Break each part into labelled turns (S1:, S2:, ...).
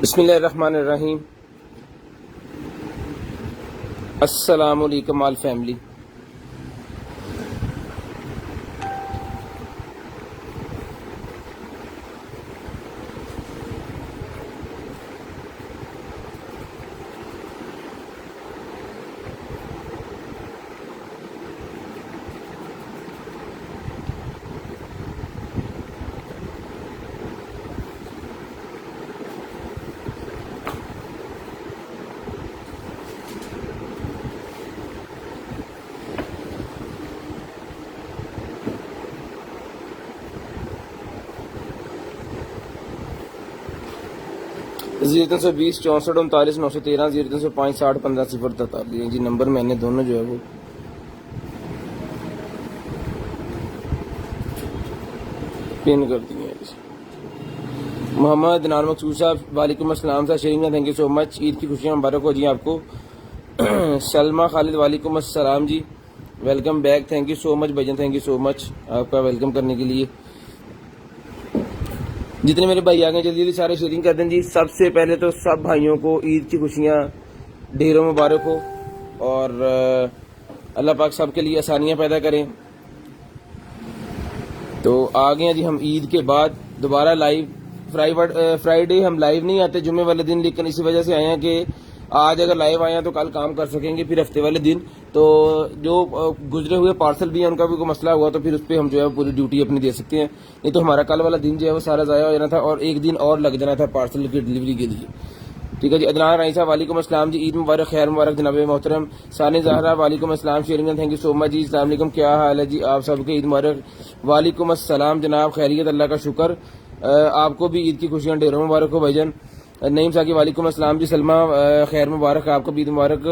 S1: बिस्मिल्लाहिर्रहमानिर्रहीम। अस्सलामुअलैकुम आल family. Zero 320 64 39 913 0 305 60 15 0 43 जी number मैंने दोनों जो है वो पिन कर दिए हैं। मोहम्मद नार मकसूद साहब वालेकुम अस्सलाम साहब sharing, thank you so much. Eid की खुशियाँ मुबारक हो जी आपको। सलमा खालिद वालेकुम अस्सलाम जी, welcome back, thank you so much भाईजान, थैंक यू सो मच आपका वेलकम करने के लिए। जितने मेरे भाई आ गए जल्दी जल्दी सारे शेयरिंग कर दें जी। सबसे पहले तो सब भाइयों को ईद की खुशियाँ ढेरों मुबारक हो और अल्लाह पाक सबके लिए आसानियाँ पैदा करें। तो आ गए जी हम ईद के बाद दोबारा लाइव। फ्राइडे हम लाइव नहीं आते जुम्मे वाले दिन, लेकिन इसी वजह से आए हैं कि आज अगर लाइव आए हैं तो कल काम कर सकेंगे, फिर हफ्ते वाले दिन तो जो गुजरे हुए पार्सल भी हैं उनका भी कोई मसला हुआ तो फिर उस पर हम जो है पूरी ड्यूटी अपनी दे सकते हैं। नहीं तो हमारा कल वाला दिन जो है वो सारा ज़ाया हो जाना था और एक दिन और लग जाना था पार्सल की डिलीवरी के लिए। ठीक है जी। अदनान राई साहब वालेकुम अस्सलाम जी, ईद मुबारक, खैर मुबारक जनाब मोहतरम। सानी ज़हरा वालेकुम अस्सलाम sharing, thank you so much जी। अस्सलाम वालेकुम, क्या हाल है जी आप सबके, ईद मुबारक। वालेकुम अस्सलाम जनाब, खैरियत, अल्लाह का शुक्र। आपको भी ईद की खुशियाँ ढेरों मुबारक हो भाईजान। नईम साहब वालेकुम अस्सलाम जी। सलमा खैर मुबारक, आपको भी ईद मुबारक।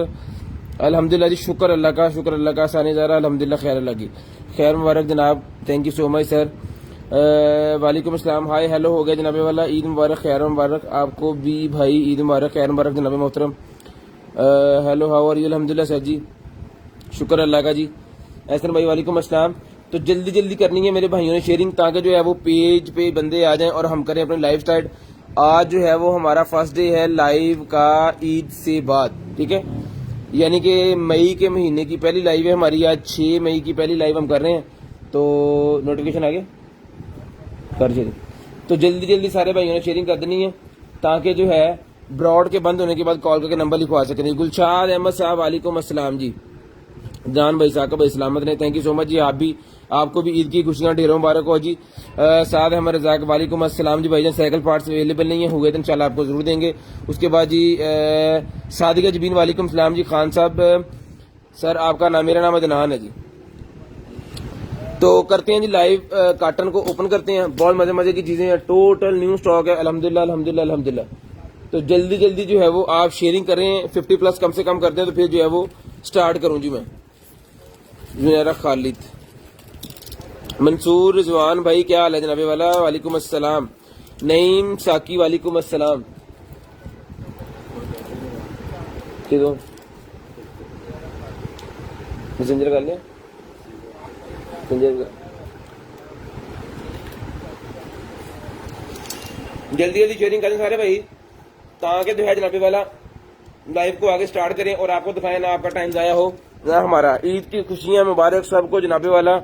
S1: अल्हम्दुलिल्लाह जी, शुक्र अल्लाह का, शुक्र अल्लाह का। सानी ज़हरा अल्हम्दुलिल्लाह खैर अल्लाह की, खैर मुबारक जनाब, thank you so much sir. वालेकुम अस्सलाम, हाय हेलो हो गया जनाबे वाला, ईद मुबारक, खैर मुबारक आपको भी भाई, ईद मुबारक, खैर मुबारक जनाबे मोहतरम। हेलो हाउ आर यू, अल्हम्दुलिल्लाह सर जी, शुक्र अल्लाह का जी। एहसन भाई वालेकुम अस्सलाम। तो जल्दी जल्दी करनी है मेरे भाइयों ने शेयरिंग, ताकि जो है वो पेज पे बंदे आ जाएं और हम करें अपने लाइव स्टार्ट। आज जो है वो हमारा फर्स्ट डे है लाइव का ईद से बाद, ठीक है, यानी कि मई के महीने की पहली लाइव है हमारी। आज 6 मई की पहली लाइव हम कर रहे हैं, तो नोटिफिकेशन आ गया कर शेयरिंग। तो जल्दी जल्दी सारे भाइयों ने शेयरिंग कर देनी है ताकि जो है ब्रॉड के बंद होने के बाद कॉल करके नंबर लिखवा सकें। गुलशाद अहमद साहब वालेकुम अस्सलाम जी। जान भाई साहब भाई सलामत ने, थैंक यू सो मच जी। आप भी, आपको भी ईद की खुशियां ढेरों मुबारक हो जी। साद अहमद रजाक वालेकुम अस्सलाम जी। भाईजान साइकिल पार्ट्स अवेलेबल नहीं है, हुए तो इंशाल्लाह आपको जरूर देंगे। उसके बाद जी सादिका जबीन वालेकुम सलाम जी। खान साहब सर आपका नाम, मेरा नाम अदनान है जी। तो करते हैं जी लाइव, कार्टन को ओपन करते हैं, बहुत मजे मजे की चीजें हैं, टोटल न्यू स्टॉक है अल्हम्दुलिल्लाह अल्हम्दुलिल्लाह अल्हम्दुलिल्लाह। तो जल्दी जल्दी जो है वो आप शेयरिंग करें, 50 प्लस कम से कम करते हैं तो फिर जो है वो स्टार्ट करूं जी मैं। मेरा खालिद मंसूर रिजवान भाई क्या हाल है जनाबे वाला, वालेकुम अस्सलाम। नईम साकी वालेकुम अस्सलाम। मैसेंजर कर लिया, जल्दी जल्दी शेयरिंग करें सारे भाई ताकि जो है जनाबे वाला लाइव को आगे स्टार्ट करें और आपको दिखाएं ना आपका टाइम जाया हो ना हमारा। ईद की खुशियां मुबारक सबको जनाबे वाला,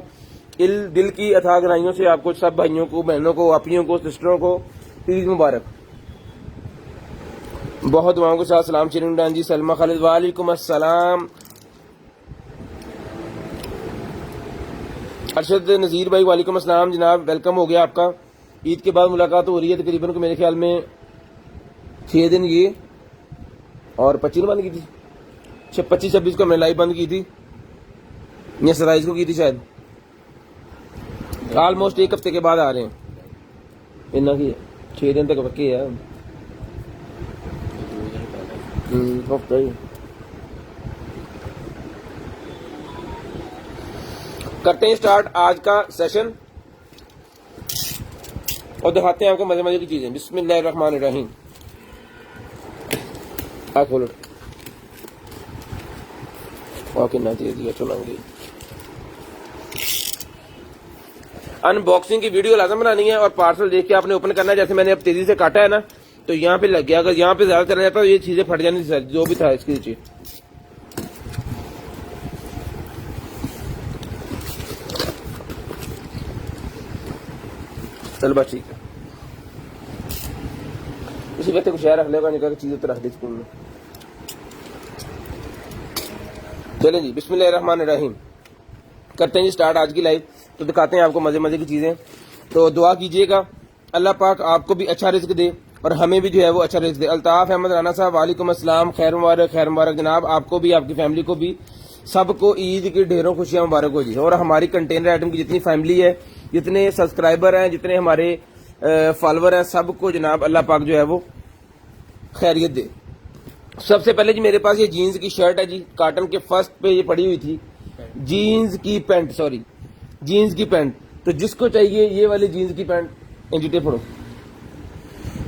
S1: दिल की अथाह गहराइयों से आपको सब भाइयों को, बहनों को, आपियों को, सिस्टरों को ईद मुबारक। बहुत दुआओं के साथ सलाम शेयरिंग जी। सलमा खालिद वालेकुम अस्सलाम। अरशद नज़ीर भाई वालेकुम अस्सलाम जनाब, वेलकम हो गया आपका। ईद के बाद मुलाकात हो रही है तकरीबन को मेरे ख्याल में 6 दिन ये, और 25 बंद की थी, 25-26 को हमने लाइव बंद की थी या 27 को की थी शायद। ऑलमोस्ट 1 हफ्ते के बाद आ रहे हैं, इतना की 6 दिन तक पक्के है हफ्ता ही। करते हैं स्टार्ट आज का सेशन और दिखाते हैं आपको मजे मजे की चीजें। बिस्मिल्लाहिर्रहमानिर्रहीम। खोलो ना दे दिया चुनांगे। अनबॉक्सिंग की वीडियो लाजम बनानी है और पार्सल देख के आपने ओपन करना है। जैसे मैंने अब तेजी से काटा है ना, तो यहाँ पे लग गया। अगर यहाँ पे ज्यादा चला जाता तो ये चीजें फट जानी थी सर, जो भी था इसके नीचे। चल बस ठीक है, उसी वक्त कुछ रख लेगा, निकल चीजें तो रख दी स्कूल में। चलें जी, बिस्मिल्लाहिर्रहमानिर्रहीम, करते हैं जी स्टार्ट आज की लाइव। तो दिखाते हैं आपको मजे मजे की चीजें। तो दुआ कीजिएगा अल्लाह पाक आपको भी अच्छा रिस्क दे और हमें भी जो है वो अच्छा रिस्क दे। अल्ताफ अहमद राना साहब, वालेकुम अस्सलाम, खैर मुबारक जनाब, आपको भी, आपकी फैमिली को भी, सबको ईद की ढेरों खुशियां मुबारक हो जी। और हमारी कंटेनर आइटम की जितनी फैमिली है, जितने सब्सक्राइबर हैं, जितने हमारे फॉलोवर हैं, सबको जनाब अल्लाह पाक जो है वो खैरियत दे। सबसे पहले जी मेरे पास ये जीन्स की शर्ट है जी, कॉटन के फर्स्ट पे ये पड़ी हुई थी, जीन्स की पैंट, सॉरी जीन्स की पैंट। तो जिसको चाहिए ये वाली जीन्स की पैंट, इंजीटे पढ़ो,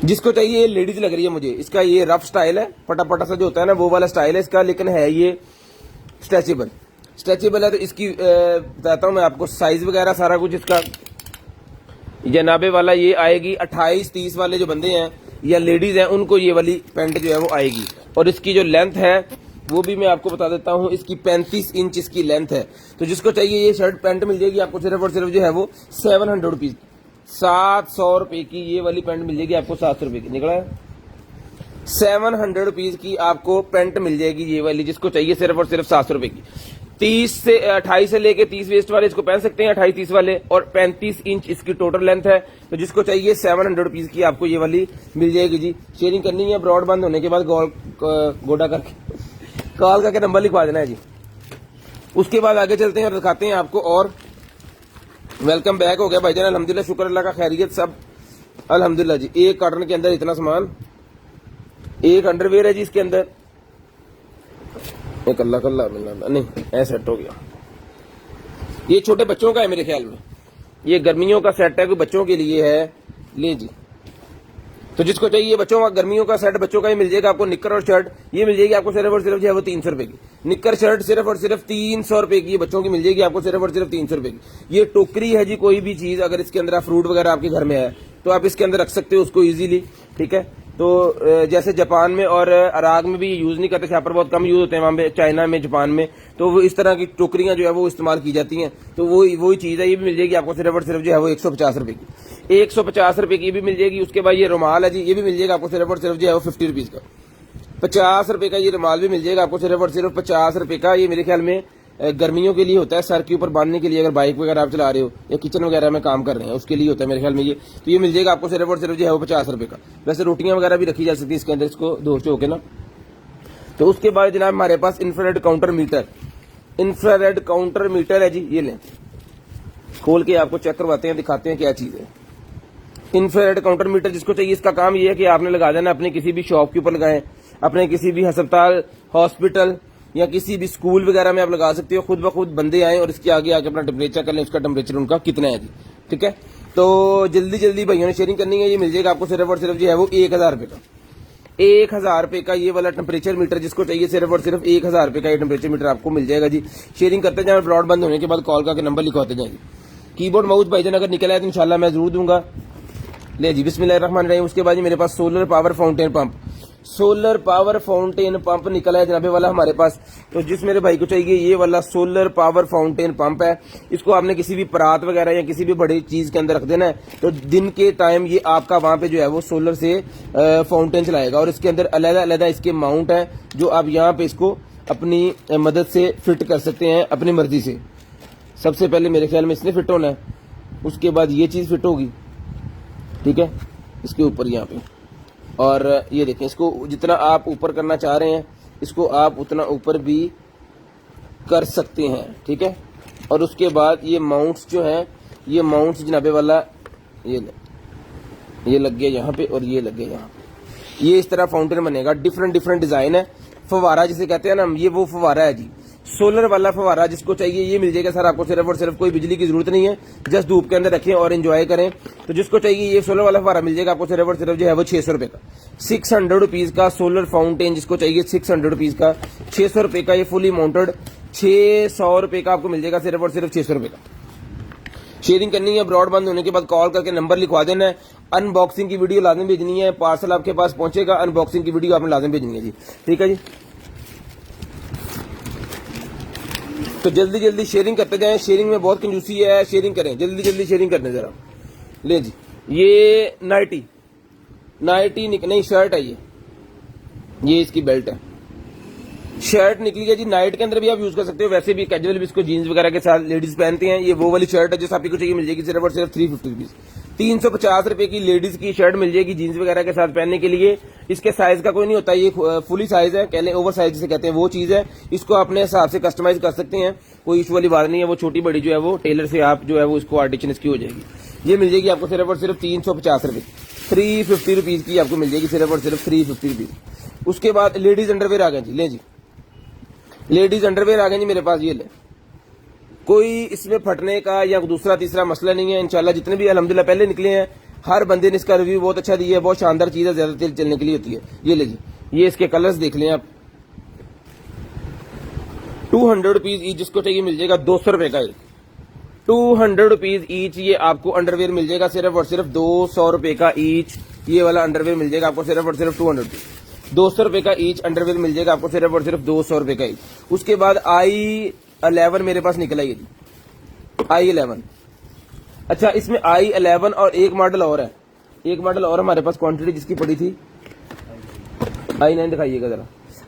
S1: जिसको चाहिए, ये लेडीज लग रही है मुझे। इसका ये रफ स्टाइल है, पटा सा जो होता है ना वो वाला स्टाइल है इसका, लेकिन है ये स्ट्रेचेबल है। तो इसकी बताता हूँ मैं आपको साइज वगैरह सारा कुछ इसका। जनाबे वाला ये आएगी 28-30 वाले जो बंदे हैं या लेडीज हैं उनको ये वाली पैंट जो है वो आएगी। और इसकी जो लेंथ है वो भी मैं आपको बता देता हूँ, इसकी 35 इंच इसकी लेंथ है। तो जिसको चाहिए ये शर्ट पैंट मिल जाएगी आपको सिर्फ और सिर्फ जो है वो 700 रुपीज, 700 रुपए की ये वाली पैंट मिल जाएगी आपको। 700 रुपए की निकला है, 700 रुपीज की आपको पैंट मिल जाएगी ये वाली, जिसको चाहिए सिर्फ और सिर्फ 700 रुपए की। 28 से लेके 30 वेस्ट वाले इसको पहन सकते हैं, 28-30 वाले, और 35 इंच इसकी टोटल लेंथ है। तो जिसको चाहिए 700 रुपीज की आपको ये वाली मिल जाएगी जी। शेयरिंग करनी है, ब्रॉड बंद होने के बाद गोडा करके कॉल करके नंबर लिखवा देना है जी। उसके बाद आगे चलते हैं और दिखाते हैं आपको। और वेलकम बैक हो गया भाईजान, अल्हम्दुलिल्लाह, शुक्र अल्लाह का, खैरियत सब अल्हम्दुलिल्लाह जी। एक कार्टन के अंदर इतना सामान, एक अंडरवेयर है जी इसके अंदर, एक कल्ला नहीं ऐसा सेट हो गया। ये छोटे बच्चों का है मेरे ख्याल में, ये गर्मियों का सेट है, कोई बच्चों के लिए है, ले जी। तो जिसको चाहिए बच्चों का गर्मियों का सेट बच्चों का ही मिल जाएगा आपको। निक्कर और शर्ट ये मिल जाएगी आपको सिर्फ और सिर्फ जो है वो 300 रुपए की। निक्कर शर्ट सिर्फ और सिर्फ 300 रुपए की बच्चों की मिल जाएगी आपको सिर्फ और सिर्फ 300 रुपए की। ये टोकरी है जी, कोई भी चीज अगर इसके अंदर फ्रूट वगैरह आपके घर में है तो आप इसके अंदर रख सकते हो उसको इजीली, ठीक है। तो जैसे जापान में और अराग में भी यूज नहीं करते, यहाँ पर बहुत कम यूज होते हैं, वहां पे चाइना में, जापान में, तो वो इस तरह की टोकरियां जो है वो इस्तेमाल की जाती हैं। तो वही चीज है, ये भी मिल जाएगी आपको सिर्फ और सिर्फ जो है वो 150 रुपए की, 150 रुपए की भी मिल जाएगी। उसके बाद ये रुमाल है जी, ये भी मिल जाएगा आपको सिर्फ और सिर्फ जो है वो 50 रुपीज का, 50 रुपए का ये रुमाल भी मिल जाएगा आपको सिर्फ और सिर्फ 50 रुपए का। ये मेरे ख्याल में गर्मियों के लिए होता है, सर के ऊपर बांधने के लिए, अगर बाइक वगैरह आप चला रहे हो या किचन वगैरह में काम कर रहे हैं उसके लिए होता है मेरे ख्याल में ये। तो ये मिल जाएगा आपको सिर्फ और सिर्फ जो है वो 50 रुपए का। वैसे रोटियां वगैरह भी रखी जा सकती है इसके अंदर, इसको धो चो के ना। तो उसके बाद जनाब हमारे पास इंफ्रारेड काउंटर मीटर है जी, ये लें, खोल के आपको चेक करवाते हैं, दिखाते हैं क्या चीज है। इंफ्रारेड काउंटर मीटर जिसको चाहिए, इसका काम ये है कि आपने लगा देना अपने किसी भी शॉप के ऊपर लगाएं, अपने किसी भी अस्पताल, हॉस्पिटल या किसी भी स्कूल वगैरह में आप लगा सकते हो। खुद ब खुद बंदे आए और इसके आगे आके अपना टेम्परेचर कर लें, उसका टेम्परेचर उनका कितना है जी, ठीक है। तो जल्दी भाइयों ने शेयरिंग करनी है, ये मिल जाएगा आपको सिर्फ और सिर्फ जो है वो 1000 रुपए का, 1000 रुपए का ये वाला टेम्परेचर मीटर। जिसको चाहिए सिर्फ और सिर्फ 1000 रुपए का ये टेम्परेचर मीटर आपको मिल जाएगा जी। शेयरिंग करते जाए, ब्रॉड बंद होने के बाद कॉल करके नंबर लिखवाते जाएंगे। कीबोर्ड माउस भाईजान अगर निकला है तो इंशाल्लाह मैं जरूर दूंगा, ले जी। बिस्मिल्लाहिर्रहमानिर्रहीम। उसके बाद मेरे पास सोलर पावर फाउंटेन पंप निकला है जनाबे वाला हमारे पास। तो जिस मेरे भाई को चाहिए ये वाला सोलर पावर फाउंटेन पंप है, इसको आपने किसी भी परात वगैरह या किसी भी बड़ी चीज के अंदर रख देना है। तो दिन के टाइम ये आपका वहां पे जो है वो सोलर से फाउंटेन चलाएगा। और इसके अंदर अलग-अलग इसके माउंट है जो आप यहाँ पे इसको अपनी मदद से फिट कर सकते हैं अपनी मर्जी से। सबसे पहले मेरे ख्याल में इसने फिट होना है, उसके बाद ये चीज फिट होगी, ठीक है, इसके ऊपर यहाँ पे। और ये देखें, इसको जितना आप ऊपर करना चाह रहे हैं इसको आप उतना ऊपर भी कर सकते हैं, ठीक है। और उसके बाद ये माउंट्स जो हैं, ये माउंट्स जनाबे वाला ये लग गया यहाँ पे और ये लग गया यहाँ पे। ये इस तरह फाउंटेन बनेगा, डिफरेंट डिजाइन है। फवारा जिसे कहते हैं ना हम, ये वो फवारा है जी, सोलर वाला फवारा। जिसको चाहिए ये मिल जाएगा सर आपको सिर्फ और सिर्फ, कोई बिजली की जरूरत नहीं है, जस्ट धूप के अंदर रखें और एंजॉय करें। तो जिसको चाहिए ये सोलर वाला फवारा मिल जाएगा आपको सिर्फ और सिर्फ जो है वो 600 रुपए का, 600 रुपीज का सोलर फाउंटेन। जिसको चाहिए 600 रुपीज का, 600 रुपए का ये फुली माउंटेड, 600 रुपए का आपको मिल जाएगा सिर्फ और सिर्फ 600 रुपए का। शेयरिंग करनी है, ब्रॉडबैंड होने के बाद कॉल करके नंबर लिखवा देना है। अनबॉक्सिंग की वीडियो लाजम भेजनी है, पार्सल आपके पास पहुंचेगा, अनबॉक्सिंग की वीडियो आपने लाजम भेजनी है जी, ठीक है जी। तो जल्दी जल्दी शेयरिंग करते जाएं, शेयरिंग में बहुत कंजूसी है, शेयरिंग करें, जल्दी जल्दी शेयरिंग करने जरा। ले जी, ये नाइटी नहीं शर्ट है, ये इसकी बेल्ट है, शर्ट निकली है जी। नाइट के अंदर भी आप यूज कर सकते हो, वैसे भी कैजुअल भी इसको जीन्स वगैरह के साथ लेडीज पहनती हैं। ये वो वाली शर्ट है जो आपको चाहिए मिल जाएगी सिर्फ और सिर्फ 350 रुपीज, 350 रुपए की लेडीज की शर्ट मिल जाएगी जीन्स वगैरह के साथ पहनने के लिए। इसके साइज का कोई नहीं होता, ये फुली साइज है, कहले ओवर साइज जिसे कहते हैं वो चीज है। इसको अपने हिसाब से कस्टमाइज कर सकते हैं, कोई इशू वाली बात नहीं है। वो छोटी बड़ी जो है वो टेलर से आप जो है वो इसको आर्टिशन इसकी हो जाएगी। ये मिल जाएगी आपको सिर्फ और सिर्फ 350 रुपए, 350 रुपीज की आपको मिल जाएगी सिर्फ और सिर्फ 350 रुपीज। उसके बाद लेडीज अंडरवेयर आ गए जी, ले जी लेडीज अंडरवेयर आ गए जी मेरे पास, ये ले। कोई इसमें फटने का या दूसरा तीसरा मसला नहीं है इंशाल्लाह। जितने भी अल्हम्दुलिल्लाह पहले निकले हैं, हर बंदे ने इसका रिव्यू बहुत अच्छा दिया है, बहुत शानदार चीज है, ज्यादा तेल चलने के लिए होती है। ये ले जी, ये इसके कलर्स देख लें आप। 200 रुपीज ईच, जिसको चाहिए मिल जाएगा 200 रुपए का एक, 200 रुपीज ईच। ये आपको अंडरवेयर मिल जाएगा सिर्फ और सिर्फ 200 रुपए का ईच। ये वाला अंडरवेयर मिल जाएगा आपको सिर्फ और सिर्फ 200 रुपीज, 200 रुपए का ईच अंडरवेयर मिल जाएगा आपको सिर्फ और सिर्फ 200 रुपए का ईच। उसके बाद i11 मेरे पास निकला ये जी, i11। अच्छा, इसमें i11 और एक मॉडल और है, एक मॉडल और हमारे पास क्वांटिटी जिसकी पड़ी थी। i9 दिखाइएगा जरा।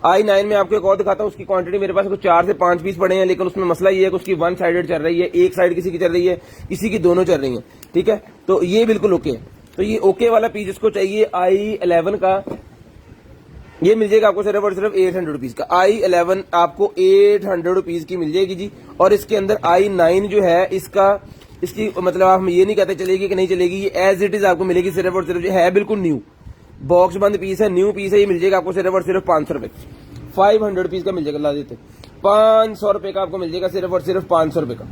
S1: i9 में आपको एक और दिखाता हूँ, उसकी क्वांटिटी मेरे पास कुछ 4 से 5 पीस पड़े हैं, लेकिन उसमें मसला ये है कि उसकी वन साइडेड चल रही है, एक साइड किसी की चल रही है, किसी की दोनों चल रही है, ठीक है। तो ये बिल्कुल ओके है। तो ये ओके वाला पीस जिसको चाहिए i11 का, ये मिल जाएगा आपको सिर्फ और सिर्फ 800 रुपीज का। i11 आपको 800 रुपीज की मिल जाएगी जी। और इसके अंदर i9 जो है इसकी मतलब आप ये नहीं कहते चलेगी कि नहीं चलेगी, ये एज इट इज आपको मिलेगी सिर्फ और सिर्फ, है बिल्कुल न्यू बॉक्स बंद पीस है, न्यू पीस है। ये मिल जाएगा आपको सिर्फ और सिर्फ 500 रुपए, 500 रुपीज का मिल जाएगा। ला देते 500 रुपए का आपको मिल जाएगा सिर्फ और सिर्फ 500 रुपए का,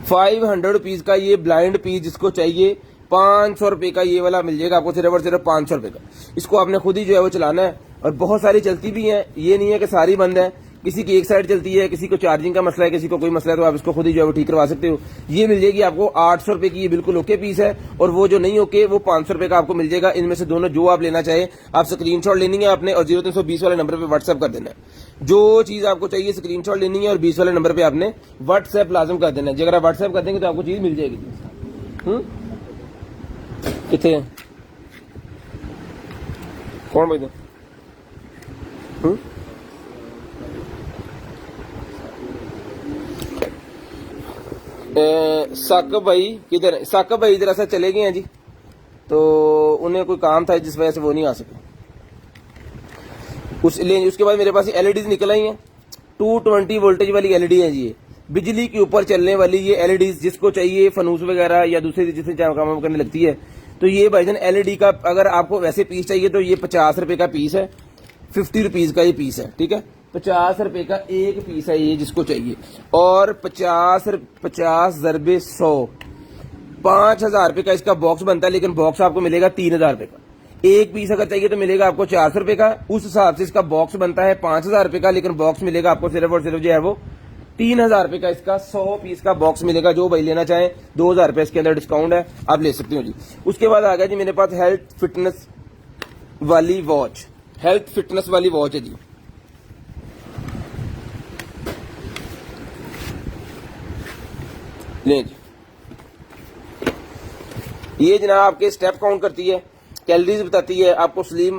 S1: 500 रुपीज का ये ब्लाइंड पीस जिसको चाहिए 500 रुपए का ये वाला मिल जाएगा आपको सिर्फ और सिर्फ 500 रुपए का। इसको आपने खुद ही जो है वो चलाना है। और बहुत सारी चलती भी है, ये नहीं है कि सारी बंद है, किसी की एक साइड चलती है, किसी को चार्जिंग का मसला है, किसी को कोई मसला है, तो आप इसको खुद ही जो है वो ठीक करवा सकते हो। ये मिल जाएगी आपको 800 रुपए की, ये बिल्कुल ओके पीस है। और वो जो नहीं ओके वो 500 रुपए का आपको मिल जाएगा। इनमें से दोनों जो आप लेना चाहे, आप स्क्रीनशॉट लेनी है आपने और 0320 वाले नंबर पे व्हाट्सएप कर देना है। जो चीज आपको चाहिए स्क्रीनशॉट लेनी है और 20 वाले नंबर पे आपने व्हाट्सएप लाजम कर देना है। अगर आप व्हाट्सएप कर देंगे तो आपको चीज मिल जाएगी। कितने कौन भाई साकब भाई किधर है? साकब भाई इधर ऐसा चले गए हैं जी, तो उन्हें कोई काम था जिस वजह से वो नहीं आ सके। उसके बाद मेरे पास एलईडीज निकल आई हैं, 220 वोल्टेज वाली एलईडी है जी, ये बिजली के ऊपर चलने वाली ये एलईडीज जिसको चाहिए, फनूस वगैरह या दूसरे जिससे काम करने लगती है। तो ये भाईजान एलईडी का अगर आपको वैसे पीस चाहिए तो ये 50 रुपए का पीस है, 50 रुपीज का ये पीस है, ठीक है। 50 रुपए का एक पीस है ये जिसको चाहिए। और 50 ज़रबे 100, 5000 रुपए का इसका बॉक्स बनता है, लेकिन बॉक्स आपको मिलेगा 3000 रुपए का। एक पीस अगर चाहिए तो मिलेगा आपको 400 रुपए का। उस हिसाब से इसका बॉक्स बनता है 5000 रुपए का, लेकिन बॉक्स मिलेगा आपको सिर्फ और सिर्फ जो है वो 3000 रुपए का। इसका 100 पीस का बॉक्स मिलेगा। जो भाई लेना चाहे 2000 रुपए इसके अंदर डिस्काउंट है, आप ले सकते हो जी। उसके बाद आ गया जी मेरे पास हेल्थ फिटनेस वाली वॉच, हेल्थ फिटनेस वाली वॉच है जी। ले जी, ये जनाब आपके स्टेप काउंट करती है, कैलोरीज बताती है, आपको स्लीप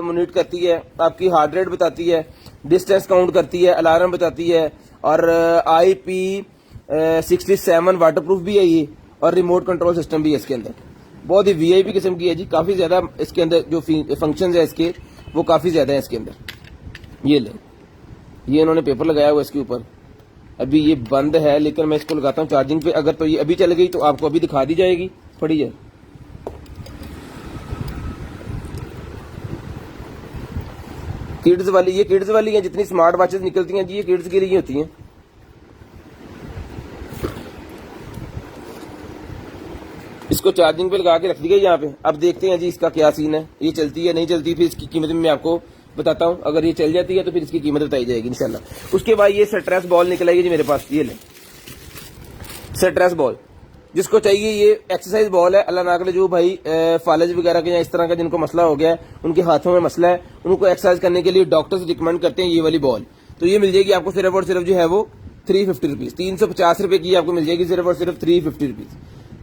S1: मॉनिटर करती है, आपकी हार्ट रेट बताती है, डिस्टेंस काउंट करती है, अलार्म बताती है, और IP67 वाटरप्रूफ भी है ये, और रिमोट कंट्रोल सिस्टम भी है इसके अंदर। बहुत ही वीआईपी किस्म की है जी, काफी ज्यादा इसके अंदर जो फंक्शंस है इसके वो काफी ज्यादा है इसके अंदर। ये ले, ये इन्होंने पेपर लगाया हुआ इसके ऊपर। अभी ये बंद है, लेकिन मैं इसको लगाता हूँ चार्जिंग पे। अगर तो ये अभी चल गई तो आपको अभी दिखा दी जाएगी, पड़ी है। किड्स वाली, ये किड्स वाली है। जितनी स्मार्ट वॉचेस निकलती हैं जी ये किड्स के लिए होती हैं। इसको चार्जिंग पे लगा के रख दी गई यहाँ पे। अब देखते हैं जी इसका क्या सीन है, ये चलती है नहीं चलती, फिर इसकी कीमत मैं आपको बताता हूँ। अगर ये चल जाती है तो फिर इसकी कीमत बताई जाएगी इंशाल्लाह। उसके बाद ये स्ट्रेस बॉल निकल आएगी जी मेरे पास। ये ले स्ट्रेस बॉल, जिसको चाहिए ये एक्सरसाइज बॉल है, अल्लाह ना करे जो भाई फालज वगैरह के या इस तरह का जिनको मसला हो गया है, उनके हाथों में मसला है, उनको एक्सरसाइज करने के लिए डॉक्टर्स रिकमेंड करते हैं ये वाली बॉल। तो ये मिल जाएगी आपको सिर्फ और सिर्फ जो है वो 350 रुपीज, 350 रुपए की आपको मिल जाएगी सिर्फ और सिर्फ 350 रुपीज,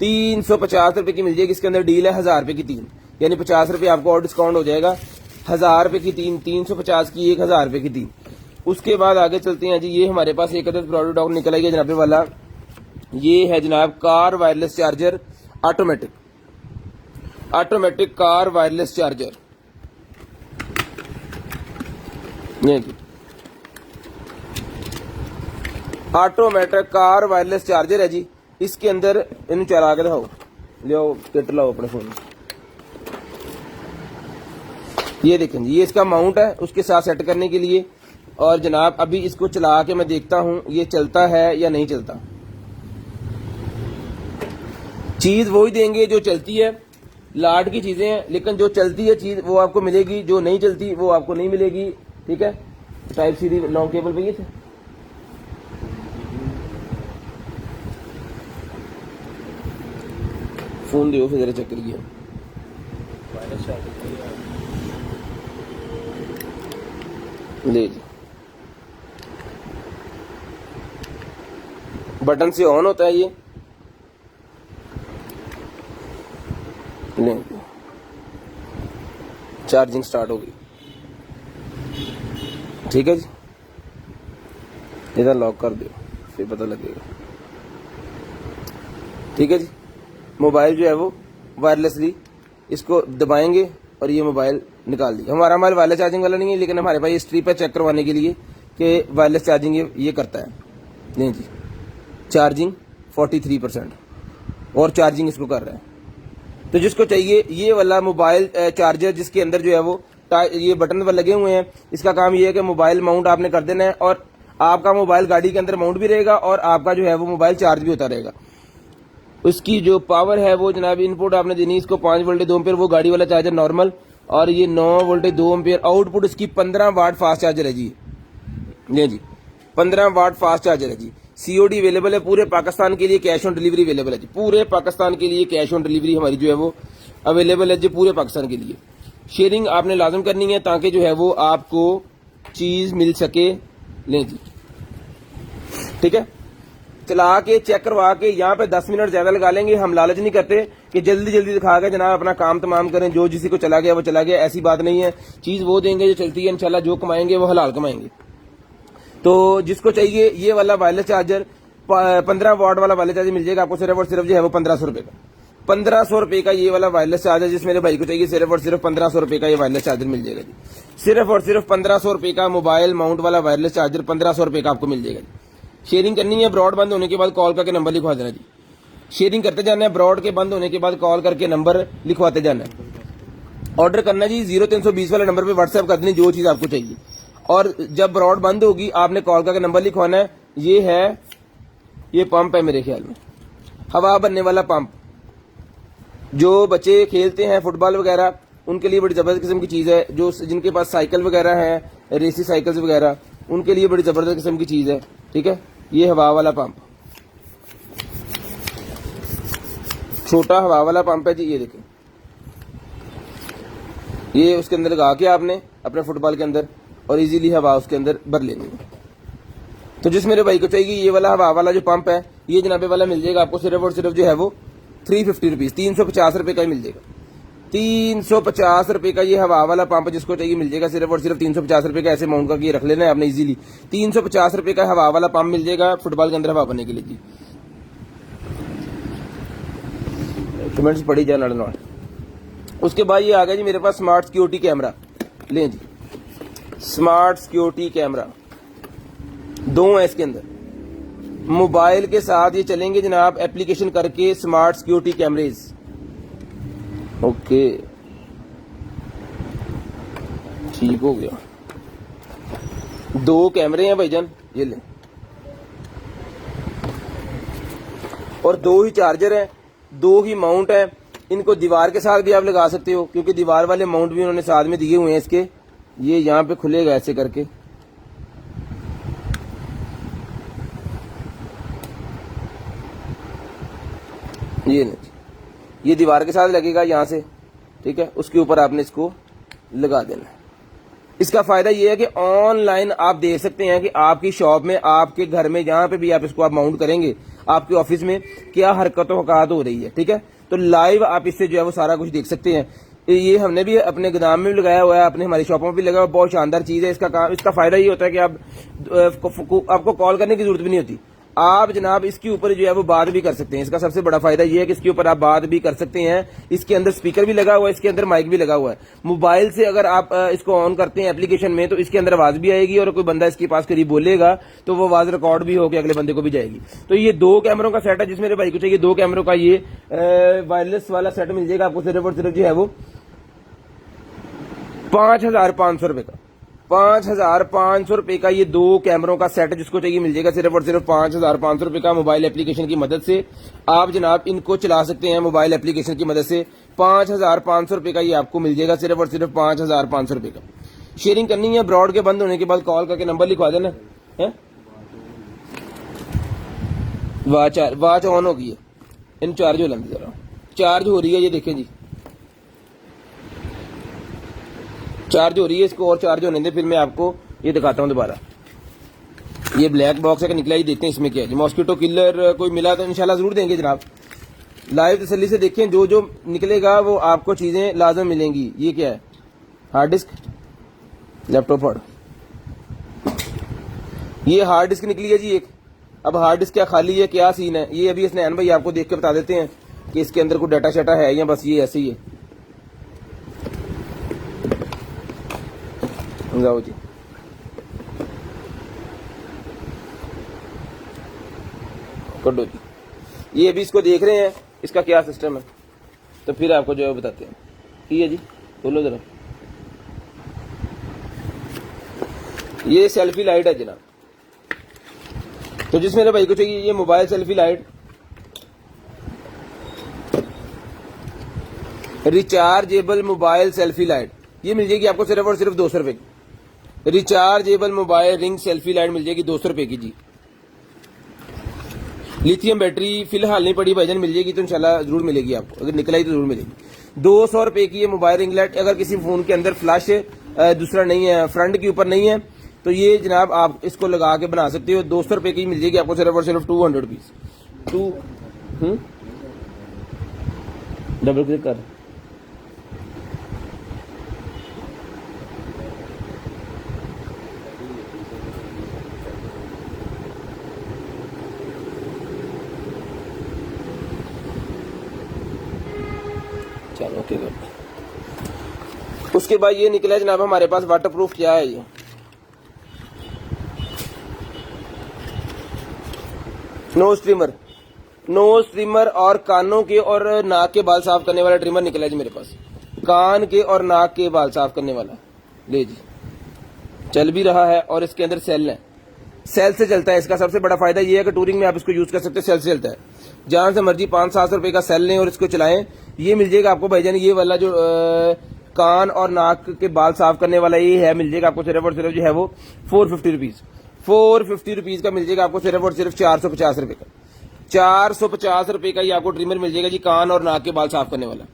S1: 350 रुपए की मिल जाएगी। इसके अंदर डील है 1000 रुपए की 3, यानी 50 रुपए आपको और डिस्काउंट हो जाएगा। 1000 रुपए की 3, 350 की 1, 1000 रुपए की 3। उसके बाद आगे चलते हैं जी। ये हमारे पास एक अदर प्रोडक्ट और निकल आएगा जनाबे वाला, ये है जनाब car wireless charger automatic car wireless charger. ये ऑटोमेटिक कार वायरलेस चार्जर है जी। इसके अंदर इन चला के दिखाओ, लियो किट लाओ अपने फोन में। ये देखें जी, ये इसका माउंट है उसके साथ सेट करने के लिए। और जनाब अभी इसको चला के मैं देखता हूं ये चलता है या नहीं चलता। चीज वही देंगे जो चलती है, लाट की चीजें हैं, लेकिन जो चलती है चीज वो आपको मिलेगी, जो नहीं चलती वो आपको नहीं मिलेगी। ठीक है, टाइप सी लॉन्ग केबल पे ये थे। फोन दो फिर जरा चेक करिए। ले जी, बटन से ऑन होता है ये। लें, चार्जिंग स्टार्ट हो गई। ठीक है जी, इधर लॉक कर दो फिर पता लगेगा। ठीक है जी, मोबाइल जो है वो वायरलेसली इसको दबाएंगे और ये मोबाइल निकाल दिया। हमारा मोबाइल वायरलेस चार्जिंग वाला नहीं है, लेकिन हमारे पास ये स्ट्रिप है चेक करवाने के लिए कि वायरलेस चार्जिंग ये करता है। नहीं जी, चार्जिंग 43% और चार्जिंग इसको कर रहा है। तो जिसको चाहिए ये वाला मोबाइल चार्जर, जिसके अंदर जो है वो ये बटन पर लगे हुए हैं, इसका काम ये है कि मोबाइल माउंट आपने कर देना है और आपका मोबाइल गाड़ी के अंदर माउंट भी रहेगा और आपका जो है वो मोबाइल चार्ज भी होता रहेगा। उसकी जो पावर है वो जनाब इनपुट आपने देनी, इसको 5 वोल्ट 2 एम्पीयर, वो गाड़ी वाला चार्जर नॉर्मल, और ये 9 वोल्ट 2 एम्पीयर। आउटपुट इसकी 15 वाट फास्ट चार्जर है जी। जी 15 वाट फास्ट चार्जर है जी। सीओडी अवेलेबल है पूरे पाकिस्तान के लिए, कैश ऑन डिलीवरी अवेलेबल है जी। पूरे पाकिस्तान के लिए कैश ऑन डिलीवरी हमारी जो है वो अवेलेबल है जी, पूरे पाकिस्तान के लिए। शेयरिंग आपने लाजम करनी है ताकि जो है वो आपको चीज मिल सके। लें जी, ठीक है, चला के चेक करवा के यहाँ पे 10 मिनट ज्यादा लगा लेंगे। हम लालच नहीं करते कि जल्दी जल्दी दिखा के जनाब अपना काम तमाम करें, जो जिसी को चला गया वो चला गया, ऐसी बात नहीं है। चीज वो देंगे जो चलती है, इंशाल्लाह जो कमाएंगे वो हलाल कमाएंगे। तो जिसको चाहिए ये वाला वायरलेस चार्जर 15 वाट वाला वायरलेस चार्जर मिल जाएगा आपको सिर्फ और सिर्फ जो है वो 1500 रुपए का। 1500 रुपए का ये वाला वायरलेस चार्जर, जिस मेरे भाई को चाहिए सिर्फ और सिर्फ 1500 रुपए का ये वायरलेस चार्जर मिल जाएगा जी। सिर्फ और सिर्फ 1500 रुपए का मोबाइल माउंट वाला वायरलेस चार्जर 1500 रुपए का आपको मिल जाएगा जी। शेयरिंग करनी है, ब्रॉड बंद होने के बाद कॉल करके नंबर लिखवा देना जी। शेयरिंग करते जाना है, ब्रॉड के बंद होने के बाद कॉल करके नंबर लिखवाते जाना है। ऑर्डर करना जी 0320 वाले नंबर पे व्हाट्सएप कर देनी जो चीज आपको चाहिए, और जब ब्रॉड बंद होगी आपने कॉल करके नंबर लिखवाना है। ये है, ये पंप है मेरे ख्याल में, हवा बनने वाला पंप। जो बच्चे खेलते हैं फुटबॉल वगैरह उनके लिए बड़ी जबरदस्त किस्म की चीज है। जो जिनके पास साइकिल वगैरह है, रेसी साइकिल्स वगैरह, उनके लिए बड़ी जबरदस्त किस्म की चीज है। ठीक है, ये हवा वाला पंप, छोटा हवा वाला पंप है जी। ये देखें, ये उसके अंदर लगा के आपने अपने फुटबॉल के अंदर और इजीली हवा उसके अंदर भर लेनी है। तो जिस मेरे भाई को चाहिए ये वाला हवा वाला जो पंप है, ये जनाबे वाला मिल जाएगा आपको सिर्फ और सिर्फ जो है वो 350 रुपीज, 350 रुपए का ही मिल जाएगा। 350 रुपए का ये हवा वाला पंप जिसको चाहिए मिल जाएगा सिर्फ और सिर्फ 350 रुपए का। ऐसे माउंट करके रख लेना है आपने इजीली। 350 रुपए का हवा वाला पंप मिल जाएगा फुटबॉल के अंदर हवा भरने के लिए जी। कमेंट्स पढ़ी जाए लड़ना। उसके बाद ये आ गया जी मेरे पास स्मार्ट सिक्योरिटी कैमरा। लें जी, स्मार्ट सिक्योरिटी कैमरा 2 है इसके अंदर। मोबाइल के साथ ये चलेंगे जनाब एप्लीकेशन करके स्मार्ट सिक्योरिटी कैमरेज। ओके, ठीक हो गया। 2 कैमरे हैं भाईजान, ये ले, और 2 ही चार्जर हैं, 2 ही माउंट है। इनको दीवार के साथ भी आप लगा सकते हो, क्योंकि दीवार वाले माउंट भी उन्होंने साथ में दिए हुए हैं इसके। ये यहां पे खुलेगा ऐसे करके, ये नहीं, ये दीवार के साथ लगेगा यहाँ से, ठीक है। उसके ऊपर आपने इसको लगा देना है। इसका फायदा ये है कि ऑनलाइन आप देख सकते हैं कि आपकी शॉप में, आपके घर में, जहां पे भी आप इसको आप माउंट करेंगे, आपके ऑफिस में क्या हरकत हरकत हो रही है, ठीक है। तो लाइव आप इससे जो है वो सारा कुछ देख सकते हैं। ये हमने भी अपने गोदाम में भी लगाया हुआ है, अपने हमारी शॉपों में भी लगा हुआ है। बहुत शानदार चीज है। इसका काम, इसका फायदा ये होता है कि आपको कॉल करने की जरूरत भी नहीं होती। आप जनाब इसके ऊपर जो है वो बात भी कर सकते हैं। इसका सबसे बड़ा फायदा ये है कि इसके ऊपर आप बात भी कर सकते हैं। इसके अंदर स्पीकर भी लगा हुआ है, इसके अंदर माइक भी लगा हुआ है। मोबाइल से अगर आप इसको ऑन करते हैं एप्लीकेशन में, तो इसके अंदर आवाज भी आएगी, और कोई बंदा इसके पास करीब बोलेगा तो वो आवाज रिकॉर्ड भी होकर अगले बंदे को भी जाएगी। तो ये 2 कैमरों का सेट है, जिसमें मेरे भाई को चाहिए 2 कैमरों का ये वायरलेस वाला सेट मिल जाएगा आपको सिर्फ और सिर्फ जो है वो 5,500 रुपए का। 5,500 रुपए का ये 2 कैमरों का सेट जिसको चाहिए मिल जाएगा सिर्फ और सिर्फ 5,500 रुपए का। मोबाइल एप्लीकेशन की मदद से आप जनाब इनको चला सकते हैं। मोबाइल एप्लीकेशन की मदद से 5,500 रुपए का ये आपको मिल जाएगा सिर्फ और सिर्फ 5,500 रुपए का। शेयरिंग करनी है, ब्रॉड के बंद होने के बाद कॉल करके नंबर लिखवा देना है। वाच ऑन हो गई है, इन चार्ज हो लेंगे जरा, चार्ज हो रही है, ये देखें जी चार्ज हो रही है। इसको और चार्ज होने दे, फिर मैं आपको ये दिखाता हूँ दोबारा। ये ब्लैक बॉक्स है कि निकला ही, देखते हैं इसमें क्या है। मॉस्किटो किलर कोई मिला तो इंशाल्लाह जरूर देंगे जनाब। लाइव तसल्ली से देखें, जो जो निकलेगा वो आपको चीजें लाजम मिलेंगी। ये क्या है? हार्ड डिस्क, लैपटॉप हार्ड, ये हार्ड डिस्क निकली है जी एक। अब हार्ड डिस्क क्या खाली है, क्या सीन है, ये अभी इसने भाई आपको देख के बता देते हैं कि इसके अंदर कोई डाटा शाटा है या बस ये ऐसे ही है। जाओ जी, करो जी। ये अभी इसको देख रहे हैं, इसका क्या सिस्टम है, तो फिर आपको जो है बताते हैं। ठीक है जी, बोलो जरा। ये सेल्फी लाइट है जनाब, तो जिस मेरे भाई को चाहिए ये mobile selfie light, rechargeable mobile selfie light, ये मिल जाएगी आपको सिर्फ और सिर्फ 200 रुपए की। Rechargeable mobile ring selfie light मिल जाएगी 200 रुपए की जी। लिथियम बैटरी फिलहाल नहीं पड़ी भाईजान, मिल जाएगी तो इंशाल्लाह जरूर मिलेगी आपको, अगर निकला ही तो जरूर मिलेगी। 200 रुपए की ये मोबाइल रिंग लाइट। अगर किसी फोन के अंदर फ्लैश दूसरा नहीं है, फ्रंट के ऊपर नहीं है, तो ये जनाब आप इसको लगा के बना सकते हो। 200 रुपए की मिल जाएगी आपको सिर्फ और सिर्फ 200 रुपीज। डबल क्लिक कर, चलो ओके कर। उसके बाद ये निकला जनाब हमारे पास वाटरप्रूफ। क्या है ये? नोज ट्रिमर, नोज ट्रिमर और कानों के और नाक के बाल साफ करने वाला ट्रिमर निकला है जी मेरे पास। कान के और नाक के बाल साफ करने वाला, ले जी, चल भी रहा है और इसके अंदर सेल है, सेल से चलता है। इसका सबसे बड़ा फायदा ये है कि टूरिंग में आप इसको यूज कर सकते हैं, सेल से चलता है। जहां से मर्जी 500-700 रुपए का सेल लें और इसको चलाएं। ये मिल जाएगा आपको भाईजान, ये वाला जो कान और नाक के बाल साफ करने वाला ये है, मिल जाएगा आपको सिर्फ और सिर्फ जो है वो 450 रुपीज। 450 रुपीज का मिल जाएगा आपको सिर्फ और सिर्फ 450 रुपए का। 450 रुपए का ये आपको ट्रिमर मिल जाएगा जी, कान और नाक के बाल साफ करने वाला।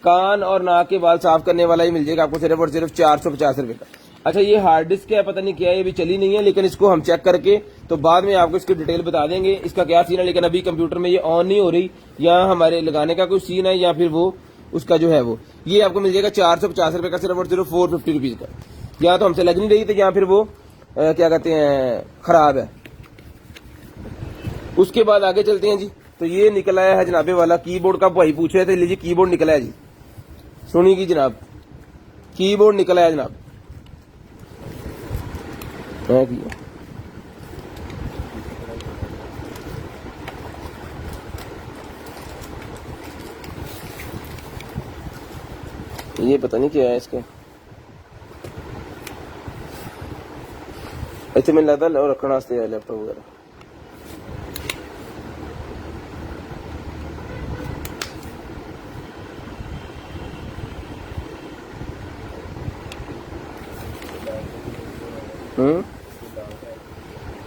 S1: कान और नाक के बाल साफ करने वाला ही मिल जाएगा आपको सिर्फ और सिर्फ 450 रुपए का। अच्छा, ये हार्ड डिस्क क्या है पता नहीं क्या है, ये भी चली नहीं है, लेकिन इसको हम चेक करके तो बाद में आपको इसकी डिटेल बता देंगे इसका क्या सीन है। लेकिन अभी कंप्यूटर में ये ऑन नहीं हो रही, या हमारे लगाने का कोई सीन है, या फिर वो उसका जो है वो ये आपको मिल जाएगा 450 रुपए का सिर्फ और सिर्फ 450 रुपीज का। या तो हमसे लग नहीं रही थी, या फिर वो क्या कहते हैं खराब है। उसके बाद आगे चलते हैं जी। तो ये निकला है जनाबे वाला कीबोर्ड का, भाई पूछ रहे थे, लीजिए कीबोर्ड निकला है जी, सुनिए जनाब, कीबोर्ड निकला है जनाब। ये पता नहीं क्या है इसका, इतने मैंने लगता है रखने वास्ते है लैपटॉप वगैरह।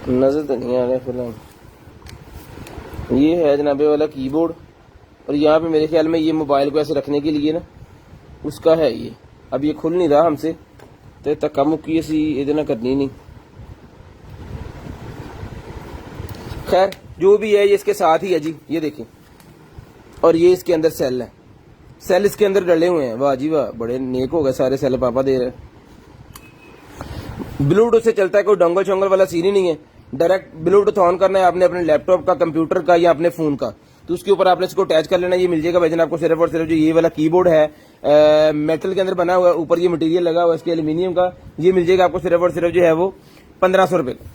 S1: नजर तो नहीं आ रहा फिलहाल। ये है जनाबे वाला कीबोर्ड, और यहाँ पे मेरे ख्याल में ये मोबाइल को ऐसे रखने के लिए ना उसका है ये। अब ये खुल नहीं रहा हमसे, तो धक्का मुक्की असी ये ना करनी नहीं। खैर जो भी है ये इसके साथ ही है जी, ये देखें। और ये इसके अंदर सेल है, सेल इसके अंदर डले हुए हैं। वाह जी वाह, बड़े नेक हो गए सारे सेल पापा दे रहे हैं। ब्लूटूथ से चलता है, कोई डोंगल शोंगल वाला सीन ही नहीं है। डायरेक्ट ब्लूटूथ ऑन करना है आपने अपने लैपटॉप का, कंप्यूटर का या अपने फोन का, तो उसके ऊपर आपने इसको अटैच कर लेना। ये मिल जाएगा भाईजान आपको सिर्फ और सिर्फ जो ये वाला कीबोर्ड है मेटल के अंदर बना हुआ है, ऊपर ये मटेरियल लगा हुआ है इसके एल्यूमिनियम का। ये मिल जाएगा आपको सिर्फ और सिर्फ जो है वो 1500 रुपए का।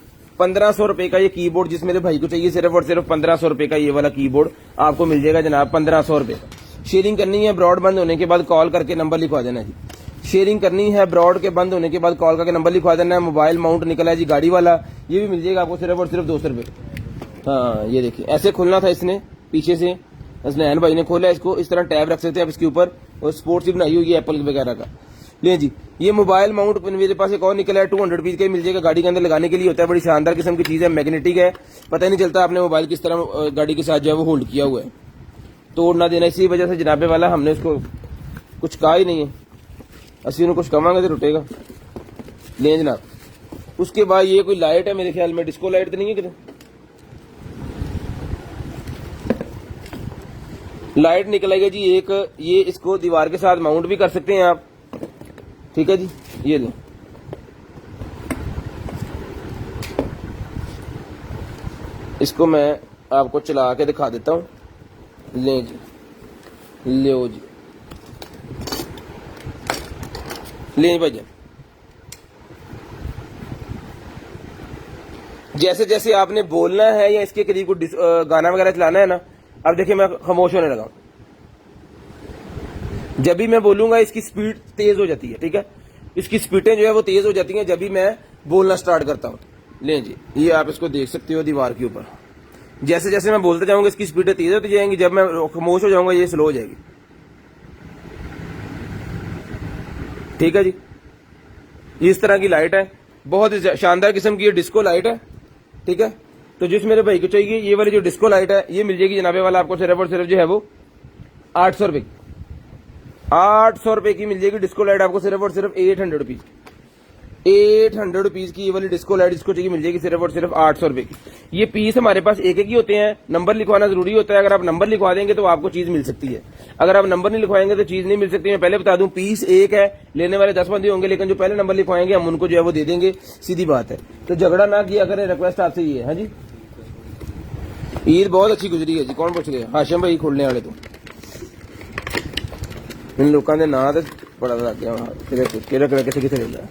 S1: 1500 रुपए का ये कीबोर्ड जिस मेरे भाई को चाहिए, सिर्फ और सिर्फ 1500 रुपए का ये वाला कीबोर्ड आपको मिल जाएगा जनाब, 1500 रुपए का। शेयरिंग करनी है, ब्रॉड बंद होने के बाद कॉल करके नंबर लिखवा देना जी। शेयरिंग करनी है, ब्रॉड के बंद होने के बाद कॉल करके नंबर लिखवा देना है। मोबाइल माउंट निकला है जी गाड़ी वाला, ये भी मिल जाएगा आपको सिर्फ और सिर्फ 200 रुपए। हाँ ये देखिए, ऐसे खुलना था इसने पीछे से, इसने हैन भाई ने खोला इसको। इस तरह टैब रख सकते हैं आप इसके ऊपर, और स्पोर्ट्स भी बनाई हुई है एप्पल वगैरह का। ले जी, ये मोबाइल माउंट मेरे पास एक और निकला है, 200 पीस का मिल जाएगा, गाड़ी के अंदर लगाने के लिए होता है। बड़ी शानदार किस्म की चीज है, मैग्नेटिक है, पता ही नहीं चलता आपने मोबाइल किस तरह गाड़ी के साथ जो है वो होल्ड किया हुआ है, तोड़ ना देना। इसी वजह से जनाबे वाला हमने उसको कुछ कहा ही नहीं है, असली कुछ कमांगे तो टूटेगा। ले जनाब, उसके बाद ये कोई लाइट है मेरे ख्याल में, डिस्को लाइट तो नहीं है कितने, लाइट निकल आएगी जी एक। ये इसको दीवार के साथ माउंट भी कर सकते हैं आप, ठीक है जी। ये ले, इसको मैं आपको चला के दिखा देता हूं। ले जी, ले जी, ले भाई। जैसे जैसे आपने बोलना है या इसके करीब को गाना वगैरह चलाना है ना, अब देखिए मैं खामोश होने लगा, जब भी मैं बोलूंगा इसकी स्पीड तेज हो जाती है, ठीक है, इसकी स्पीडें जो है वो तेज हो जाती हैं जब भी मैं बोलना स्टार्ट करता हूं। ले जी, ये आप इसको देख सकते हो दीवार के ऊपर, जैसे जैसे मैं बोलते जाऊंगा इसकी स्पीडें तेज होती जाएंगी, जब मैं खामोश हो जाऊंगा ये स्लो हो जाएगी, ठीक है जी। इस तरह की लाइट है, बहुत ही शानदार किस्म की ये डिस्को लाइट है, ठीक है। तो जिस मेरे भाई को चाहिए ये वाली जो डिस्को लाइट है, ये मिल जाएगी जनाबे वाला आपको सिर्फ और सिर्फ जो है वो 800 रुपए की। 800 रुपए की मिल जाएगी डिस्को लाइट आपको सिर्फ और सिर्फ 800 रुपीज की। 800 रुपीज की ये वाली डिस्को लाइट जिसको चाहिए मिल जाएगी सिर्फ और सिर्फ 800 रुपए की। ये पीस हमारे पास एक एक ही होते हैं, नंबर लिखवाना जरूरी होता है। अगर आप नंबर लिखवा देंगे तो आपको चीज मिल सकती है, अगर आप नंबर नहीं लिखवाएंगे तो चीज नहीं मिल सकती। मैं पहले बता दूं, पीस एक है, लेने वाले 10 बंदे होंगे, लेकिन जो पहले नंबर लिखवाएंगे हम उनको जो है वो दे देंगे, सीधी बात है। तो झगड़ा ना किया करें, रिक्वेस्ट आपसे ये है। हाँ जी, ईद बहुत अच्छी गुजरी है जी। कौन पूछ रहे हैं? हाशिम भाई खोलने वाले, तो इन लोगों के ना तो बड़ा लग गया, किसे किसे लेना है।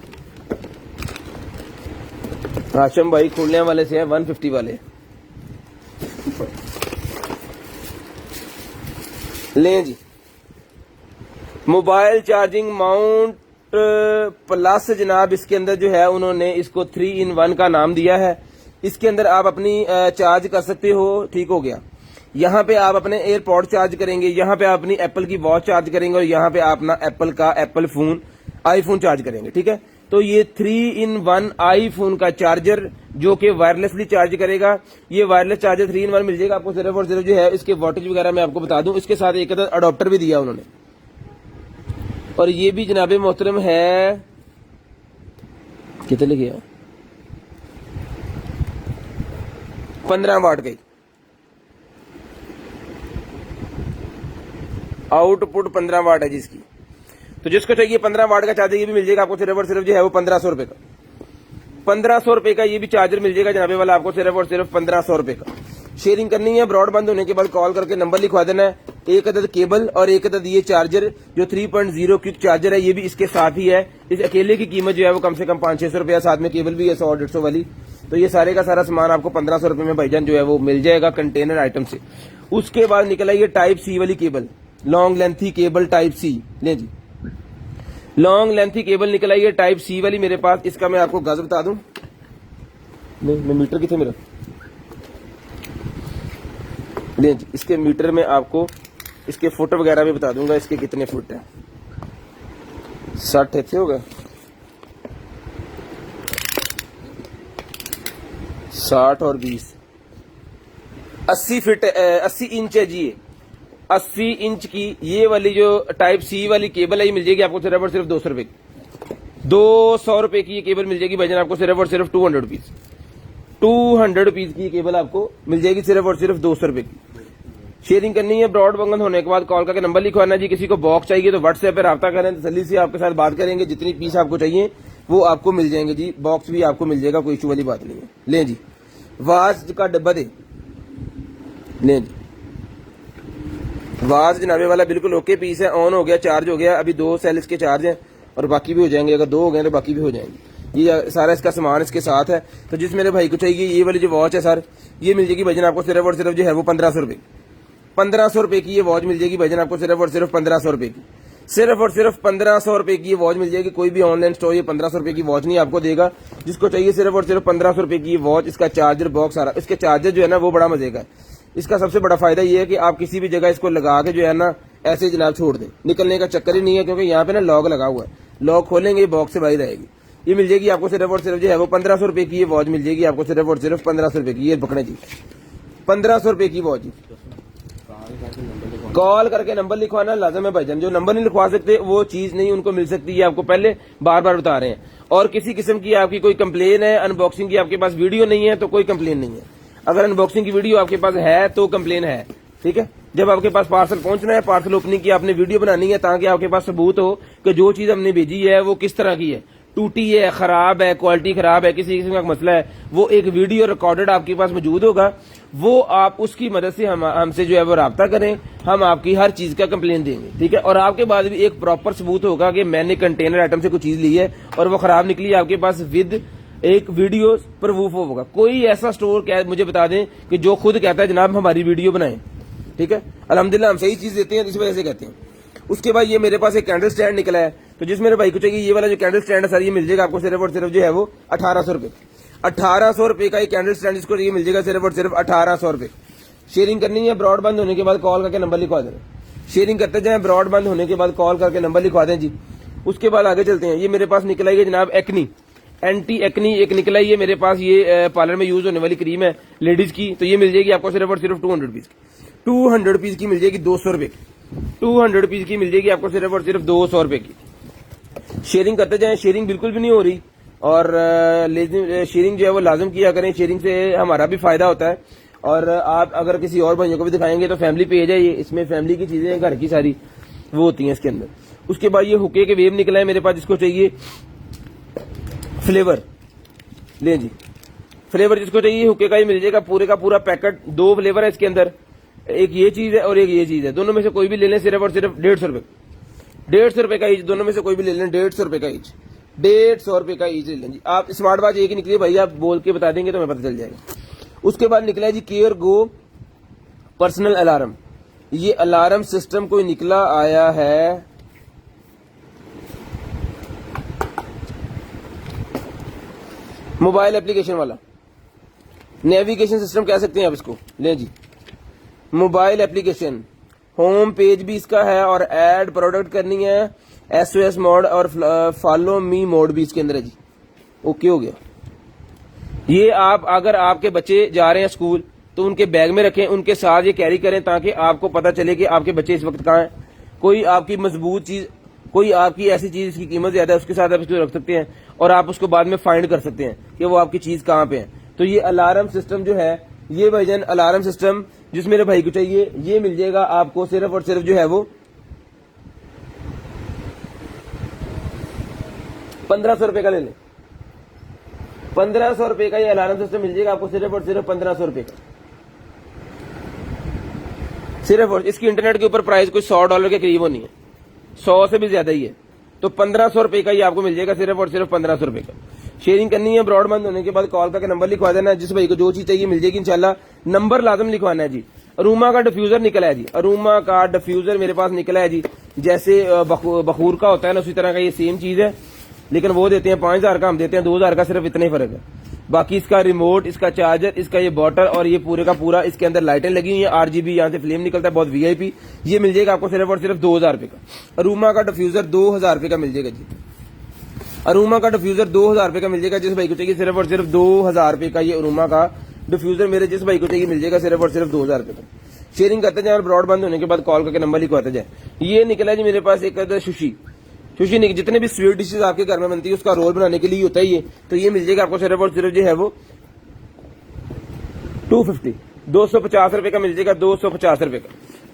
S1: हाशिम भाई खोलने वाले से है 150 वाले। लें जी, मोबाइल चार्जिंग माउंट प्लस जनाब, इसके अंदर जो है उन्होंने इसको 3-in-1 का नाम दिया है। इसके अंदर आप अपनी चार्ज कर सकते हो, ठीक हो गया। यहाँ पे आप अपने एयरपॉड चार्ज करेंगे, यहाँ पे आप अपनी एप्पल की वॉच चार्ज करेंगे, और यहाँ पे आप अपना एप्पल का फोन आईफोन चार्ज करेंगे, ठीक है। तो ये 3-in-1 आईफोन का चार्जर जो कि वायरलेसली चार्ज करेगा। ये वायरलेस चार्जर 3-in-1 मिल जाएगा आपको सिर्फ और सिर्फ जो है। इसके वोल्टेज वगैरह मैं आपको बता दूं, इसके साथ एक अडॉप्टर भी दिया उन्होंने, और ये भी जनाबे मोहतरम है, कितने लिखे 15 वाट का आउटपुट, 15 वाट है जिसकी। तो जिसको चाहिए 15 वाट का चार्जर ये भी मिल जाएगा आपको सिर्फ और सिर्फ जो है वो 1500 रुपए का। 1500 रुपए का ये भी चार्जर मिल जाएगा जनाबे वाला आपको सिर्फ और सिर्फ 1500 रुपए का। शेयरिंग करनी है, ब्रॉड बंद होने के बाद कॉल करके नंबर लिखवा देना है। एक अदद केबल और एक अदद ये चार्जर जो 3.0 क्विक चार्जर है, ये भी इसके साथ ही है। इस अकेले की कीमत जो है वो कम से कम 500-600 रुपया, साथ में केबल भी है 100-150 वाली। तो ये सारे का सारा सामान आपको 1500 रुपए में भाईजान जो है वो मिल जाएगा कंटेनर आइटम से। उसके बाद निकला ये टाइप सी वाली cable, long lengthy cable type C. ले जी, लॉन्ग लेंथी केबल निकल आई है टाइप सी वाली मेरे पास। इसका मैं आपको गज बता दूं, नहीं मैं मीटर कितने मेरा, ले जी, इसके मीटर में आपको इसके फुट वगैरह भी बता दूंगा, इसके कितने फुट है। 60 ऐसे होगा, 60 और 20, 80 फीट 80 इंच है जी। 80 इंच की ये वाली जो टाइप सी वाली केबल है ये मिल जाएगी आपको सिर्फ और सिर्फ 200 रुपए की। 200 रुपए की ये केबल मिल जाएगी भाईजान आपको सिर्फ और सिर्फ 200 रुपीज। 200 रुपीज की केबल आपको मिल जाएगी सिर्फ और सिर्फ 200 रुपए की। शेयरिंग करनी है ब्रॉडबैंड होने के बाद कॉल करके नंबर लिखवाना जी। किसी को बॉक्स चाहिए तो व्हाट्सएप पे रब्ता करें, तसल्ली से आपके साथ बात करेंगे। जितनी पीस आपको चाहिए वो आपको मिल जाएंगे जी। बॉक्स भी आपको मिल जाएगा, कोई इशू वाली बात नहीं है। लें जी, वाज का डब्बा दे लें जी। वाज जनाबे वाला बिल्कुल ओके पीस है, ऑन हो गया, चार्ज हो गया। अभी 2 सेल इसके चार्ज हैं और बाकी भी हो जाएंगे। अगर 2 हो गए तो बाकी भी हो जाएंगे। ये सारा इसका सामान इसके साथ है। तो जिस मेरे भाई को चाहिए ये वाली जो वॉच है सर, ये मिल जाएगी भाईजान आपको सिर्फ और सिर्फ जो है वो 1500 रुपए। 1500 रुपए की ये वॉच मिल जाएगी भाईजान आपको सिर्फ और सिर्फ 1500 रुपए की। सिर्फ और सिर्फ 1500 रुपए की ये वॉच मिल जाएगी। कोई भी ऑनलाइन स्टोर ये 1500 रुपए की वॉच नहीं आपको देगा। जिसको चाहिए सिर्फ और सिर्फ 1500 रुपए की ये वॉच, इसका चार्जर बॉक्स आ रहा है। इसके चार्जर जो है ना वो बड़ा मजे का है। इसका सबसे बड़ा फायदा ये है कि आप किसी भी जगह इसको लगा के जो है ना ऐसे जनाब छोड़ दें, निकलने का चक्कर ही नहीं है, क्योंकि यहाँ पे ना लॉक लगा हुआ है। लॉक खोलेंगे बॉक्स से बाहर आएगी। ये मिल जाएगी आपको सिर्फ और सिर्फ जो है वो 1500 रुपए की ये वॉच मिल जाएगी आपको सिर्फ और सिर्फ 1500 रुपए की। ये पकड़े जी, 1500 रुपए की वॉच। कॉल करके नंबर लिखवाना लाजम है भाईजान। जो नंबर नहीं लिखवा सकते वो चीज नहीं उनको मिल सकती है। आपको पहले बार बार बता रहे हैं। और किसी किस्म की आपकी कोई कंप्लेन है, अनबॉक्सिंग की आपके पास वीडियो नहीं है तो कोई कंप्लेन नहीं है। अगर अनबॉक्सिंग की वीडियो आपके पास है तो कंप्लेन है, ठीक है। जब आपके पास पार्सल पहुंचना है, पार्सल ओपनिंग की आपने वीडियो बनानी है ताकि आपके पास सबूत हो कि जो चीज हमने भेजी है वो किस तरह की है, टूटी है, खराब है, क्वालिटी खराब है, किसी किस्म का मसला है, वो एक वीडियो रिकॉर्डेड आपके पास मौजूद होगा। वो आप उसकी मदद से हमसे जो है वो राब्ता करें, हम आपकी हर चीज का कंप्लेन देंगे, ठीक है। और आपके पास भी एक प्रॉपर सबूत होगा कि मैंने कंटेनर आइटम से कोई चीज ली है और वो खराब निकली, आपके पास विद एक वीडियो प्रूफ होगा। कोई ऐसा स्टोर मुझे बता दें कि जो खुद कहता है जनाब हमारी वीडियो बनाएं, ठीक है। अल्हम्दुलिल्लाह हम सही चीज देते हैं, इस वजह से कहते हैं। उसके बाद ये मेरे पास एक कैंडल स्टैंड निकला है। तो जिस मेरे भाई को चाहिए ये वाला जो कैंडल स्टैंड है सर, ये मिल जाएगा आपको सिर्फ और सिर्फ जो है वो 1800 रुपए। 1800 रुपए का ये कैंडल स्टैंड इसको ये मिल जाएगा सिर्फ और सिर्फ 1800 रुपए। शेयरिंग करनी है ब्रॉडबैंड होने के बाद कॉल करके नंबर लिखवा दें। शेयरिंग करते जाए, ब्रॉडबैंड होने के बाद कॉल करके नंबर लिखवा दें जी। उसके बाद आगे चलते हैं। ये मेरे पास निकला है जनाब एक्नी, एंटी एक्नी एक निकला है मेरे पास। ये पार्लर में यूज होने वाली क्रीम है लेडीज की। तो ये मिल जाएगी आपको सिर्फ और सिर्फ 200 रुपीज की। 200 रुपीज की मिल जाएगी 200 रुपए की। 200 रुपीज की मिल जाएगी आपको सिर्फ और सिर्फ 200 रुपए की। शेयरिंग करते जाएं, शेयरिंग बिल्कुल भी नहीं हो रही। और शेयरिंग जो है वो लाजम किया करें, शेयरिंग से हमारा भी फायदा होता है। और आप अगर किसी और भाइयों को भी दिखाएंगे तो फैमिली पेज है ये, इसमें फैमिली की चीजें घर की सारी वो होती हैं इसके अंदर। उसके बाद ये हुक्के के वेव निकला है मेरे पास, जिसको चाहिए फ्लेवर ले जी। फ्लेवर जिसको चाहिए हुक्के का ही मिल जाएगा पूरे का पूरा पैकेट। 2 फ्लेवर है इसके अंदर, एक ये चीज है और एक ये चीज है। दोनों में से कोई भी ले लें सिर्फ और सिर्फ 150 रुपए। 150 रुपए का ईच, दोनों में से कोई भी ले लें 150 रुपए का ईच। 150 रुपए का ईच ले लें जी। आप स्मार्ट वॉच एक ही निकली है भाई, आप बोल के बता देंगे तो हमें पता चल जाएगा। उसके बाद निकला है जी केयर गो पर्सनल अलार्म। ये अलार्म सिस्टम कोई निकला आया है, मोबाइल एप्लीकेशन वाला, नेविगेशन सिस्टम कह सकते हैं आप इसको। ले जी, मोबाइल एप्लीकेशन, होम पेज भी इसका है और ऐड प्रोडक्ट करनी है, SOS मोड और फॉलो मी मोड भी इसके अंदर है जी। ओके हो गया। ये आप अगर आपके बच्चे जा रहे हैं स्कूल तो उनके बैग में रखें, उनके साथ ये कैरी करें ताकि आपको पता चले कि आपके बच्चे इस वक्त कहाँ हैं। कोई आपकी मजबूत चीज, कोई आपकी ऐसी चीज जिसकी कीमत ज्यादा है उसके साथ आप इसको रख सकते हैं और आप उसको बाद में फाइंड कर सकते हैं कि वो आपकी चीज कहाँ पे है। तो ये अलार्म सिस्टम जो है, ये भाईजान अलार्म सिस्टम जिस मेरे भाई को चाहिए ये मिल जाएगा आपको सिर्फ और सिर्फ जो है वो 1500 रुपए का ले लें। 1500 रुपए का ये अलार्म सिस्टम मिल जाएगा आपको सिर्फ और सिर्फ 1500 रुपए का सिर्फ। और इसकी इंटरनेट के ऊपर प्राइस कोई $100 के करीब होनी है, 100 से भी ज्यादा ही है। तो 1500 रुपए का ये आपको मिल जाएगा सिर्फ और सिर्फ 1500 रुपए का। शेयरिंग करनी है ब्रॉडबैंड होने के बाद कॉल करके नंबर लिखवा देना। जिस भाई को जो चीज चाहिए मिल जाएगी इंशाल्लाह। नंबर लाजम लिखवाना है जी। अरूमा का डिफ्यूजर निकला है जी, अरूमा का डिफ्यूजर मेरे पास निकला है जी। जैसे बखूर का होता है ना उसी तरह का ये सेम चीज है, लेकिन वो देते हैं 5000 का, हम देते हैं 2000 का, सिर्फ इतना ही फर्क है। बाकी इसका रिमोट, इसका चार्जर, इसका ये बॉटल और ये पूरे का पूरा इसके अंदर लाइटें लगी हुई है, RGB यहाँ से फ्लेम निकलता है, बहुत VIP। ये मिल जाएगा आपको सिर्फ और सिर्फ 2000 रुपए का। अरूमा का डिफ्यूजर 2000 रुपए का मिल जाएगा जी। अरूमा का डिफ्यूजर 2000 रुपए का मिल जाएगा। जिस भाई को चाहिए सिर्फ और सिर्फ 2000 रुपए का ये अरूमा का डिफ्यूजर मेरे जिस भाई को चाहिए मिल जाएगा सिर्फ और सिर्फ 2000 रुपए का। शेयरिंग करते जाए और ब्रॉडबैंड होने के बाद कॉल करके नंबर लिखवाते जाए। ये निकला जी मेरे पास एक सुशी जितने भी स्वीट डिशेज आपके घर में बनती है उसका रोल बनाने के लिए होता है ये। तो ये मिल जाएगा आपको सिर्फ और सिर्फ जो है वो 250 250 रुपए का मिल जाएगा, 250 रुपए का,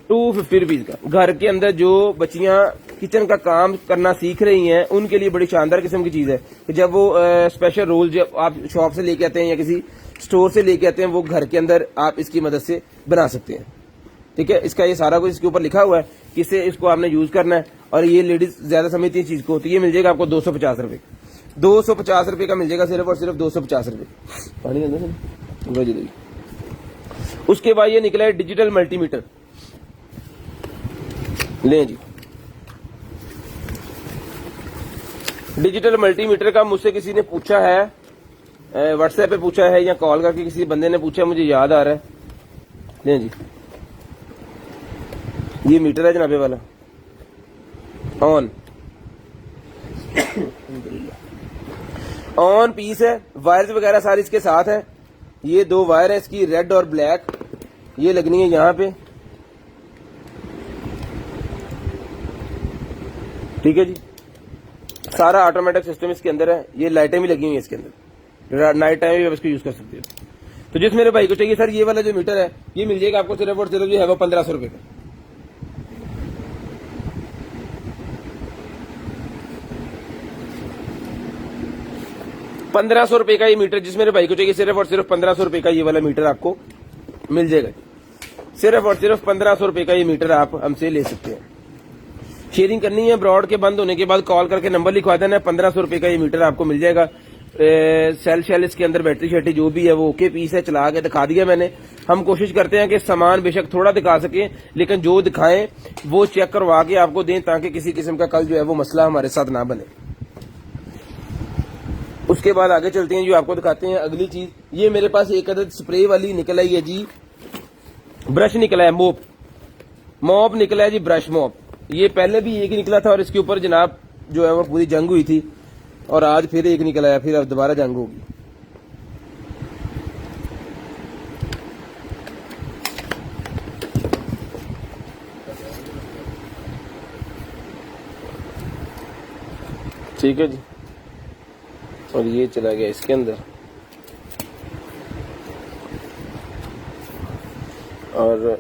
S1: 250 रुपीज का। घर के अंदर जो बच्चियां किचन का काम करना सीख रही हैं उनके लिए बड़ी शानदार किस्म की चीज है कि जब वो स्पेशल रोल जब आप शॉप से लेके आते हैं या किसी स्टोर से लेके आते हैं वो घर के अंदर आप इसकी मदद से बना सकते हैं। ठीक है, इसका ये सारा कुछ इसके ऊपर लिखा हुआ है कि इससे इसको आपने यूज करना है। और ये लेडीज ज्यादा समझती है चीज को, तो ये मिल जाएगा आपको 250 रुपए, 250 रुपए का मिल जाएगा सिर्फ और सिर्फ 250 रुपए। पानी अंदर। उसके बाद ये निकला है डिजिटल मल्टीमीटर। ले जी, डिजिटल मल्टीमीटर का मुझसे किसी ने पूछा है, व्हाट्सएप पे पूछा है या कॉल करके किसी बंदे ने पूछा, मुझे याद आ रहा है। ले जी, ये मीटर है जनाबे वाला, ऑन ऑन पीस है, वायर्स वगैरह सारी इसके साथ है। ये 2 वायर है इसकी, रेड और ब्लैक, ये लगनी है यहाँ पे। ठीक है जी, सारा ऑटोमेटिक सिस्टम इसके अंदर है। ये लाइटें भी लगी हुई है इसके अंदर, नाइट टाइम भी आप इसको यूज कर सकते हो। तो जिस मेरे भाई को चाहिए सर ये वाला जो मीटर है ये मिल जाएगा आपको सिर्फ और सिर्फ जो है वो 1500 रुपए का। ₹1500 का ये मीटर जिस मेरे भाई को चाहिए सिर्फ और सिर्फ 1500 रुपए का ये वाला मीटर आपको मिल जाएगा। सिर्फ और सिर्फ 1500 रुपए का ये मीटर आप हमसे ले सकते हैं। शेयरिंग करनी है, ब्रॉड के बंद होने के बाद कॉल करके नंबर लिखवा देना है। 1500 रुपए का ये मीटर आपको मिल जाएगा। सेल शेल इसके अंदर बैटरी शैटरी जो भी है वो ओके पीस है, चला के दिखा दिया मैंने। हम कोशिश करते हैं कि सामान बेशक थोड़ा दिखा सके लेकिन जो दिखाएं वो चेक करवा के आपको दें ताकि किसी किस्म का कल जो है वो मसला हमारे साथ ना बने। उसके बाद आगे चलते हैं, जो आपको दिखाते हैं अगली चीज। ये मेरे पास एक अदद स्प्रे वाली निकल आई है जी, ब्रश निकला है, मॉप निकला है जी, ब्रश मॉप। ये पहले भी एक ही निकला था और इसके ऊपर जनाब जो है वो पूरी जंग हुई थी और आज फिर एक निकला है, फिर अब दोबारा जंग होगी। ठीक है जी, और ये चला गया इसके अंदर और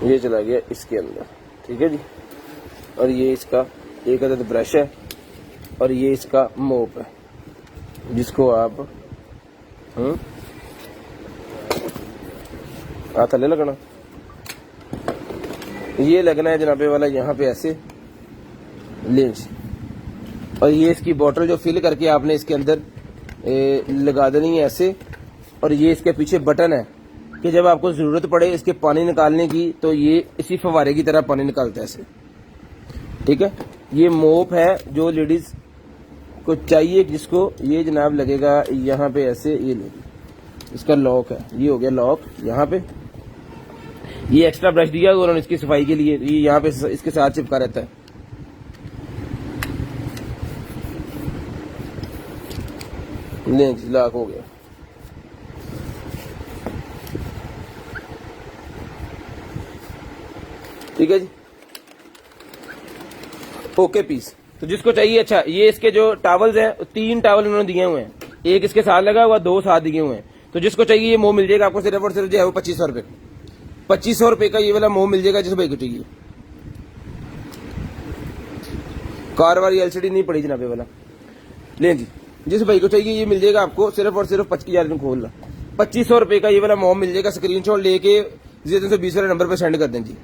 S1: ये चला गया इसके अंदर। ठीक है जी, और ये इसका एक अदद ब्रश है और ये इसका मोप है जिसको आप थले लगना, ये लगना है जनाबे वाला यहाँ पे ऐसे लेंस। और ये इसकी बोतल जो फिल करके आपने इसके अंदर लगा देनी है ऐसे। और ये इसके पीछे बटन है कि जब आपको जरूरत पड़े इसके पानी निकालने की तो ये इसी फवारे की तरह पानी निकालता है ऐसे। ठीक है, ये मोप है जो लेडीज को चाहिए जिसको ये जनाब लगेगा यहाँ पे ऐसे, ये लगे इसका लॉक है, ये हो गया लॉक यहाँ पे। ये एक्स्ट्रा ब्रश दिया उन्होंने इसकी सफाई के लिए, ये यहाँ पे इसके साथ चिपका रहता है। लॉक हो गया। ठीक है जी, ओके पीस। तो जिसको चाहिए, अच्छा ये इसके जो टावल्स हैं 3 टावल उन्होंने दिए हुए हैं, एक इसके साथ लगा हुआ, 2 साथ दिए हुए हैं। तो जिसको चाहिए ये मोह मिल जाएगा आपको सिर्फ और सिर्फ जो है वो 2500 रुपए, 2500 रुपए का ये वाला मोह मिल जाएगा जिस भाई को चाहिए। कार वाली एलसीडी नहीं पड़ी जनाबे वाला, ले जी जिस भाई को चाहिए ये मिल जाएगा आपको सिर्फ और सिर्फ 25,000 खोल ला 2500 रुपए का ये वाला मोह मिल जाएगा। स्क्रीनशॉट लेके 320 वाले नंबर पे सेंड कर दें जी।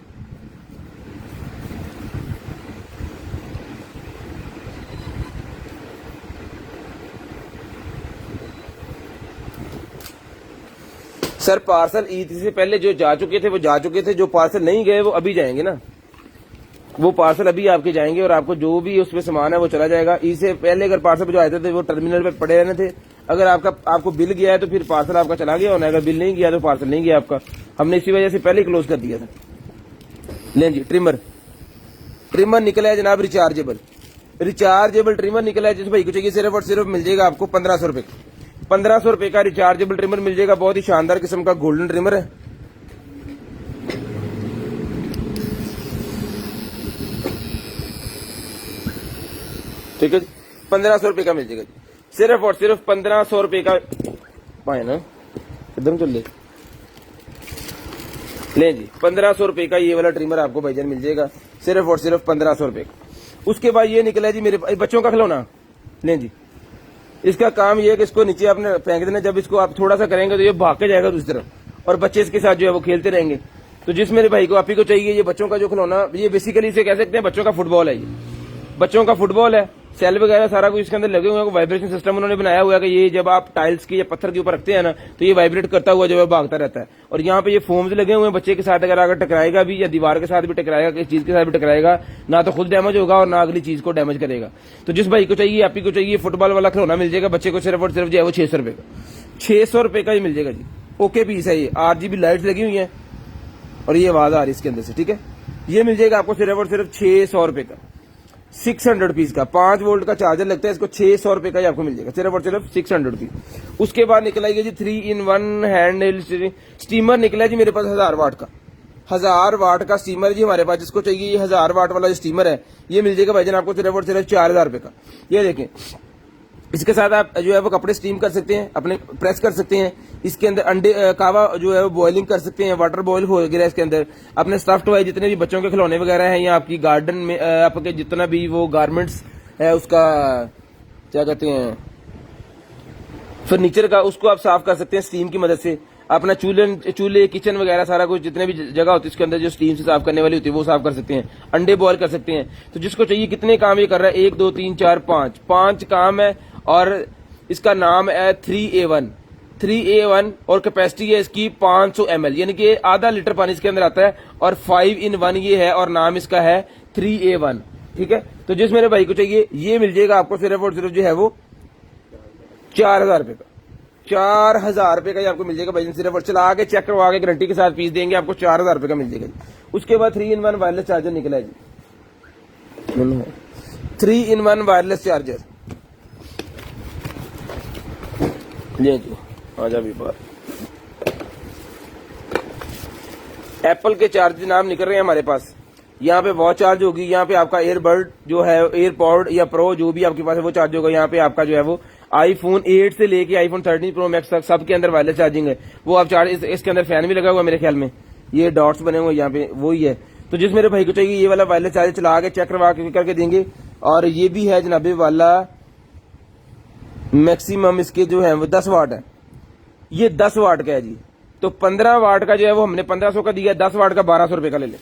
S1: सर पार्सल ईद से पहले जो जा चुके थे वो जा चुके थे, जो पार्सल नहीं गए वो अभी जाएंगे ना, वो पार्सल अभी आपके जाएंगे और आपको जो भी उसमें सामान है वो चला जाएगा। ईद से पहले अगर पार्सल जो आए थे वो टर्मिनल पे पड़े रहने थे। अगर आपको बिल गया है तो फिर पार्सल आपका चला गया होना है, अगर बिल नहीं गया तो पार्सल नहीं गया आपका। हमने इसी वजह से पहले ही क्लोज कर दिया था। लें जी, ट्रिमर निकला है जनाब, रिचार्जेबल ट्रिमर निकला है। जिस भाई को चाहिए सिर्फ और सिर्फ मिल जाएगा आपको 1500 रुपए। ₹1500 का रिचार्जेबल ट्रिमर मिल जाएगा। बहुत ही शानदार किस्म का गोल्डन ट्रिमर है। ठीक है जी, ₹1500 का मिल जाएगा जी, सिर्फ और सिर्फ ₹1500 का। पाए ना एकदम चल ले जी, ₹1500 का ये वाला ट्रिमर आपको भाईजान मिल जाएगा, सिर्फ और सिर्फ ₹1500 का। उसके बाद ये निकला है जी मेरे बच्चों का खिलौना। ले जी, इसका काम ये है कि इसको नीचे आपने फेंक देना, जब इसको आप थोड़ा सा करेंगे तो ये भाग के जाएगा दूसरी तरफ और बच्चे इसके साथ जो है वो खेलते रहेंगे। तो जिस मेरे भाई को आप ही को चाहिए ये बच्चों का जो खिलौना, ये बेसिकली इसे कह सकते हैं बच्चों का फुटबॉल है। ये बच्चों का फुटबॉल है, सेल वगैरह सारा कुछ इसके अंदर लगे हुए हैं। वाइब्रेशन सिस्टम उन्होंने बनाया हुआ है कि ये जब आप टाइल्स की या पत्थर के ऊपर रखते हैं ना तो ये वाइब्रेट करता हुआ जो है भागता रहता है। और यहाँ पे ये फोम्स लगे हुए हैं, बच्चे के साथ अगर टकराएगा भी या दीवार के साथ भी टकराएगा, किसी चीज के साथ भी टकराएगा, ना तो खुद डैमेज होगा और ना अगली चीज को डैमेज करेगा। तो जिस भाई को चाहिए, आप ही को चाहिए, फुटबॉल वाला खिलौना मिल जाएगा बच्चे को, सिर्फ और सिर्फ जो है वो ₹600 का, ₹600 का ही मिल जाएगा जी। ओके पीस है ये, RGB लाइट्स लगी हुई है और ये आवाज आ रही है इसके अंदर से। ठीक है, ये मिल जाएगा आपको सिर्फ और सिर्फ ₹600 का, 600 पीस का। 5 वोल्ट का चार्जर लगता है इसको, ₹600 का ही आपको मिल जाएगा, सिर्फ और सिर्फ 600 पीस। उसके बाद निकला जी 3-in-1 हैंड स्टीमर निकला जी मेरे पास 1000 वाट का, 1000 वाट का स्टीमर जी हमारे पास। जिसको चाहिए ये 1000 वाट वाला जो स्टीमर है ये मिल जाएगा भाईजान आपको सिर्फ और सिर्फ ₹4000 का। ये देखें, इसके साथ आप जो है वो कपड़े स्टीम कर सकते हैं, अपने प्रेस कर सकते हैं। इसके अंदर अंडे कावा जो है वो बॉइलिंग कर सकते हैं, वाटर बॉईल हो गया इसके अंदर। अपने स्टफ टॉय जितने भी बच्चों के खिलौने वगैरह हैं या आपकी गार्डन में आपके जितना भी वो गारमेंट्स है उसका क्या कहते हैं फर्नीचर का, उसको आप साफ कर सकते हैं स्टीम की मदद से। अपना चूल्हे किचन वगैरह सारा कुछ जितने भी जगह होती है उसके अंदर जो स्टीम से साफ करने वाली होती है वो साफ कर सकते हैं। अंडे बॉयल कर सकते हैं। तो जिसको चाहिए, कितने काम ये कर रहा है, 1 2 3 4 5 काम है। और इसका नाम है 3A1 और कैपेसिटी है इसकी 500 ml, यानी कि आधा लीटर पानी इसके अंदर आता है। और 5-in-1 ये है और नाम इसका है 3A1। ठीक है, तो जिस मेरे भाई को चाहिए ये मिल जाएगा आपको सिर्फ और सिर्फ जो है वो ₹4000 का, ₹4000 का ही आपको मिल जाएगा भाई। सिर्फ और चला के चेक करवा के गारंटी के साथ पीस देंगे आपको, ₹4000 का मिल जाएगा जी। उसके बाद 3-in-1 वायरलेस चार्जर निकला है जी, 3-in-1 वायरलेस चार्जर। ले जी, आजा भी बात। एप्पल के चार्ज नाम निकल रहे हैं हमारे पास। यहाँ पे वॉच चार्ज होगी, यहाँ पे आपका एयरबड जो है, एयरपॉड या प्रो जो भी आपके पास है वो चार्ज होगा। यहाँ पे आपका जो है वो iPhone 8 से लेके iPhone 13 Pro Max तक सबके अंदर वायरलेस चार्जिंग है। वो आप चार्ज, इसके अंदर फैन भी लगा हुआ मेरे ख्याल में, ये डॉट्स बने हुए यहाँ पे वही है। तो जिस मेरे भाई को चाहिए ये वाला वायरलेस चार्जर चला के चेक करवा के करके देंगे। और ये भी है जनाबे वाला मैक्सिमम इसके जो है वो 10 वाट है, ये 10 वाट का है जी। तो 15 वाट का जो है वो हमने 1500 का दिया, 10 वाट का ₹1200 का ले ले।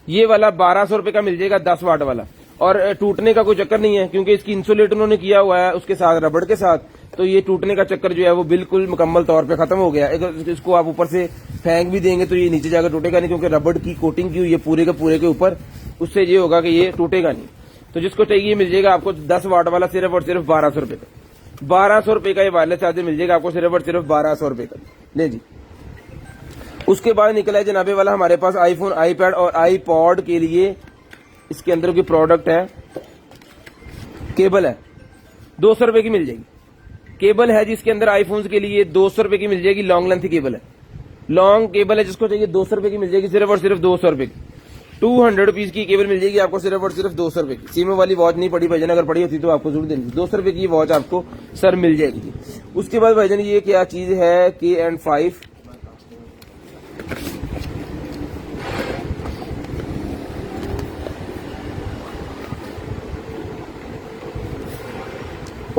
S1: ये वाला ₹1200 का मिल जाएगा 10 वाट वाला। और टूटने का कोई चक्कर नहीं है क्योंकि इसकी इंसुलेट उन्होंने किया हुआ है उसके साथ रबड़ के साथ, तो ये टूटने का चक्कर जो है वो बिल्कुल मुकम्मल तौर पे खत्म हो गया। अगर इसको आप ऊपर से फेंक भी देंगे तो ये नीचे जाकर टूटेगा नहीं, क्योंकि रबड़ की कोटिंग की हुई है पूरे के ऊपर, उससे ये होगा कि ये टूटेगा नहीं। तो जिसको चाहिए मिल जाएगा आपको 10 वाट वाला सिर्फ और सिर्फ ₹1200 का, ₹1200 का ये वायरलेस चार्जर मिल जाएगा आपको सिर्फ और सिर्फ ₹1200 का। ले जी, उसके बाद निकला है जनाबे वाला हमारे पास iPhone, iPad और iPod के लिए इसके अंदर की प्रोडक्ट है, केबल है, ₹200 की मिल जाएगी। केबल है जिसके अंदर आईफोन्स के लिए ₹200 की मिल जाएगी, लॉन्ग लेंथ केबल है, लॉन्ग केबल है, जिसको चाहिए ₹200 की मिल जाएगी सिर्फ और सिर्फ ₹200 की। 200 रुपीज की केबल मिल जाएगी आपको सिर्फ और सिर्फ ₹200 की। सीमो वाली वॉच नहीं पड़ी भाईजान, अगर पड़ी होती तो आपको जरूर देनी, ₹200 की वॉच आपको सर मिल जाएगी। उसके बाद भाईजान ये क्या चीज है, K&5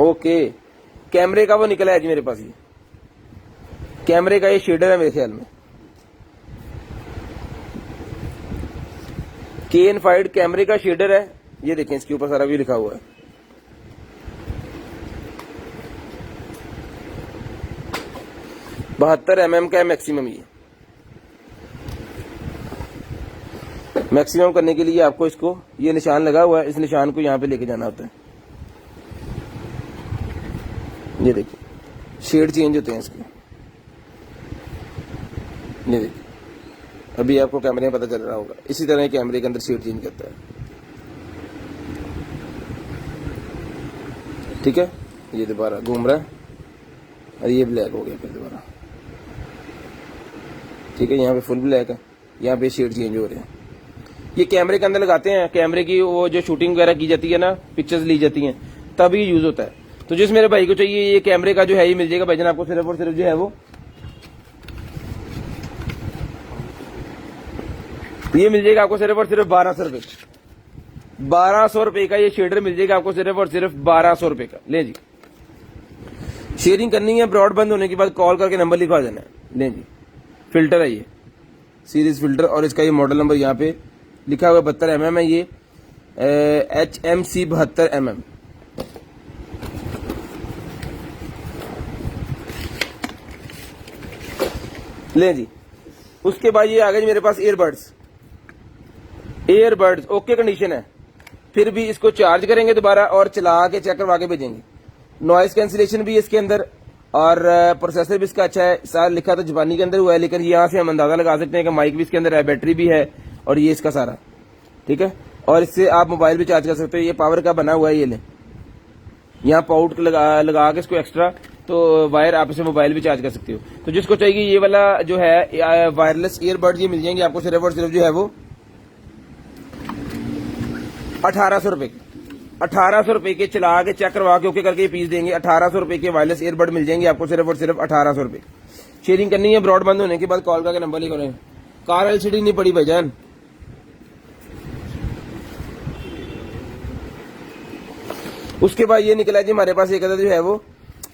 S1: ओके, कैमरे का वो निकला है जी मेरे पास, ये कैमरे का ये शेडर है मेरे ख्याल में, K&5 कैमरे का शेडर है। ये देखें इसके ऊपर सारा भी लिखा हुआ है। mm का है मैक्सिमम। ये मैक्सिमम करने के लिए आपको इसको ये निशान लगा हुआ है, इस निशान को यहां पे लेके जाना होता है। ये देखिए शेड चेंज होते हैं इसके, ये देखिए अभी आपको कैमरे में पता चल रहा होगा, इसी तरह कैमरे के अंदर शेड चेंज करता है। ठीक है, ये दोबारा घूम रहा है, और ये ब्लैक हो गया फिर दोबारा, ठीक है। यहाँ पे फुल ब्लैक है, यहाँ पे शेड चेंज हो रहे हैं। ये कैमरे के अंदर लगाते हैं, कैमरे की वो जो शूटिंग वगैरह की जाती है ना, पिक्चर्स ली जाती हैं, तभी यूज होता है। तो जिस मेरे भाई को चाहिए ये कैमरे का जो है ये मिल जाएगा भाईजान आपको सिर्फ और सिर्फ जो है वो ये मिल जाएगा आपको सिर्फ और सिर्फ 1200 रुपए। 1200 रुपए का ये शेडर मिल जाएगा आपको सिर्फ और सिर्फ 1200 रुपए का। ले जी, शेयरिंग करनी है, ब्रॉड बंद होने के बाद कॉल करके नंबर लिखवा देना है। ले जी, फिल्टर है ये सीरीज फिल्टर, और इसका ये मॉडल नंबर यहाँ पे लिखा हुआ 72 mm है। ये HMC 72 mm। ले जी, उसके बाद ये आ गए मेरे पास ईयरबड्स ओके कंडीशन है, फिर भी इसको चार्ज करेंगे दोबारा और चला के चेक करवा के भेजेंगे। नॉइस कैंसिलेशन भी इसके अंदर, और प्रोसेसर भी इसका अच्छा है। सारा लिखा तो जापानी के अंदर हुआ है, लेकिन यहाँ से हम अंदाजा लगा सकते हैं कि माइक भी इसके अंदर है, बैटरी भी है, और ये इसका सारा ठीक है। और इससे आप मोबाइल भी चार्ज कर सकते हो। ये पावर का बना हुआ है, ये ले यहाँ पाउट लगा के इसको एक्स्ट्रा, तो वायर आप इसे मोबाइल भी चार्ज कर सकते हो। तो जिसको चाहिए ये वाला जो है वायरलेस ईयरबड्स ये मिल जाएंगे आपको सिर्फ और सिर्फ जो है वो 1800 रुपए। 1800 रुपए के चला के चेक करवा के ओके करके पीस देंगे। 1800 रुपए के वायरलेस ईयरबड मिल जाएंगे आपको सिर्फ और सिर्फ 1800 रुपए। शेयरिंग करनी है, ब्रॉड बंद होने के बाद कॉल करके नंबर लिखो। कार एलसीडी नहीं पड़ी भाईजान। उसके बाद ये निकला जी हमारे पास एक जो है वो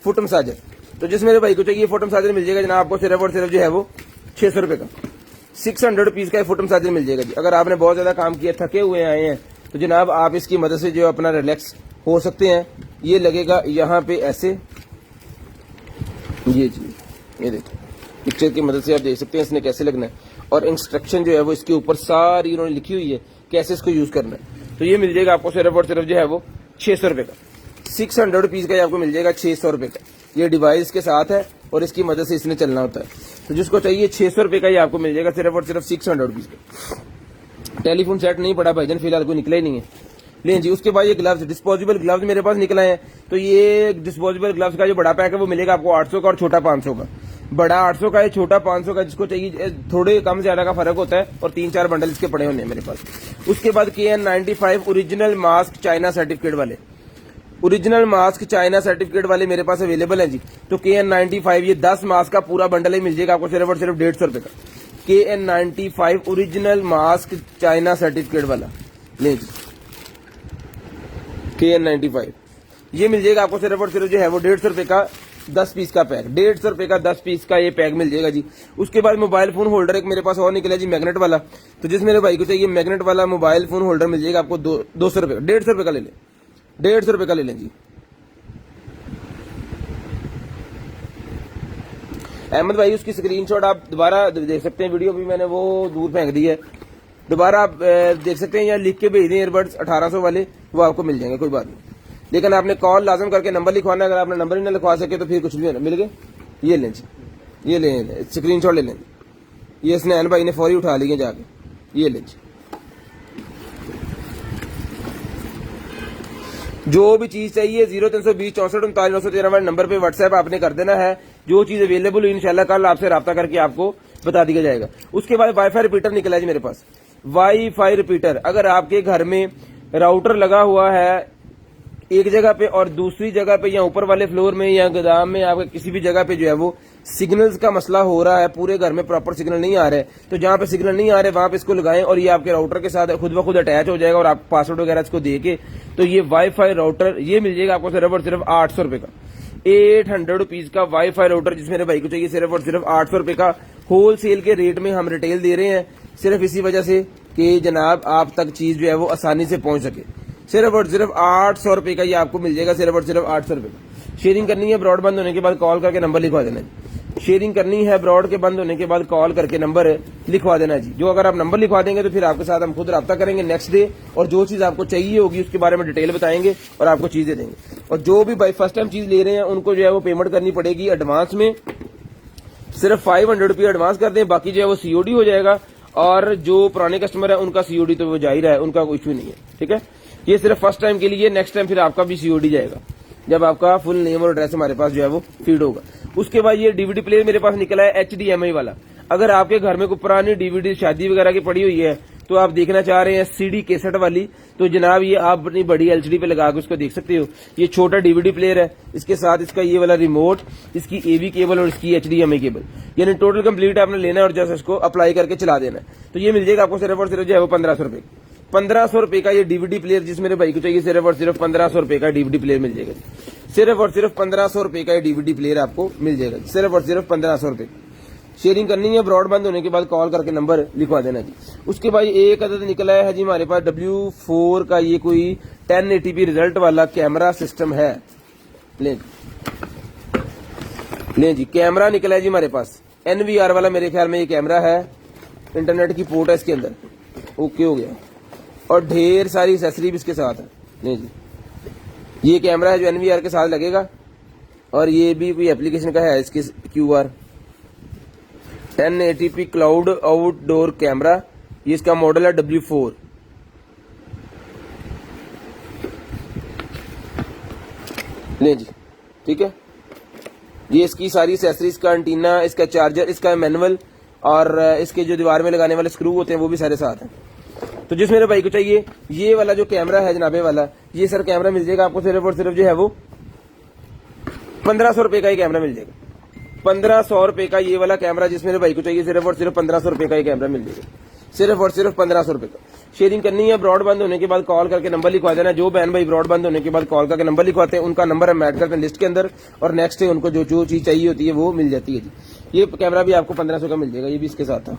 S1: फुट मसाजर। तो जिस मेरे भाई को चाहिए फुट मसाजर मिल जाएगा जनाब आपको सिर्फ और सिर्फ जो है वो 600 रुपए का। 600 रुपीज का फुट मसाजर मिल जाएगा जी। अगर आपने बहुत ज्यादा काम किया, थके हुए आए हैं, तो जनाब आप इसकी मदद से जो अपना रिलैक्स हो सकते हैं। ये लगेगा यहाँ पे ऐसे, ये जी ये देखिए पिक्चर की मदद से आप देख सकते हैं इसने कैसे लगना है, और इंस्ट्रक्शन जो है वो इसके ऊपर सारी उन्होंने लिखी हुई है कैसे इसको यूज करना है। तो ये मिल जाएगा आपको सिर्फ और सिर्फ जो है वो 600 रुपए का। 600 रुपीज का आपको मिल जाएगा 600 रुपए का। ये डिवाइस के साथ है और इसकी मदद से इसने चलना होता है। तो जिसको चाहिए 600 रुपए का ये आपको मिल जाएगा सिर्फ और सिर्फ 600 रुपीज का। टेलीफोन सेट नहीं पड़ा भाईजान, फिलहाल कोई निकला ही नहीं है। लेकिन जी उसके बाद ये ग्लव्स, डिस्पोजेबल ग्लव्स मेरे पास निकला है। तो ये डिस्पोजेबल ग्लव्स का जो बड़ा पैक है वो मिलेगा आपको 800 का और छोटा 500 का। बड़ा 800 का है, छोटा 500 का। जिसको चाहिए थोड़े कम ज्यादा का फर्क होता है, और 3-4 बंडल इसके पड़े होने हैं मेरे पास। उसके बाद KN95 original mask China certificate वाले, ओरिजिनल मास्क चाइना सर्टिफिकेट वाले मेरे पास अवेलेबल है जी। तो KN95 ये 10 मास्क का पूरा बंडल ही मिल जाएगा आपको सिर्फ और सिर्फ 150 रुपए का। KN95 original mask China certificate वाला ले जी, KN95 ये मिल जाएगा आपको सिर्फ और सिर्फ जो है वो 150 रुपए का 10 पीस का पैक। 150 रुपए का 10 पीस का ये पैक मिल जाएगा जी। उसके बाद मोबाइल फोन होल्डर एक मेरे पास और निकला जी, मैग्नेट वाला। तो जिस मेरे भाई को चाहिए मैग्नेट वाला मोबाइल फोन होल्डर मिल जाएगा आपको 200 रुपए का। 150 रुपए का ले लें, 150 रुपए का ले लें जी। अहमद भाई उसकी स्क्रीनशॉट आप दोबारा देख सकते हैं, वीडियो भी मैंने वो दूर फेंक दी है, दोबारा आप देख सकते हैं, या लिख के भेज दें ईयरबड्स 1800 वाले, वो आपको मिल जाएंगे, कोई बात नहीं। लेकिन आपने कॉल लाजम करके नंबर लिखवाना है। अगर आपने नंबर ही ना लिखवा सके तो फिर कुछ भी मिल गए। ये लें जी, ये लें, स्क्रीनशॉट ले लें। ये स्नैन भाई ने फौरी उठा लिए जाके, ये लें जी। जो भी चीज चाहिए 0320 64 39 913 वाले नंबर पे व्हाट्सएप आपने कर देना है। जो चीज अवेलेबल हुई इंशाल्लाह कल आपसे राब्ता करके आपको बता दिया जाएगा। उसके बाद वाईफाई रिपीटर निकला है जी मेरे पास। वाईफाई रिपीटर, अगर आपके घर में राउटर लगा हुआ है एक जगह पे और दूसरी जगह पे या ऊपर वाले फ्लोर में या गोदाम में आपके किसी भी जगह पे जो है वो सिग्नल्स का मसला हो रहा है, पूरे घर में प्रॉपर सिग्नल नहीं आ रहे, तो जहां पे सिग्नल नहीं आ रहे वहां पे इसको लगाएं और ये आपके राउटर के साथ खुद ब खुद अटैच हो जाएगा। और आप पासवर्ड वगैरह इसको दे के, तो ये वाईफाई राउटर ये मिल जाएगा आपको सिर्फ और सिर्फ 800 रुपए का। 800 रुपीज का वाईफाई राउटर जिस मेरे भाई को चाहिए सिर्फ और सिर्फ 800 रुपए का। होल सेल के रेट में हम रिटेल दे रहे हैं, सिर्फ इसी वजह से कि जनाब आप तक चीज जो है वो आसानी से पहुंच सके। सिर्फ और सिर्फ 800 रुपए का ये आपको मिल जाएगा, सिर्फ और सिर्फ 800 रुपए का। शेयरिंग करनी है, ब्रॉड बंद होने के बाद कॉल करके नंबर लिखवा देना जी। शेयरिंग करनी है, ब्रॉड के बंद होने के बाद कॉल करके नंबर लिखवा देना जी। जो अगर आप नंबर लिखवा देंगे तो फिर आपके साथ हम खुद रब्ता करेंगे नेक्स्ट डे, और जो चीज आपको चाहिए होगी उसके बारे में डिटेल बताएंगे और आपको चीजें देंगे। और जो भी भाई फर्स्ट टाइम चीज ले रहे हैं उनको जो है वो पेमेंट करनी पड़ेगी एडवांस में, सिर्फ 500 रुपये एडवांस कर दें, बाकी जो है वो COD हो जाएगा। और जो पुराने कस्टमर है उनका COD तो वो जाहिर है, उनका कोई इश्यू नहीं है, ठीक है। ये सिर्फ फर्स्ट टाइम के लिए, नेक्स्ट टाइम फिर आपका भी COD जाएगा। जब आपका फुल नेम और एड्रेस हमारे पास जो है वो फीड होगा। उसके बाद ये डीवीडी प्लेयर मेरे पास निकला है HDMI वाला। अगर आपके घर में कोई पुरानी डीवीडी शादी वगैरह की पड़ी हुई है तो आप देखना चाह रहे हैं CD कैसेट वाली, तो जनाब ये आप अपनी बड़ी LCD पे लगा के उसको देख सकते हो। ये छोटा डीवीडी प्लेयर है, इसके साथ इसका ये वाला रिमोट, इसकी AV केबल और इसकी HDMI केबल, यानी टोटल कंप्लीट आपने लेना है और जस्ट इसको अप्लाई करके चला देना है। तो ये मिल जाएगा आपको सिर्फ और सिर्फ जो है वो 1500 रुपए। 1500 रुपए का ये डीवीडी प्लेयर जिस मेरे भाई को चाहिए सिर्फ और सिर्फ 1500 रुपए का डीवीडी प्लेयर मिल जाएगा। सिर्फ और सिर्फ 1500 रुपए का ये डीवीडी प्लेयर आपको मिल जाएगा, सिर्फ और सिर्फ 1500 रुपए। शेयरिंग करनी है, ब्रॉडबैंड होने के बाद कॉल करके नंबर लिखवा देना जी। उसके बाद एक अदद निकला है जी हमारे पास W4 का, ये कोई 1080p रिजल्ट वाला कैमरा सिस्टम है। ले जी कैमरा निकला है जी हमारे पास, NVR वाला मेरे ख्याल में ये कैमरा है, इंटरनेट की पोर्ट है इसके अंदर, ओके हो गया, और ढेर सारी एक्सेसरी भी इसके साथ है। ले जी ये कैमरा है जो NVR के साथ लगेगा, और ये भी कोई एप्लीकेशन का है इसके QR 1080p cloud outdoor camera, ये इसका मॉडल है W4। ले जी ठीक है, ये इसकी सारी एक्सेसरीज का एंटीना, इसका चार्जर, इसका मैनुअल, और इसके जो दीवार में लगाने वाले स्क्रू होते हैं वो भी सारे साथ हैं। तो जिस मेरे भाई को चाहिए ये वाला जो कैमरा है जनाबे वाला, ये सर कैमरा मिल जाएगा आपको सिर्फ और सिर्फ जो है वो 1500 रुपए का ही कैमरा मिल जाएगा। 1500 रुपए का ये वाला कैमरा जिस मेरे भाई को चाहिए सिर्फ और सिर्फ 1500 रुपए का ही कैमरा मिल जाएगा, सिर्फ और सिर्फ 1500 रुपए का। शेयरिंग करनी है, ब्रॉडबैंड होने के बाद कॉल करके नंबर लिखवा देना। जो बहन भाई ब्रॉडबैंड होने के बाद कॉल करके नंबर लिखवाते हैं उनका नंबर हम ऐड करते हैं लिस्ट के अंदर, और नेक्स्ट डे उनको जो जो चीज चाहिए होती है वो मिल जाती है जी। ये कैमरा भी आपको 1500 का मिल जाएगा, ये भी इसके साथ था।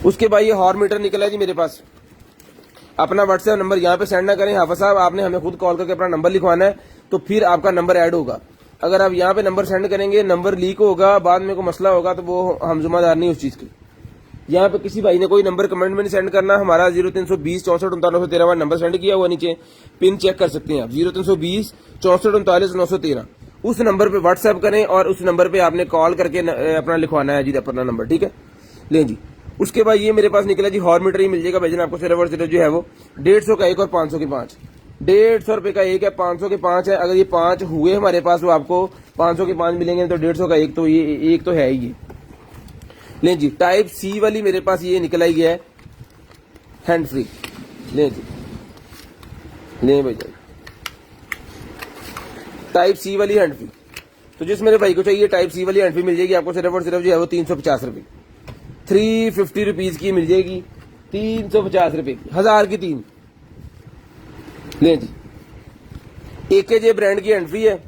S1: उसके बाद ये हॉर्न मीटर निकला है जी मेरे पास। अपना व्हाट्सएप नंबर यहाँ पे सेंड ना करें हाफिज साहब, आपने हमें खुद कॉल करके अपना नंबर लिखवाना है, तो फिर आपका नंबर ऐड होगा। अगर आप यहाँ पे नंबर सेंड करेंगे, नंबर लीक होगा, बाद में कोई मसला होगा, तो वो हम जिम्मेदार नहीं उस चीज की। यहाँ पे किसी भाई ने कोई नंबर कमेंट में नहीं सेंड करना। हमारा 0320 64 39 913 नंबर सेंड किया हुआ, नीचे पिन चेक कर सकते हैं आप, 0320 64 39 913। उस नंबर पे व्हाट्सएप करें और उस नंबर पे आपने कॉल करके अपना लिखवाना है जी अपना नंबर, ठीक है। ले जी उसके बाद ये मेरे पास निकला जी हॉर्न मीटर ही मिल जाएगा भाईजान आपको सिर्फ और सिर्फ जो है वो 150 का एक और 500 के 5। 150 रुपए का एक है, 500 के 5 है। अगर ये 5 हुए हमारे पास तो आपको 500 के 5 मिलेंगे, तो 150 का एक, तो ये एक तो है ही। ले जी टाइप C वाली मेरे पास ये निकल आई है हैंड फ्री। ले जी ले भाईजान टाइप C वाली हैंड फ्री। तो जिस मेरे भाई को चाहिए टाइप C वाली हैंड फ्री मिल जाएगी आपको सिर्फ और सिर्फ जो है वो 350 रुपए, 350 रुपीज की मिल जाएगी, 350 रुपए की, 1000 की 3। ले जी AKJ ब्रांड की हैंड फ्री है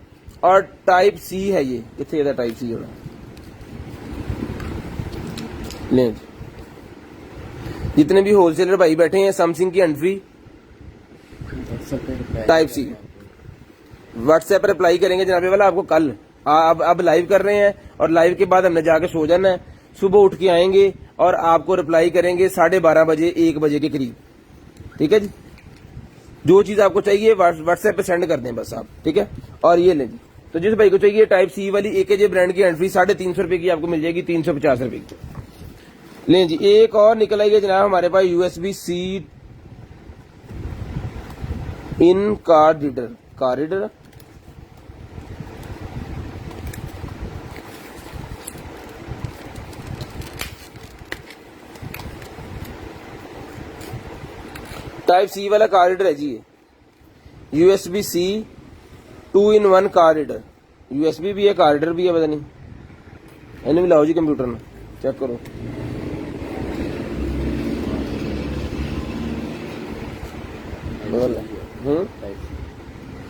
S1: और टाइप C है। ये कितने टाइप C होना। ले जी जितने भी होलसेलर भाई बैठे हैं, सैमसंग की hand free type C WhatsApp पर अप्लाई करेंगे जनाबे वाला आपको कल। अब लाइव कर रहे हैं और लाइव के बाद हमने जाके सो जाना है, सुबह उठ के आएंगे और आपको रिप्लाई करेंगे 12:30 बजे 1 बजे के करीब, ठीक है जी। जो चीज आपको चाहिए व्हाट्सएप पे सेंड कर दें बस आप, ठीक है। और ये लें जी, तो जिस भाई को चाहिए टाइप C वाली AKJ ब्रांड की हैंड फ्री 350 रुपए की आपको मिल जाएगी, 350 रुपए की। लें जी एक और निकल आई है जनाब हमारे पास USB-C इन कार रीडर टाइप C वाला कार रीडर है जी। ये USB-C 2-in-1 car reader, USB भी है कार रीडर भी है, पता नहीं इन्हें भी लाओ जी कंप्यूटर में चेक करो।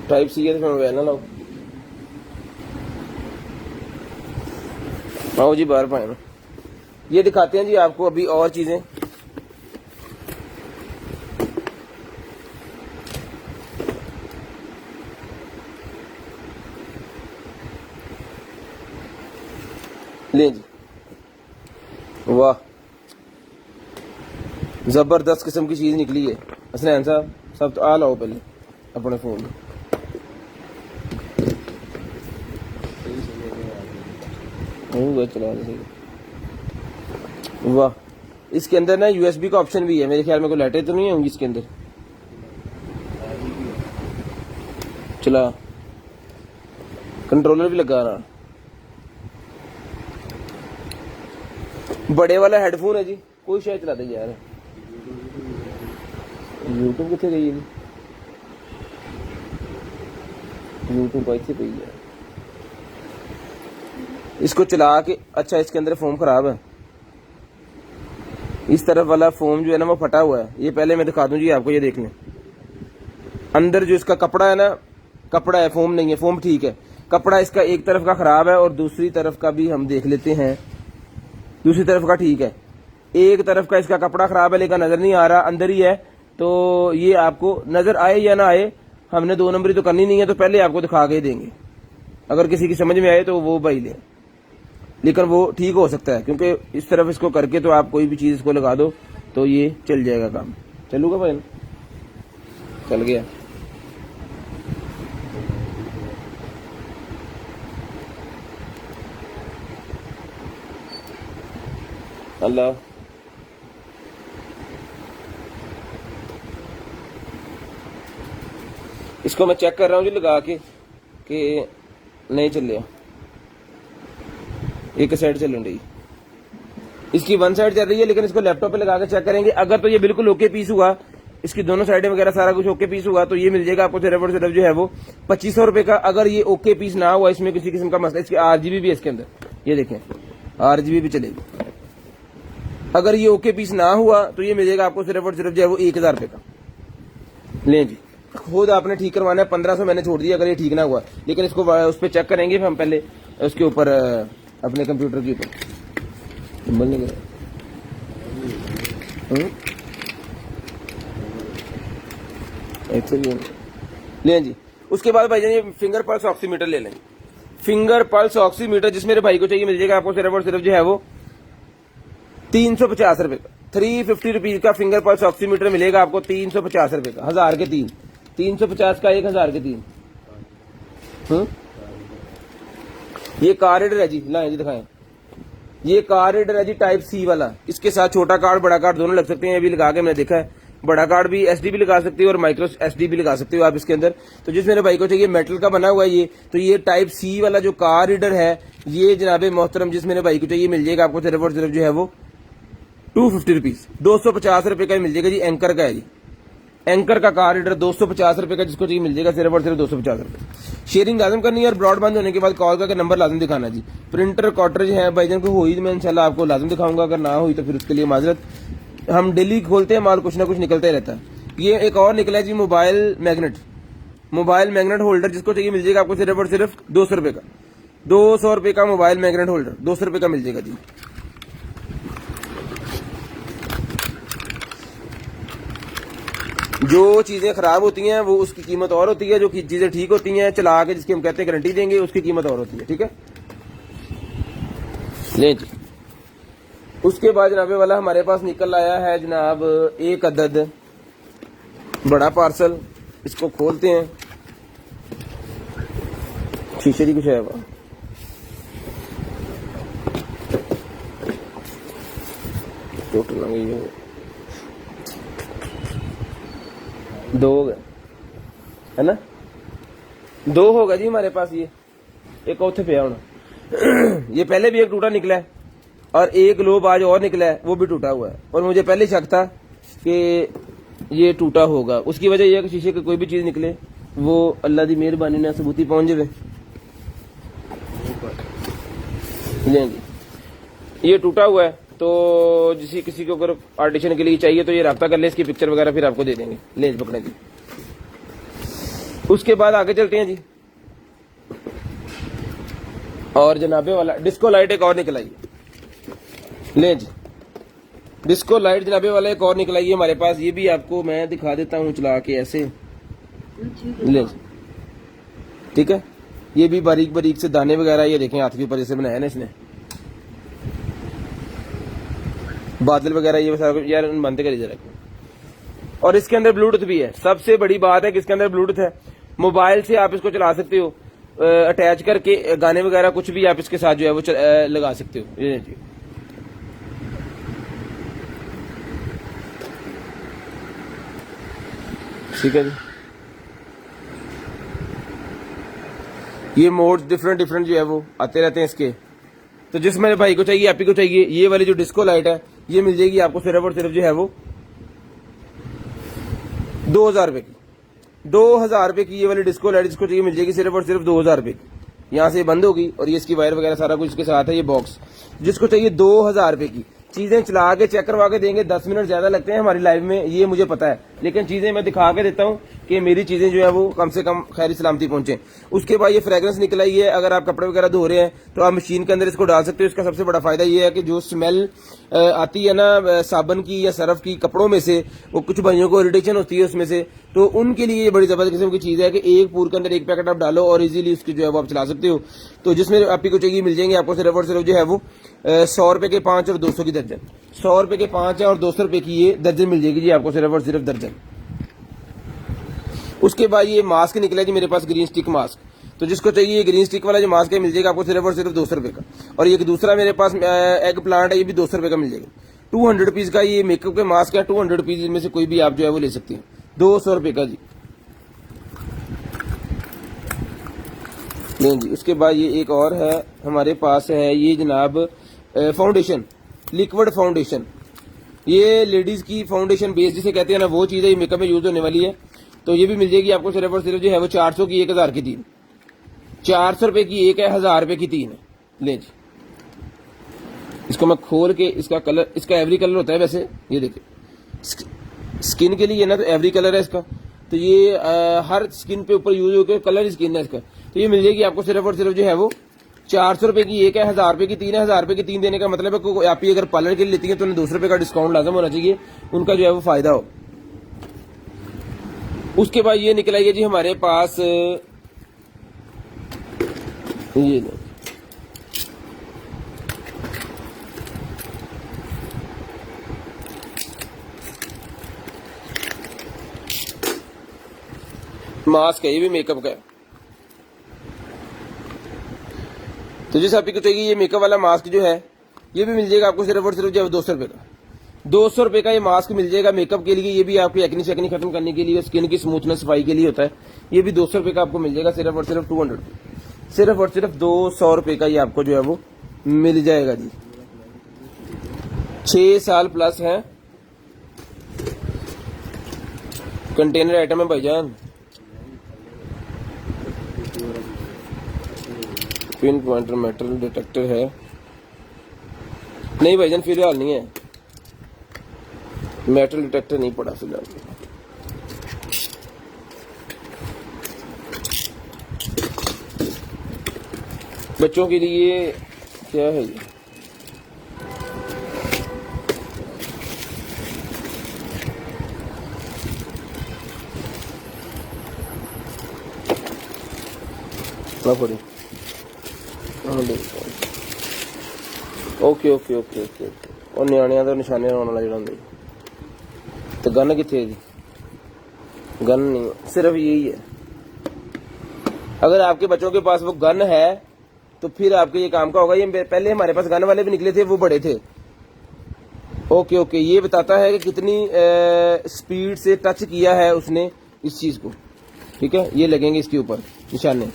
S1: टाइप C है तो मोबाइल ना लाओ, आओ जी बाहर पाए। ये दिखाते हैं जी आपको अभी और चीजें। ले जी वाह जबरदस्त किस्म की चीज निकली है। हसनैन साहब सब तो आ लाओ पहले अपने फोन में। चला वाह इसके अंदर ना USB का ऑप्शन भी है, मेरे ख्याल में कोई लाइटें तो नहीं होंगी इसके अंदर। चला, कंट्रोलर भी लगा रहा, बड़े वाला हेडफोन है जी, कोई शायद चला दे यार। यूट्यूब कितने गई है, यूट्यूब बाइक से गई है, इसको चला के। अच्छा, इसके अंदर फोम खराब है, इस तरफ वाला फोम जो है ना वो फटा हुआ है। ये पहले मैं दिखा दूं जी आपको, ये देख लें अंदर जो इसका कपड़ा है ना, कपड़ा है, फोम नहीं है। फोम ठीक है, कपड़ा इसका एक तरफ का खराब है और दूसरी तरफ का भी हम देख लेते हैं। दूसरी तरफ का ठीक है, एक तरफ का इसका कपड़ा खराब है लेकिन नजर नहीं आ रहा, अंदर ही है। तो ये आपको नजर आए या ना आए, हमने 2 नंबरी तो करनी नहीं है, तो पहले आपको दिखा के देंगे। अगर किसी की समझ में आए तो वो भाई ले, लेकिन वो ठीक हो सकता है क्योंकि इस तरफ इसको करके तो आप कोई भी चीज इसको लगा दो तो ये चल जाएगा काम। चलूगा भाई, चल गया। अल्लाह, इसको मैं चेक कर रहा हूँ जी लगा के कि नहीं चल रहा, एक साइड चल रही, इसकी वन साइड चल रही है, लेकिन इसको लैपटॉप पे लगा के चेक करेंगे। अगर तो ये बिल्कुल ओके पीस हुआ, इसकी दोनों साइडें वगैरह सारा कुछ ओके पीस हुआ, तो ये मिल जाएगा आपको सिर्फ और सिर्फ जो है वो 2500 रुपए का। अगर ये ओके पीस ना हुआ, इसमें किसी किस्म का मसला, इसकी RGB भी है इसके अंदर, ये देखें RGB भी चलेगी। अगर ये ओके पीस ना हुआ तो ये मिल जाएगा आपको सिर्फ और सिर्फ जो है वो 1000 रुपए का। लें जी, खुद आपने ठीक करवाना है, 1500 मैंने छोड़ दिया अगर ये ठीक ना हुआ, लेकिन इसको उस पर चेक करेंगे हम पहले, उसके ऊपर अपने कंप्यूटर के ऊपर। लें जी, उसके बाद भाईजान ये फिंगर पल्स ऑक्सीमीटर ले लें। फिंगर पल्स ऑक्सीमीटर जिस मेरे भाई को चाहिए मिल जाएगा आपको सिर्फ और सिर्फ जो है वो 350 रुपए का। 350 रुपीज का फिंगर पल्स ऑक्सीमीटर मिलेगा आपको 350 रुपए का, 1000 के 3, 350 का 1000 के 3। ये कार रीडर है जी, लाएं जी दिखाएं। ये कार रीडर है जी टाइप C वाला, इसके साथ छोटा कार्ड बड़ा कार्ड दोनों लग सकते हैं। ये भी लगा के मैंने देखा है, बड़ा कार्ड भी SD भी लगा सकते हो और माइक्रो SD भी लगा सकते हो आप इसके अंदर। तो जिस मेरे भाई को चाहिए मेटल का बना हुआ है ये, तो ये टाइप C वाला जो कार रीडर है ये जनाबे मोहतरम जिस मेरे भाई को चाहिए मिल जाएगा आपको सिर्फ और सिर्फ जो है वो 250 रुपीज, 250 रुपए का मिल जाएगा जी। एंकर का है जी, एंकर का कार रीडर 250 रुपए का, जिसको चाहिए मिल जाएगा सिर्फ और सिर्फ 250 रुपए। शेयरिंग लाजम करनी है और ब्रॉडबैंड होने के बाद कॉल करके नंबर लाजम दिखाना जी। प्रिंटर कॉटरेज है भाईजान को हुई, मैं इंशाल्लाह आपको लाजम दिखाऊंगा, अगर ना हुई तो फिर उसके लिए माजरत। हम डेली खोलते हैं माल, कुछ ना कुछ निकलता ही रहता है। ये एक और निकला है जी mobile magnet, mobile magnet holder, जिसको चाहिए मिल जाएगा आपको सिर्फ और सिर्फ 200 रुपए का। 200 रुपए का मोबाइल मैग्नेट होल्डर 200 रुपए का मिल जाएगा जी। जो चीजें खराब होती हैं वो उसकी कीमत और होती है, जो चीजें ठीक होती हैं चला के जिसकी हम कहते हैं गारंटी देंगे उसकी कीमत और होती है, ठीक है। ले जी, उसके बाद जनाबे वाला हमारे पास निकल आया है जनाब एक अदद बड़ा पार्सल। इसको खोलते हैं, शीशे की कुछ है वह, टोटल लगे 2 हो गए है ना, 2 होगा जी हमारे पास। ये एक औथे पे होना ये पहले भी एक टूटा निकला है और एक लोब आज और निकला है, वो भी टूटा हुआ है। और मुझे पहले शक था कि ये टूटा होगा, उसकी वजह यह है कि शीशे की कोई भी चीज निकले वो अल्लाह की मेहरबानी ने सबूती पहुंच जाए। लेंगे ये टूटा हुआ है, तो किसी को अगर पार्टीशन के लिए चाहिए तो ये राब्ता कर ले, इसकी पिक्चर वगैरह फिर आपको दे देंगे। लेंज पकड़े जी, उसके बाद आगे चलते हैं जी। और जनाबे वाला डिस्को लाइट एक और निकलाई, लेंज डिस्को लाइट जनाबे वाला एक और निकलाई है हमारे पास। ये भी आपको मैं दिखा देता हूँ चला के ऐसे, लेंज ठीक है। ये भी बारीक बारीक से दाने वगैरह ये देखें हाथ के ऊपर जैसे बनाया ना इसने, बादल वगैरह ये सारा यार बनते कर जरा। और इसके अंदर ब्लूटूथ भी है, सबसे बड़ी बात है कि इसके अंदर ब्लूटूथ है। मोबाइल से आप इसको चला सकते हो, अटैच करके गाने वगैरह कुछ भी आप इसके साथ जो है वो लगा सकते हो। ये ठीक है जी। ये मोड डिफरेंट डिफरेंट जो है वो आते रहते हैं इसके। तो जिस मेरे भाई को चाहिए, आप ही को चाहिए, ये वाली जो डिस्को लाइट है ये मिल जाएगी आपको सिर्फ और सिर्फ जो है वो 2000 रुपए की। 2000 रुपए की ये वाली डिस्को लाइट जिसको चाहिए मिल जाएगी सिर्फ और सिर्फ 2000 रुपए की। यहाँ से बंद होगी और ये इसकी वायर वगैरह सारा कुछ इसके साथ है। ये बॉक्स जिसको चाहिए 2000 रुपए की। चीजें चला के चेक करवा के देंगे, 10 मिनट ज्यादा लगते हैं हमारी लाइव में, ये मुझे पता है, लेकिन चीजें मैं दिखा के देता हूँ कि मेरी चीजें जो है वो कम से कम खैर सलामती पहुंचे। उसके बाद ये फ्रेग्रेंस निकल आई है, अगर आप कपड़े वगैरह धो रहे हैं तो आप मशीन के अंदर इसको डाल सकते हो। इसका सबसे बड़ा फायदा ये है कि जो स्मेल आती है ना साबन की या सरफ की कपड़ों में से, वो कुछ भाइयों को इरिटेशन होती है उसमें से, तो उनके लिए ये बड़ी जबरदस्त किस्म की चीज है कि एक पूर के अंदर एक पैकेट आप डालो और इजीली उसकी जो है वो आप चला सकते हो। तो जिसमें आप ही को चाहिए मिल जाएंगे आपको सिर्फ और सिर्फ जो है वो 100 रुपए के 5 और 200 की दर्जन। 100 रुपए के 5 है और 200 रुपए की ये दर्जन मिल जाएगी जी आपको सिर्फ और सिर्फ दर्जन। उसके बाद ये मास्क निकला जी मेरे पास, ग्रीन स्टिक मास्क। तो जिसको चाहिए ग्रीन स्टिक वाला जो मास्क है मिल जाएगा आपको सिर्फ और सिर्फ 200 रुपए का। और ये दूसरा मेरे पास एग प्लांट है, ये भी 200 रुपए का मिल जाएगा। 200 रुपीज का ये मेकअप के मास्क है। 200 रुपीज में से कोई भी आप जो है वो ले सकते हैं। 200 रुपए का जी। नहीं जी, उसके बाद ये एक और है हमारे पास है ये जनाब फाउंडेशन, लिक्विड फाउंडेशन। ये लेडीज की फाउंडेशन बेस जिसे कहते हैं ना, वो चीज है, ये मेकअप में यूज होने वाली है। तो ये भी मिल जाएगी आपको सिर्फ और सिर्फ जो है वो 400 की 1000 की 3। 400 रुपए की एक है, 1000 रुपए की 3 है। ले जी, इसको मैं खोल के, इसका कलर, इसका एवरी कलर होता है वैसे, ये देखिए स्किन के लिए ना, तो एवरी कलर है इसका। तो ये हर स्किन पे ऊपर यूज होकर कलर स्किन है इसका। तो ये मिल जाएगी आपको सिर्फ और सिर्फ जो है वो 400 रुपए की एक है, 1000 रुपए की 3 है। 1000 रुपए की 3 देने का मतलब है कि आप ही अगर पार्लर के लिए लेती है तो उन्हें 200 रुपए का डिस्काउंट लाजम होना चाहिए, उनका जो है वो फायदा हो। उसके बाद ये निकला जी हमारे पास ये मास्क है, ये भी मेकअप का है। तो जिस आप को चाहिए ये मेकअप वाला मास्क जो है ये भी मिल जाएगा आपको सिर्फ और सिर्फ जो है 200 रुपए का। 200 रुपए का ये मास्क मिल जाएगा मेकअप के लिए। ये भी आपकी एक्नी शेकनी खत्म करने के लिए, स्किन की स्मूथनेस सफाई के लिए होता है। ये भी 200 रुपए का आपको मिल जाएगा सिर्फ और सिर्फ 200, सिर्फ और सिर्फ 200 रुपए का ये आपको जो है वो मिल जाएगा जी। 6 साल प्लस है, कंटेनर आइटम है भाईजान। पिन पॉइंटर मेटल डिटेक्टर है, नहीं भाईजान फिलहाल नहीं है, मेटल डिटेक्टर नहीं पड़ा फिलहाल। बच्चों के लिए क्या है ये, okay okay okay okay okay. और न्याणियां दा निशाने लाने वाला जिहड़ा हुंदा तो गन कित्थे है जी? गन नहीं, सिर्फ यही है। अगर आपके बच्चों के पास वो गन है तो फिर आपके ये काम का होगा। ये पहले हमारे पास गन वाले भी निकले थे, वो बड़े थे। ओके ओके, ये बताता है कि कितनी स्पीड से टच किया है उसने इस चीज को। ठीक है, ये लगेंगे इसके ऊपर निशाने,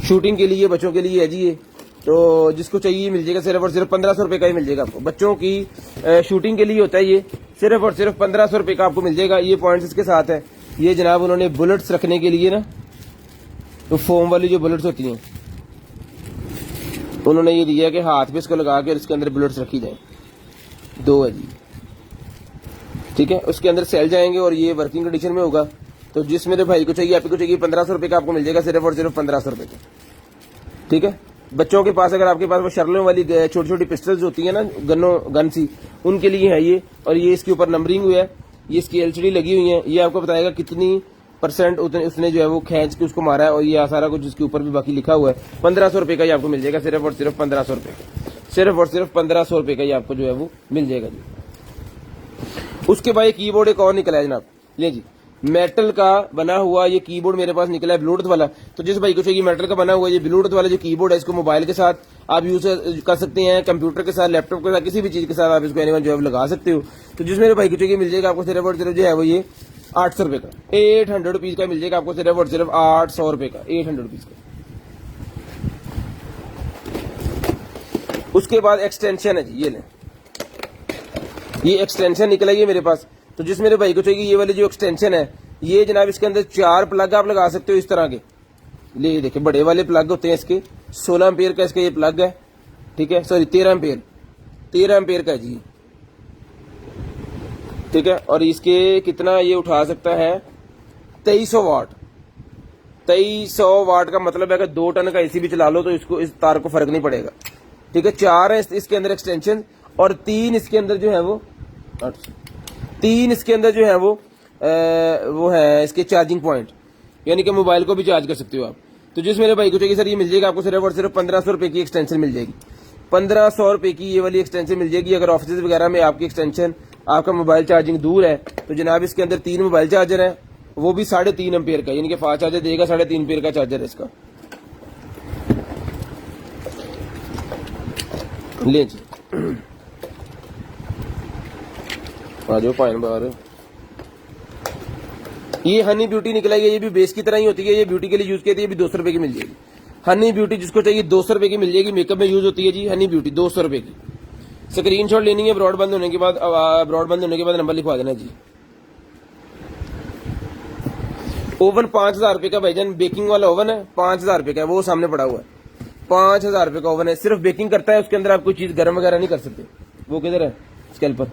S1: शूटिंग के लिए बच्चों के लिए है जी ये। तो जिसको चाहिए मिल जाएगा सिर्फ और सिर्फ 1500 रुपए का ही मिल जाएगा आपको। बच्चों की शूटिंग के लिए होता है ये, सिर्फ और सिर्फ 1500 रुपए का आपको मिल जाएगा। ये पॉइंट्स इसके साथ है। ये जनाब उन्होंने बुलेट्स रखने के लिए ना, तो फोम वाली जो बुलेट्स होती हैं उन्होंने ये दिया कि हाथ पे इसको लगा के इसके अंदर बुलेट्स रखी जाए। 2 है जी, ठीक है। उसके अंदर सेल जाएंगे और ये वर्किंग कंडीशन में होगा। तो जिस मेरे भाई को चाहिए, आपको चाहिए 1500 रुपए का आपको मिल जाएगा सिर्फ और सिर्फ 1500 रुपए का। ठीक है। बच्चों के पास अगर आपके पास वो शर्लों वाली छोटी छोटी पिस्टल्स होती है ना, गन सी, उनके लिए है ये। और ये इसके ऊपर नंबरिंग हुआ है, ये इसकी एलसीडी लगी हुई है। ये आपको बताएगा कितनी % उसने जो है वो खींच के उसको मारा है, और ये सारा कुछ इसके ऊपर भी बाकी लिखा हुआ है। 1500 रुपए का ही आपको मिल जाएगा सिर्फ और सिर्फ 1500 रुपए का, सिर्फ और सिर्फ 1500 रुपए का ही आपको जो है वो मिल जाएगा जी। उसके बाद कीबोर्ड एक और निकला है जनाब, ले जी, मेटल का बना हुआ ये कीबोर्ड मेरे पास निकला है, ब्लूटूथ वाला। तो जिस भाई को चाहिए मेटल का बना हुआ ये ब्लूटूथ वाला जो कीबोर्ड है, इसको मोबाइल के साथ आप यूज कर सकते हैं, कंप्यूटर के साथ, लैपटॉप के साथ, किसी भी चीज के साथ आप इसको एनीवन जो है लगा सकते हो। तो जिस मेरे भाई को चाहिए मिल जाएगा आपको सिर्फ और सिर्फ जो है वो ये 800 रुपए का, 800 रुपीज का मिल जाएगा आपको सिर्फ और सिर्फ 800 रुपए का, 800 रुपीज का। उसके बाद एक्सटेंशन है जी, ये लें, ये एक्सटेंशन निकला ये मेरे पास। तो जिस मेरे भाई को चाहिए ये वाली जो एक्सटेंशन है, ये जनाब इसके अंदर 4 प्लग आप लगा सकते हो इस तरह के। ये देखिए बड़े वाले प्लग होते हैं इसके, 16 एम्पियर का इसका ये प्लग है, ठीक है, सॉरी 13 एम्पियर का है जी, ठीक है। और इसके कितना ये उठा सकता है, 2300 वाट। 2300 वाट का मतलब है कि 2 टन का एसी भी चला लो तो इसको, इस तार को फर्क नहीं पड़ेगा, ठीक है। 4 है इसके अंदर एक्सटेंशन, और 3 इसके अंदर जो है वो 3 इसके अंदर जो है वो है इसके चार्जिंग पॉइंट, यानी कि मोबाइल को भी चार्ज कर सकते हो आप। तो जिस मेरे भाई को चाहिए सर, ये मिल जाएगा आपको सिर्फ और सिर्फ 1500 रुपए की एक्सटेंशन मिल जाएगी। 1500 रुपए की ये वाली एक्सटेंशन मिल जाएगी। अगर ऑफिस वगैरह में आपकी एक्सटेंशन, आपका मोबाइल चार्जिंग दूर है, तो जनाब इसके अंदर 3 मोबाइल चार्जर है, वो भी 3.5 एम्पियर का, यानी कि फास्ट चार्जर देगा, 3.5 एम्पियर का चार्जर है इसका। ले जी आ जाओ पाइन बाहर। ये हनी ब्यूटी निकला है, ये भी बेस की तरह ही होती है, ये ब्यूटी के लिए यूज करती है, ये भी 200 रुपए की मिल जाएगी। हनी ब्यूटी जिसको चाहिए 200 रुपए की मिल जाएगी, मेकअप में यूज होती है जी हनी ब्यूटी, 200 रुपए की। स्क्रीनशॉट लेनी है ब्रॉड बंद होने के बाद नंबर लिखवा देना जी। ओवन 5000 रुपए का भाईजान, बेकिंग वाला ओवन है, 5000 रुपए का है, वो सामने पड़ा हुआ है, 5000 रुपए का ओवन है, सिर्फ बेकिंग करता है, उसके अंदर आप कोई चीज गर्म वगैरह नहीं कर सकते। वो किधर है स्कैल्पर?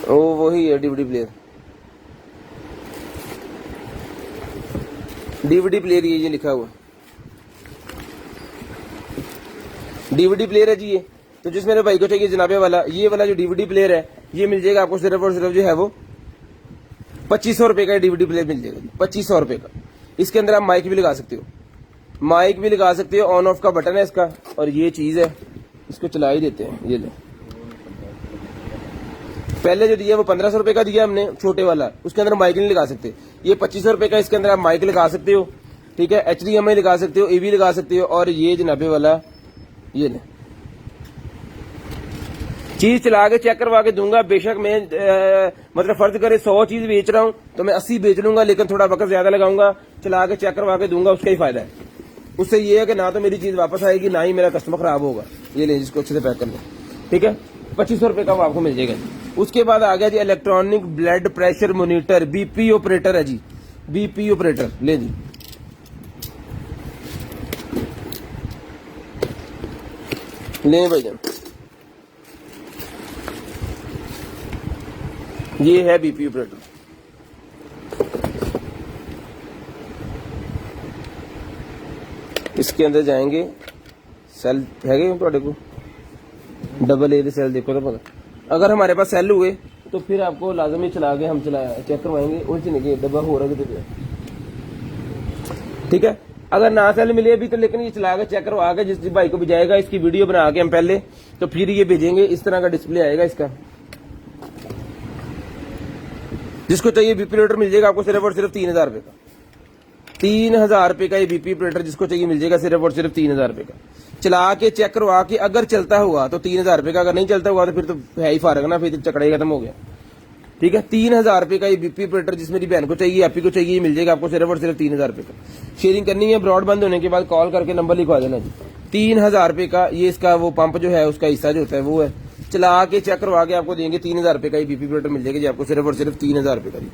S1: ओ वही है डीवीडी प्लेयर, ये लिखा हुआ डीवीडी प्लेयर है जी ये। तो जिस मेरे भाई को चाहिए जनाबे वाला, ये वाला जो डीवीडी प्लेयर है, ये मिल जाएगा आपको सिर्फ और सिर्फ जो है वो 2500 रुपए का डीवीडी प्लेयर मिल जाएगा, 2500 रुपए का। इसके अंदर आप माइक भी लगा सकते हो, ऑन ऑफ का बटन है इसका, और ये चीज है, इसको चला ही देते हैं। ये ले, पहले जो दिया वो 1500 रुपए का दिया हमने छोटे वाला, उसके अंदर माइक नहीं लगा सकते। ये 2500 रुपए का, इसके अंदर आप माइक लगा सकते हो, ठीक है, HDMI लगा सकते हो, AV लगा सकते हो। और ये जनाबे वाला ये ले, चीज चला के चेक करवा के दूंगा। बेशक मैं मतलब फर्ज करे 100 चीज बेच रहा हूं तो मैं 80 बेच लूंगा, लेकिन थोड़ा वक्त ज्यादा लगाऊंगा, चला के चेक करवा के दूंगा, उसका ही फायदा है। उससे ये है कि ना तो मेरी चीज वापस आएगी, ना ही मेरा कस्टमर खराब होगा। ये ले, जिसको अच्छे से पैक कर लो, ठीक है, 2500 रुपए का वो आपको मिल जाएगा। उसके बाद आ गया जी electronic blood pressure monitor, BP operator है जी, BP ऑपरेटर ले जी। ले भाईजान, ये है BP ऑपरेटर। इसके अंदर जाएंगे, सेल है थोड़े को, डबल ए सेल देखो तो पता। अगर हमारे पास सेल हुए तो फिर आपको लाजम ही चला के हम चेक करवाएंगे, उलझने डब्बा हो रहा है, ठीक है। अगर ना सेल मिले अभी तो, लेकिन ये चला के चेक करवा के जिस भाई को भी जाएगा, इसकी वीडियो बना के हम पहले तो फिर ये भेजेंगे। इस तरह का डिस्प्ले आएगा इसका। जिसको चाहिए BP ऑपरेटर मिल जाएगा आपको सिर्फ और सिर्फ 3000 रुपए का, 3000 रुपए का ये BP ऑपरेटर जिसको चाहिए मिल जाएगा सिर्फ और सिर्फ 3000 रुपए का। चला के चेक करवा के अगर चलता हुआ तो 3000 रुपए का, अगर नहीं चलता हुआ तो फिर तो है ही फारग ना, फिर चकड़ा ही खत्म हो गया, ठीक है। 3000 रुपए का ये BP ऑपरेटर जिस मेरी बहन को चाहिए, आपी को चाहिए, मिल जाएगा आपको सिर्फ और सिर्फ 3000 रुपए का। शेयरिंग करनी है, ब्रॉड बंद होने के बाद कॉल करके नंबर लिखवा देना जी। 3000 रुपए का ये इसका वो पंप जो है, उसका हिस्सा जो होता है वो है, चला के चेक करवा के आपको देंगे 3000 रुपए का ये BP ऑपरेटर मिल जाएगा जी आपको सिर्फ और सिर्फ 3000 रुपए का जी।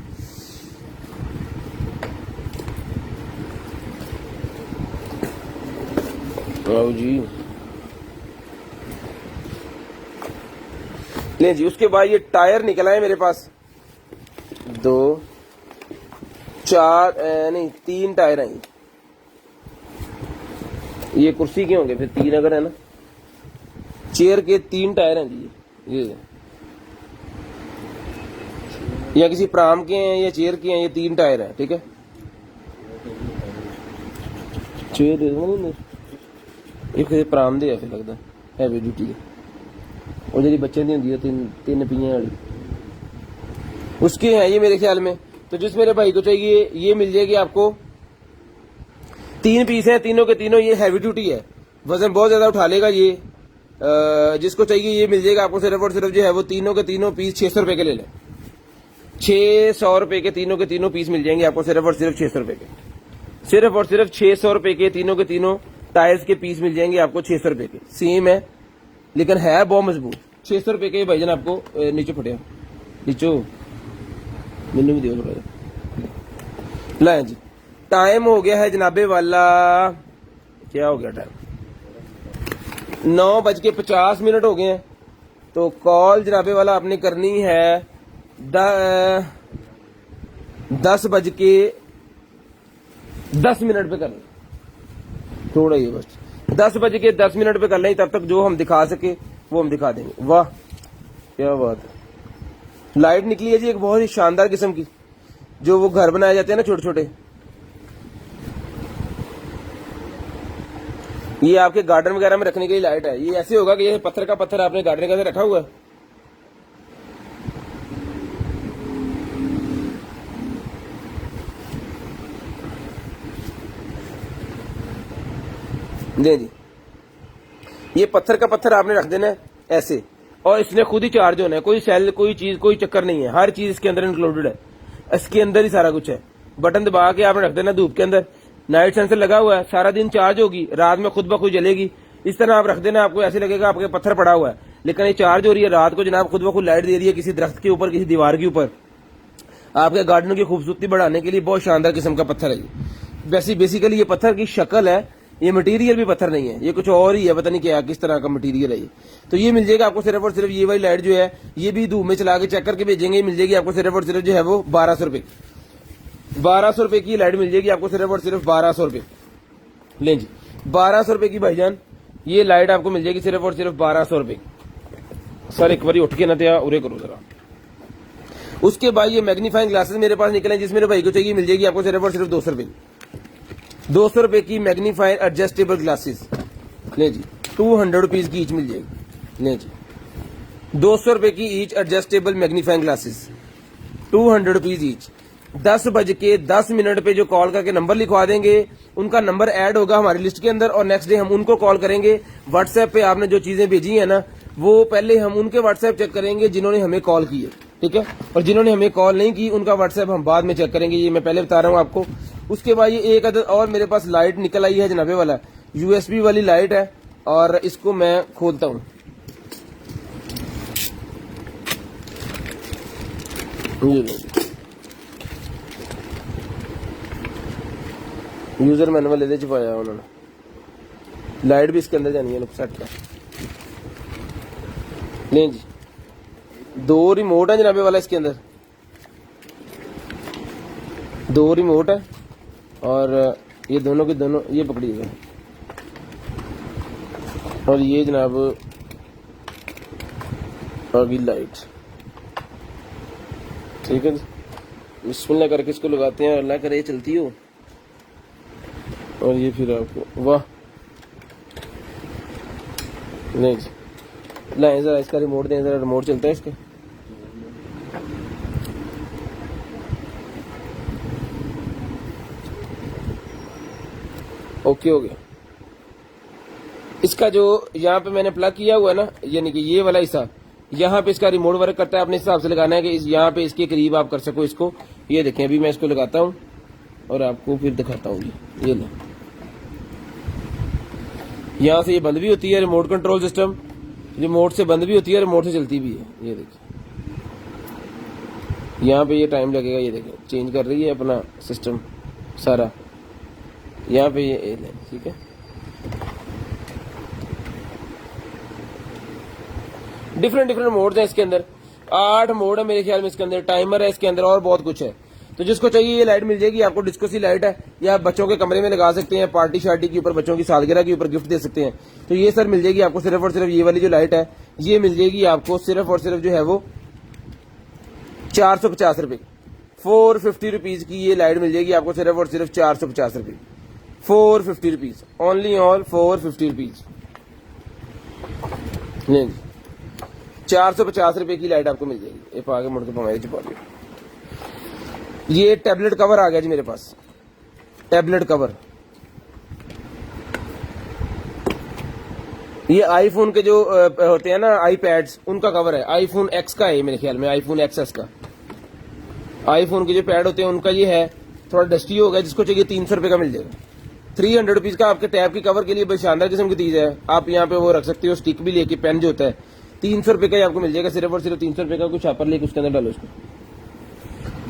S1: जी ले जी। उसके बाद ये टायर निकला है मेरे पास, 2 4 नहीं 3 टायर हैं। ये कुर्सी के होंगे फिर 3 अगर है ना, चेयर के 3 टायर हैं जी। ये या किसी प्राम के हैं या चेयर के हैं, ये 3 टायर हैं, ठीक है। चेयर एक प्राम दे फिर लगता है ड्यूटी है। और जी बच्चे दी होंगी तीन पियाँ वाली उसके हैं ये मेरे ख्याल में। तो जिस मेरे भाई को चाहिए ये मिल जाएगी आपको। 3 पीस हैं, तीनों के तीनों ये हैवी ड्यूटी है, वजन बहुत ज्यादा उठा लेगा ये। जिसको चाहिए ये मिल जाएगा आपको सिर्फ और सिर्फ जो है वो तीनों के तीनों पीस 600 रुपए के ले लें। 600 रुपए के तीनों पीस मिल जाएंगे आपको सिर्फ और सिर्फ 600 रुपए के। सिर्फ और सिर्फ 600 रुपए के तीनों टायर्स के पीस मिल जाएंगे आपको 600 रुपए के। सेम है लेकिन है बहुत मजबूत। 600 रुपए के भाईजान आपको नीचे फटिया नीचो मैनू भी दियो थोड़ा लाए जी। टाइम हो गया है जनाबे वाला, क्या हो गया टाइम, 9:50 हो गए हैं। तो कॉल जनाबे वाला आपने करनी है 10:10 पे करना, थोड़ा ही बस 10:10 पे कर लें। तब तक जो हम दिखा सके वो हम दिखा देंगे। वाह क्या बात है। लाइट निकली है जी एक बहुत ही शानदार किस्म की, जो वो घर बनाए जाते हैं ना छोटे छोटे, ये आपके गार्डन वगैरह में रखने के लिए लाइट है। ये ऐसे होगा कि ये पत्थर का पत्थर आपने गार्डन के अंदर रखा हुआ है। जी ये पत्थर का पत्थर आपने रख देना है ऐसे, और इसने खुद ही चार्ज होना है। कोई सेल कोई चीज कोई चक्कर नहीं है, हर चीज इसके अंदर इंक्लूडेड है। इसके अंदर ही सारा कुछ है। बटन दबा के आपने रख देना धूप के अंदर, नाइट सेंसर लगा हुआ है, सारा दिन चार्ज होगी, रात में खुद ब खुद जलेगी। इस तरह आप रख देना, आपको ऐसे लगेगा आपके पत्थर पड़ा हुआ है, लेकिन ये चार्ज हो रही है। रात को जनाब खुद ब खुद लाइट दे रही है किसी दरख्त के ऊपर, किसी दीवार के ऊपर। आपके गार्डन की खूबसूरती बढ़ाने के लिए बहुत शानदार किस्म का पत्थर है ये। वैसे बेसिकली ये पत्थर की शक्ल है, ये मटेरियल भी पत्थर नहीं है, ये कुछ और ही है, पता नहीं क्या किस तरह का मटेरियल है ये। तो ये मिल जाएगा आपको सिर्फ और सिर्फ, ये वाली लाइट जो है ये भी धूप में चला के चेक करके भेजेंगे, ये मिल जाएगी आपको सिर्फ और सिर्फ जो है वो 1200 रुपए। 1200 रुपए की लाइट मिल जाएगी आपको सिर्फ और सिर्फ 1200 रुपए। लें जी 1200 रुपए की भाईजान ये लाइट आपको मिल जाएगी सिर्फ और सिर्फ 1200 रुपए। सर एक बार उठ के ना तो उरे करो जरा। उसके बाद ये मैग्नीफाइंग ग्लासेस मेरे पास निकले, जिस मेरे भाई को चाहिए मिल जाएगी आपको सिर्फ और सिर्फ 200 रुपए। 200 रुपए की मैग्नीफाइंग एडजस्टेबल ग्लासेस ले जी, 200 रुपीज की ईच मिल जाएगी। ले जी 200 रुपए की each adjustable magnifying glasses, 200 rupees each. 10:10 पे जो कॉल करके नंबर लिखवा देंगे, उनका नंबर ऐड होगा हमारी लिस्ट के अंदर, और नेक्स्ट डे हम उनको कॉल करेंगे। व्हाट्सएप पे आपने जो चीजें भेजी है ना, वो पहले हम उनके व्हाट्सएप चेक करेंगे जिन्होंने हमें कॉल की है, ठीक है। और जिन्होंने हमें कॉल नहीं की उनका व्हाट्सएप हम बाद में चेक करेंगे, ये मैं पहले बता रहा हूँ आपको। उसके बाद ये एक अदद और मेरे पास लाइट निकल आई है जनाबे वाला, यूएसबी वाली लाइट है, और इसको मैं खोलता हूँ। यूजर मैनुअल ਇਹਦੇ ਚ ਪਾਇਆ उन्होंने, लाइट भी इसके अंदर जानी है सेट का। नहीं जी 2 रिमोट है जनाबे वाला इसके अंदर, 2 रिमोट है, और ये दोनों के दोनों ये पकड़िएगा, और ये जनाब आगे लाइट, ठीक है। बिस्मिल्लाह करके इसको लगाते हैं, अल्लाह करे चलती हो। और ये फिर आपको वाह नहीं लाए जरा इसका रिमोट दें, जरा रिमोट चलता है इसका। ओके हो गया। इसका जो यहाँ पे मैंने प्लग किया हुआ है ना, यानी कि ये वाला हिस्सा, यहाँ पे इसका रिमोट वर्क करता है। अपने हिसाब से लगाना है कि यहाँ पे इसके करीब आप कर सको इसको। ये देखें अभी मैं इसको लगाता हूँ और आपको फिर दिखाता हूँ। ये ले, यहाँ से ये बंद भी होती है रिमोट कंट्रोल सिस्टम, रिमोट से बंद भी होती है, रिमोट से चलती भी है। ये देखिए यहाँ पे ये टाइम लगेगा, ये देखें चेंज कर रही है अपना सिस्टम सारा। यहाँ पे ये ठीक है। डिफरेंट मोड्स हैं इसके अंदर, 8 मोड है मेरे ख्याल में इसके अंदर, टाइमर है इसके अंदर, और बहुत कुछ है। तो जिसको चाहिए ये लाइट मिल जाएगी आपको। डिस्को सी लाइट है, या आप बच्चों के कमरे में लगा सकते हैं, पार्टी शार्टी के ऊपर, बच्चों की सालगिरह के ऊपर गिफ्ट दे सकते हैं। तो ये सर मिल जाएगी आपको सिर्फ और सिर्फ, ये वाली जो लाइट है ये मिल जाएगी आपको सिर्फ और सिर्फ जो है वो 450 रुपए, 450 रुपीज की ये लाइट मिल जाएगी आपको सिर्फ और सिर्फ 450 रुपए, 450 रुपीज, ओनली ऑल 450 रुपीज। 450 रुपए की लाइट आपको मिल जाएगी। ये आगे मुड़ के हमारे छुपा दिया। ये टैबलेट कवर आ गया जी मेरे पास, टैबलेट कवर। ये आईफोन के जो होते हैं ना आईपैड्स, उनका कवर है। आईफोन एक्स का है मेरे ख्याल में, आईफोन एक्सएस का। आईफोन के जो पैड होते हैं उनका ये है, थोड़ा डस्टी हो गया। जिसको चाहिए 300 रुपए का मिल जाएगा। 300 रुपीज का आपके टैब की कवर के लिए बड़ी शानदार किस्म की चीज है। आप यहाँ पे वो रख सकते हो, स्टिक भी लेके, पेन जो होता है 300 रुपए का ही आपको मिल जाएगा, सिर्फ और सिर्फ 300 रुपए का। कुछ छापर लेके उसके अंदर डालो उसको।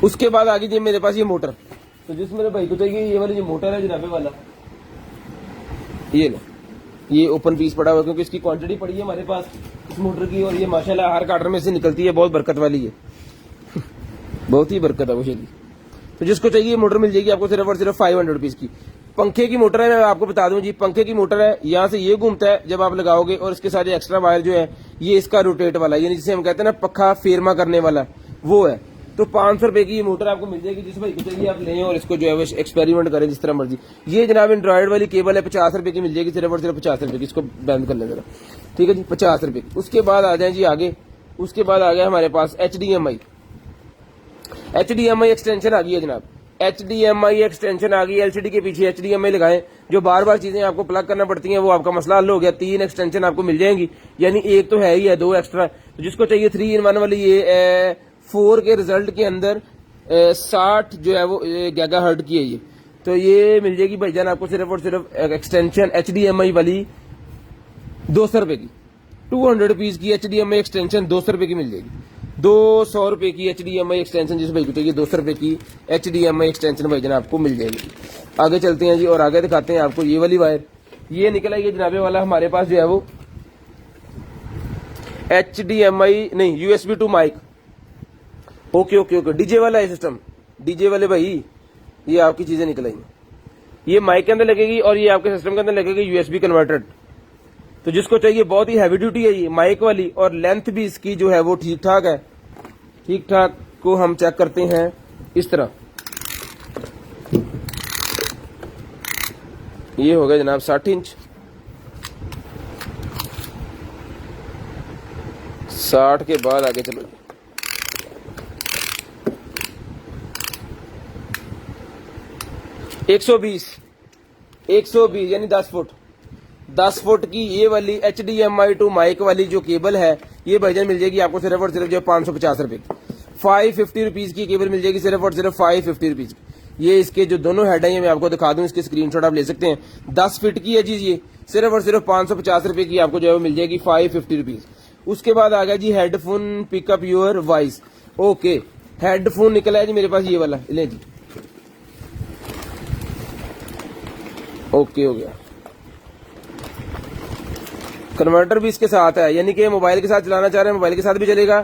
S1: उसके बाद आगे जी मेरे पास ये मोटर, तो जिस मेरे भाई को चाहिए ये वाली जो मोटर है जनाबे वाला, ये लो, ये ओपन पीस पड़ा हुआ है क्योंकि इसकी क्वांटिटी पड़ी है हमारे पास इस मोटर की। और ये माशाल्लाह हर कार्टर में से निकलती है, बहुत बरकत वाली है बहुत ही बरकत है वो चीज। तो जिसको चाहिए मोटर मिल जाएगी आपको सिर्फ और सिर्फ 500 रुपीज की। पंखे की मोटर है, मैं आपको बता दूं जी, पंखे की मोटर है। यहाँ से ये घूमता है जब आप लगाओगे, और इसके साथ एक्स्ट्रा वायर जो है ये इसका रोटेट वाला, यानी जिसे हम कहते हैं ना पक्का फेरमा करने वाला, वो है। तो 500 रुपए की ये मोटर आपको मिल जाएगी। जिस भाई को चाहिए आप लें और इसको जो है वो एक्सपेरिमेंट करें जिस तरह मर्जी। ये जनाब एंड्रॉइड वाली केबल है, 50 रुपए की मिल जाएगी, सिर्फ और सिर्फ 50 रुपए की। इसको बंद कर लें जरा, ठीक है जी, 50 रुपए। उसके बाद आ जाए जी आगे, उसके बाद आ गया हमारे पास HDMI एक्सटेंशन आ गई है जनाब। HDMI एक्सटेंशन आ गई। LCD के पीछे HDMI लगाएं। जो बार बार चीजें आपको प्लग करना पड़ती हैं वो आपका मसला हल हो गया। 3 एक्सटेंशन आपको मिल जाएंगी, यानी एक तो है ही है, 2 एक्स्ट्रा। तो जिसको चाहिए 3-in-1 वाली ये 4 के रिजल्ट के अंदर 60 जो है वो गीगाहर्ट्ज की है ये। तो ये मिल जाएगी भाईजान आपको सिर्फ और सिर्फ एक्सटेंशन HDMI वाली 200 रुपए की। 200 रुपीज की HDMI एक्सटेंशन 200 रुपए की मिल जाएगी। 200 रुपए की HDMI एक्सटेंशन जिस भाई को चाहिए 200 रुपए की HDMI एक्सटेंशन भाईजान आपको मिल जाएगी। आगे चलते हैं जी और आगे दिखाते हैं आपको ये वाली वायर। ये निकला ये जनाबे वाला हमारे पास जो है वो HDMI नहीं, USB to mic. Okay DJ वाला है सिस्टम, डीजे वाले भाई ये आपकी चीजें निकल आई। ये माइक के अंदर लगेगी और ये आपके सिस्टम के अंदर लगेगी USB कन्वर्टेड। तो जिसको चाहिए, बहुत ही हैवी ड्यूटी है ये माइक वाली, और लेंथ भी इसकी जो है वो ठीक ठाक है। ठीक ठाक को हम चेक करते हैं इस तरह। ये हो गया जनाब 60 इंच। 60 के बाद आगे चलो। 120 यानी 10 फुट। 10 फुट की ये वाली HDMI टू माइक वाली जो केबल है ये भाईजान मिल जाएगी आपको सिर्फ और सिर्फ जो 550 रुपए की। 550 रुपीज की केबल मिल जाएगी सिर्फ और सिर्फ 550 रुपीज की। ये इसके जो दोनों हेड है मैं आपको दिखा दूं, इसके स्क्रीनशॉट आप ले सकते हैं। 10 फीट की है जी, ये सिर्फ और सिर्फ 550 रुपए की आपको जो है वो मिल जाएगी 550 रुपीज। उसके बाद आ गया जी headphone pickup your voice. Okay, headphone निकला है जी मेरे पास ये वाला, ले जी। ओके हो गया। कन्वर्टर भी इसके साथ है, यानी कि मोबाइल के साथ चलाना चाह रहे हैं मोबाइल के साथ भी चलेगा,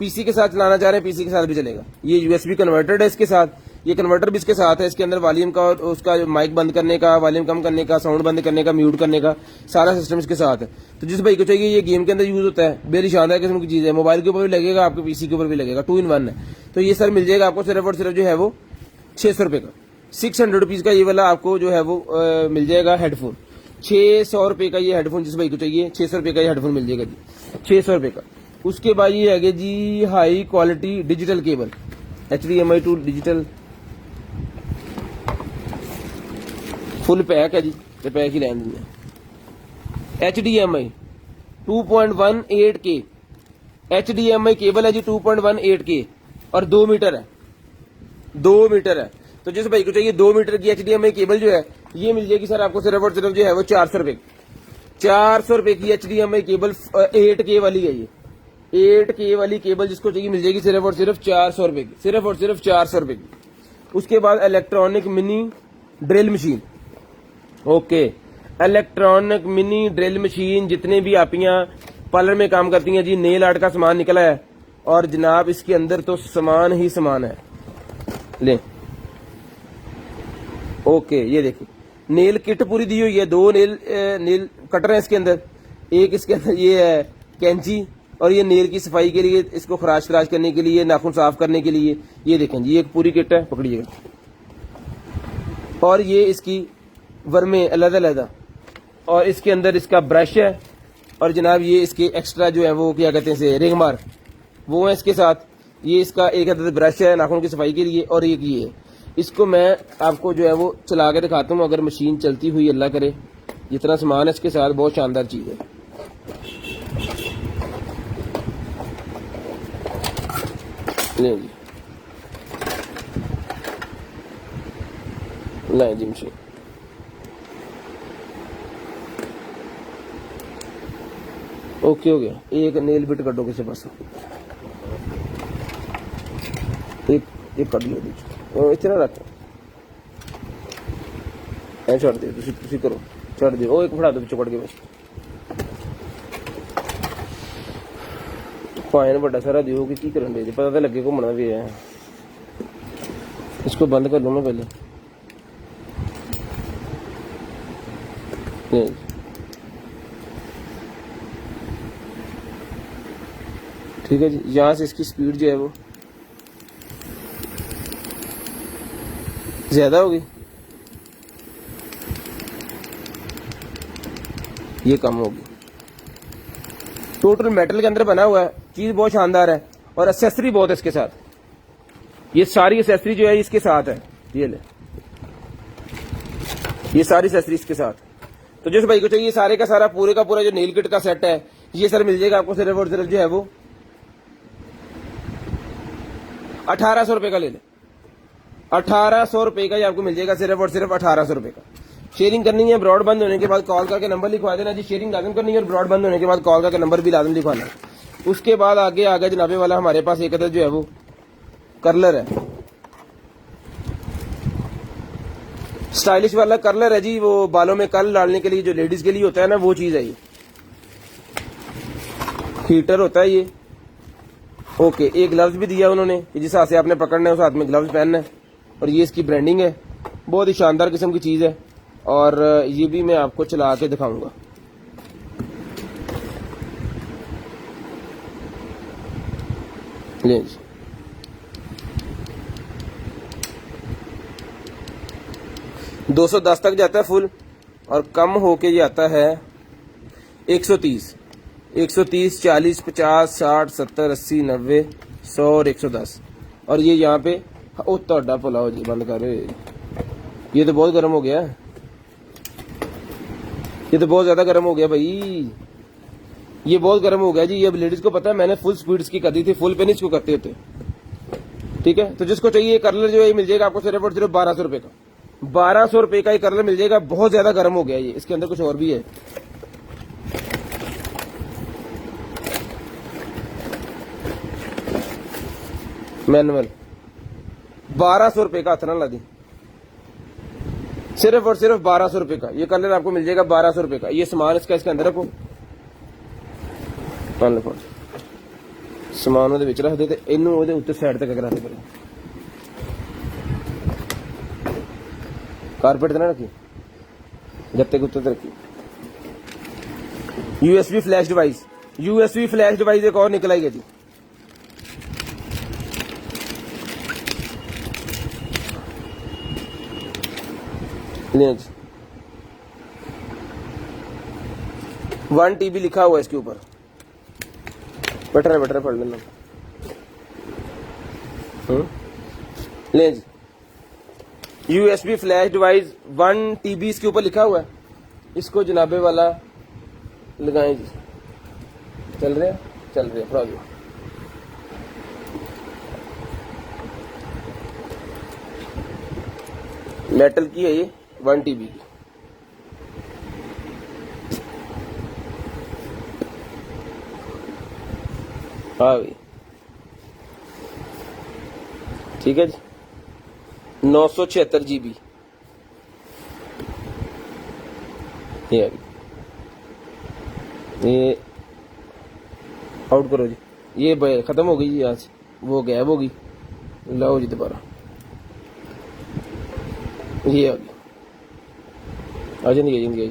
S1: पीसी के साथ चलाना चाह रहे हैं पीसी के साथ भी चलेगा। ये USB कन्वर्टेड है इसके साथ, ये कन्वर्टर भी इसके साथ है। इसके अंदर वॉल्यूम का और उसका माइक बंद करने का, वॉल्यूम कम करने का, साउंड बंद करने का, म्यूट करने का सारा सिस्टम इसके साथ है। तो जिस भाई को चाहिए ये गेम के अंदर यूज होता है, बेहद शानदार किस्म की चीज है। मोबाइल के ऊपर भी लगेगा, आपके पीसी के ऊपर भी लगेगा, 2-in-1 है। तो ये सर मिल जाएगा आपको सिर्फ और सिर्फ जो है वो 600 रुपए का। 600 रुपीज का ये वाला आपको जो है वो मिल जाएगा हेडफोन। 600 रुपए का ये हेडफोन जिस भाई को चाहिए 600 रुपए का ये हेडफोन मिल जाएगा जी, 600 रुपए का। उसके बाद ये है जी high quality digital cable, HDMI to digital full pack है जी, ये पैक ही रहने देंगे। HDMI 2.18K HDMI केबल है जी, 2.18K और 2 मीटर है, 2 मीटर है। तो जिस भाई को चाहिए 2 मीटर की HDMI केबल जो है ये मिल जाएगी सर आपको सिर्फ और सिर्फ जो है वो 400 रुपए। 400 रुपए की HDMI केबल 8K वाली है ये, 8K वाली केबल जिसको चाहिए मिल जाएगी सिर्फ और सिर्फ 400 रुपए की, सिर्फ और सिर्फ 400 रुपए की। उसके बाद electronic mini drill machine. Okay, electronic mini drill machine, जितने भी आप यहाँ पार्लर में काम करती हैं जी, नेल आर्ट का सामान निकला है और जनाब इसके अंदर तो सामान ही सामान है। ले ओके, ये देखिए नेल किट पूरी दी हुई है। 2 नेल कटर है इसके अंदर, एक इसके अंदर ये है कैंची, और ये नेल की सफाई के लिए, इसको खराश खराश करने के लिए, नाखून साफ करने के लिए। ये देखें जी, एक पूरी किट है, पकड़िएगा। और ये इसकी वर्मे अलग अलग, और इसके अंदर इसका ब्रश है और जनाब ये इसके एक्स्ट्रा जो है वो क्या कहते हैं इसे रिंग मार वो है इसके साथ। ये इसका एक अदद ब्रश है नाखून की सफाई के लिए, और एक ये है। इसको मैं आपको जो है वो चला के दिखाता हूँ, अगर मशीन चलती हुई अल्लाह करे। जितना सामान है इसके साथ बहुत शानदार चीज़ है। ले जी, लाए जी मशीन। ओके हो गया। एक नेल बिट कटो किसी पास, एक कट लो दीजिए, इतना रखो ऐ छोड़ दे, तुसी करो, छोड़ दे। ओ एक फड़ा दो पिछो कट के बस पाए बड़ा सारा दियो कि करन दे, पता तो लगे घूमना भी है। इसको बंद कर लूँ मैं पहले। ठीक है जी, यहाँ से इसकी स्पीड जो है वो ज्यादा होगी, ये कम होगी। टोटल मेटल के अंदर बना हुआ है, चीज बहुत शानदार है और एक्सेसरी बहुत है इसके साथ। ये सारी एक्सेसरी जो है इसके साथ है, ये ले, ये सारी एक्सेसरी इसके साथ। तो जिस भाई को चाहिए सारे का सारा पूरे का पूरा जो नेल किट का सेट है, ये सर मिल जाएगा आपको सिर्फ और सिर्फ जो है वो 1800 रुपए का। ले ले 1800 रुपए का, ये आपको मिल जाएगा सिर्फ और सिर्फ 1800 रुपए का। शेयरिंग करनी है, ब्रॉड बंद होने के बाद कॉल करके नंबर लिखवा देना जी। शेयरिंग लाजम करनी है और ब्रॉड बंद होने के बाद कॉल करके नंबर भी लाजम लिखवाना। उसके बाद आगे आ गया जनाबे वाला हमारे पास एक अदर जो है वो कर्लर है, स्टाइलिश वाला कर्लर है जी। वो बालों में कर्ल डालने के लिए जो लेडीज के लिए होता है ना, वो चीज है ये। हीटर होता है ये। ओके, एक ग्लव्स भी दिया उन्होंने, जिस हाथ से आपने पकड़ना है उस हाथ में ग्लव्स पहनना है। और ये इसकी ब्रांडिंग है, बहुत ही शानदार किस्म की चीज है। और ये भी मैं आपको चला के दिखाऊंगा। ले जी, $210 तक जाता है फुल, और कम होके ये आता है 130, 40, 50, 60, 70, 80, 90, 100 और 110। और ये यहाँ पे ओ तोड़ा पुलाओ जी, बंद कर। ये तो बहुत गर्म हो गया, ये तो बहुत ज्यादा गर्म हो गया भाई, ये बहुत गर्म हो गया जी। ये अब लेडीज को पता है, मैंने फुल स्पीड की कर दी थी, फुल पे नहीं इसको करते होते। ठीक है, तो जिसको चाहिए कर्लर जो है मिल जाएगा आपको सिर्फ और सिर्फ 1200 रुपए का। 1200 रुपए का ये कर्लर मिल जाएगा। बहुत ज्यादा गर्म हो गया ये, इसके अंदर कुछ और भी है। मैनुअल 1200 रुपए का, अतना ला दी, सिर्फ और सिर्फ 1200 रुपए का ये कलर आपको मिल जाएगा। 1200 रुपए का ये सामान इसका, इसके अंदर रखो, समान ਉਹਦੇ ਵਿੱਚ ਰੱਖ ਦੇ ਤੇ ਇਹਨੂੰ ਉਹਦੇ ਉੱਤੇ ਸਾਈਡ ਤੇ ਕਰਾ ਦੇ। ਪਰ कारपेट ना रखी, गत्ते के उत्ते रखी। USB flash device, USB flash device एक और निकल आई है जी। ले 1 TB लिखा हुआ है इसके ऊपर। बटर पढ़ लेना। ले जी, यूएसबी फ्लैश डिवाइस 1 TB इसके ऊपर लिखा हुआ है। इसको जनाबे वाला लगाएं जी। चल रहे पढ़ा दो। मेटल की है ये, 1 TB की। हाँ भाई, ठीक है जी। 976 GB ये आउट करो जी। ये खत्म हो गई जी, आज वो गैब होगी। लाओ जी दोबारा, ये आ गई, आ जाएंगे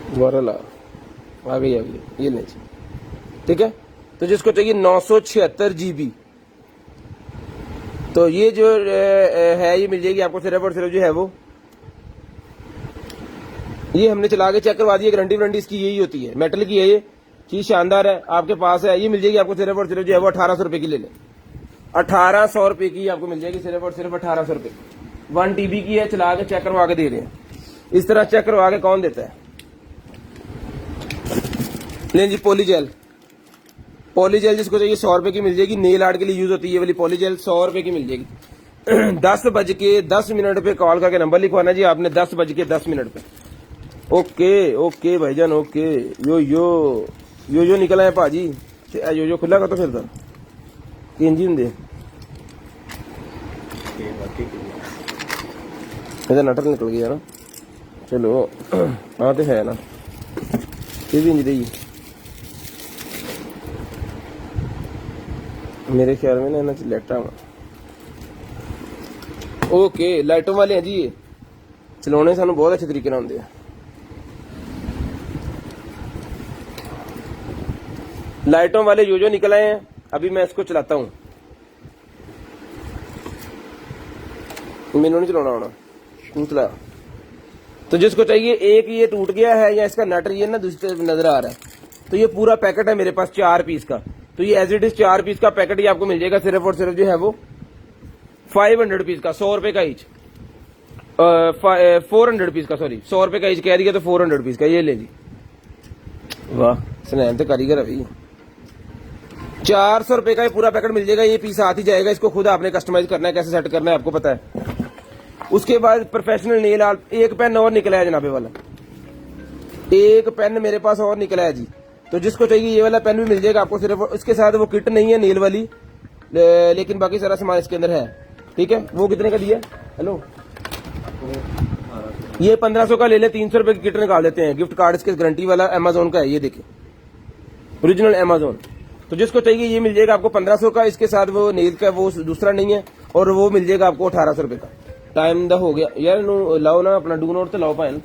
S1: दोबारा ला, आ गई ये ले जी। ठीक है, तो जिसको चाहिए 976 GB, तो ये जो है ये मिल जाएगी आपको सिर्फ और सिर्फ जो है वो ये हमने चला के चेक करवा दी, गारंटी वारंटी इसकी यही होती है, मेटल की है, ये चीज शानदार है, आपके पास है, ये मिल जाएगी आपको सिर्फ और सिर्फ जो है वो 1800 रुपए की ले लें। 1800 रुपए की आपको मिल जाएगी, सिर्फ और सिर्फ 1800 रुपए। 1 TB की है, चला के चेक करवा के दे रहे हैं। इस तरह चेक करवा के कौन देता है? लें जी पॉलीजेल, पॉलीजेल जिसको चाहिए 100 रुपए की मिल जाएगी, नेल आर्ट के लिए यूज होती है ये वाली पॉलीजेल, 100 रुपए की मिल जाएगी। 10:10 पे कॉल करके नंबर लिखवाना जी आपने, 10:10 पे। ओके ओके भाईजान, ओके। यो निकला है भाजी, यो खुला का तो फिर था इंजिन दे नटर निकल गया ना, चलो हाँ तो है ना, ये भी इंज रही मेरे ख्याल में ना लाइटा। ओके लाइटों वाले हैं जी, ये चलाने सानू बहुत अच्छे तरीके आते हैं। लाइटों वाले जो निकल आए हैं, अभी मैं इसको चलाता हूं, मैनू नहीं चलाना होना, तू चला। तो जिसको चाहिए, एक ये टूट गया है या इसका नट ये ना दूसरे नजर आ रहा है, तो ये पूरा पैकेट है मेरे पास 4 पीस का, तो ये एज इट इज 4 पीस का पैकेट ही आपको मिल जाएगा सिर्फ और सिर्फ जो है वो 500 पीस का, 100 रुपए का ईच, 400 पीस का, सॉरी 100 रुपए का ईच कह दिया तो 400 पीस का, ये ले जी। वाह स्नैन तो कारीगर अभी 400 रुपए का ये पूरा पैकेट मिल जाएगा, ये पीस आती ही जाएगा, इसको खुद आपने कस्टमाइज करना है, कैसे सेट करना है आपको पता है। उसके बाद प्रोफेशनल नेल आर्ट, एक पेन और निकला है जनाबे वाला, एक पेन मेरे पास और निकला है जी, तो जिसको चाहिए ये वाला पेन भी मिल जाएगा आपको सिर्फ। इसके साथ वो किट नहीं है नेल वाली, लेकिन बाकी सारा सामान इसके अंदर है, ठीक है। वो कितने का दिया? हेलो, ये 1500 का ले ले, 300 रुपए की किट निकाल देते हैं, गिफ्ट कार्ड इसके गारंटी वाला, अमेजोन का है, ये देखिए ओरिजिनल अमेजोन। तो जिसको चाहिए ये मिल जाएगा आपको 1500 का, इसके साथ वो नेल का वो दूसरा नहीं है, और वो मिल जाएगा आपको 1800 रुपए का। टाइम दा हो गया यार, लाओ ना अपना डू नोट तो लाओ पाए।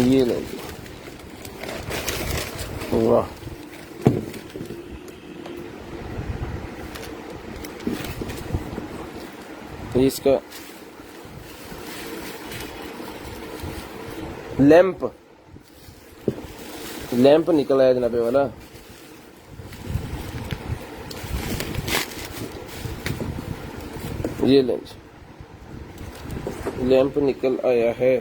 S1: ये लो, वाह इसका लैंप निकला है जनाबे वाला, ये लैंप निकल आया है।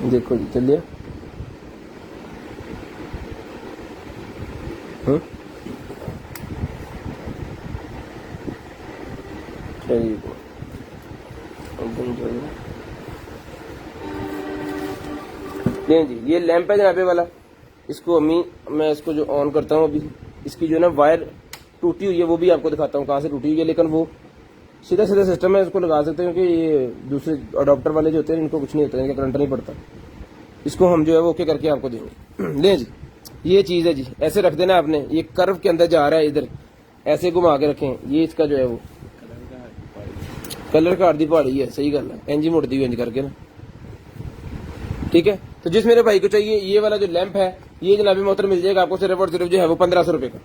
S1: देखो जी, चलिए जी, ये लैंप है जनाबे वाला, इसको अम्मी मैं इसको जो ऑन करता हूँ अभी, इसकी जो ना वायर टूटी हुई है वो भी आपको दिखाता हूँ कहाँ से टूटी हुई है, लेकिन वो सीधा सीधा सिस्टम है, इसको लगा सकते हैं, क्योंकि ये दूसरे अडॉप्टर वाले जो होते हैं इनको कुछ नहीं होता है, इनका करंट नहीं पड़ता। इसको हम जो है वो ओके करके आपको देंगे। ले जी, ये चीज है जी, ऐसे रख देना आपने, ये कर्व के अंदर जा रहा है, इधर ऐसे घुमा के रखें, ये इसका जो है वो कलर का आधी पहाड़ी है, सही गल है, इंज मुड़ती हुई इंज करके ना, ठीक है। तो जिस मेरे भाई को चाहिए ये वाला जो लैंप है, ये जनाबी मोहतरम मिल जाएगा आपको सिर्फ और सिर्फ जो है वो 1500 रुपए का,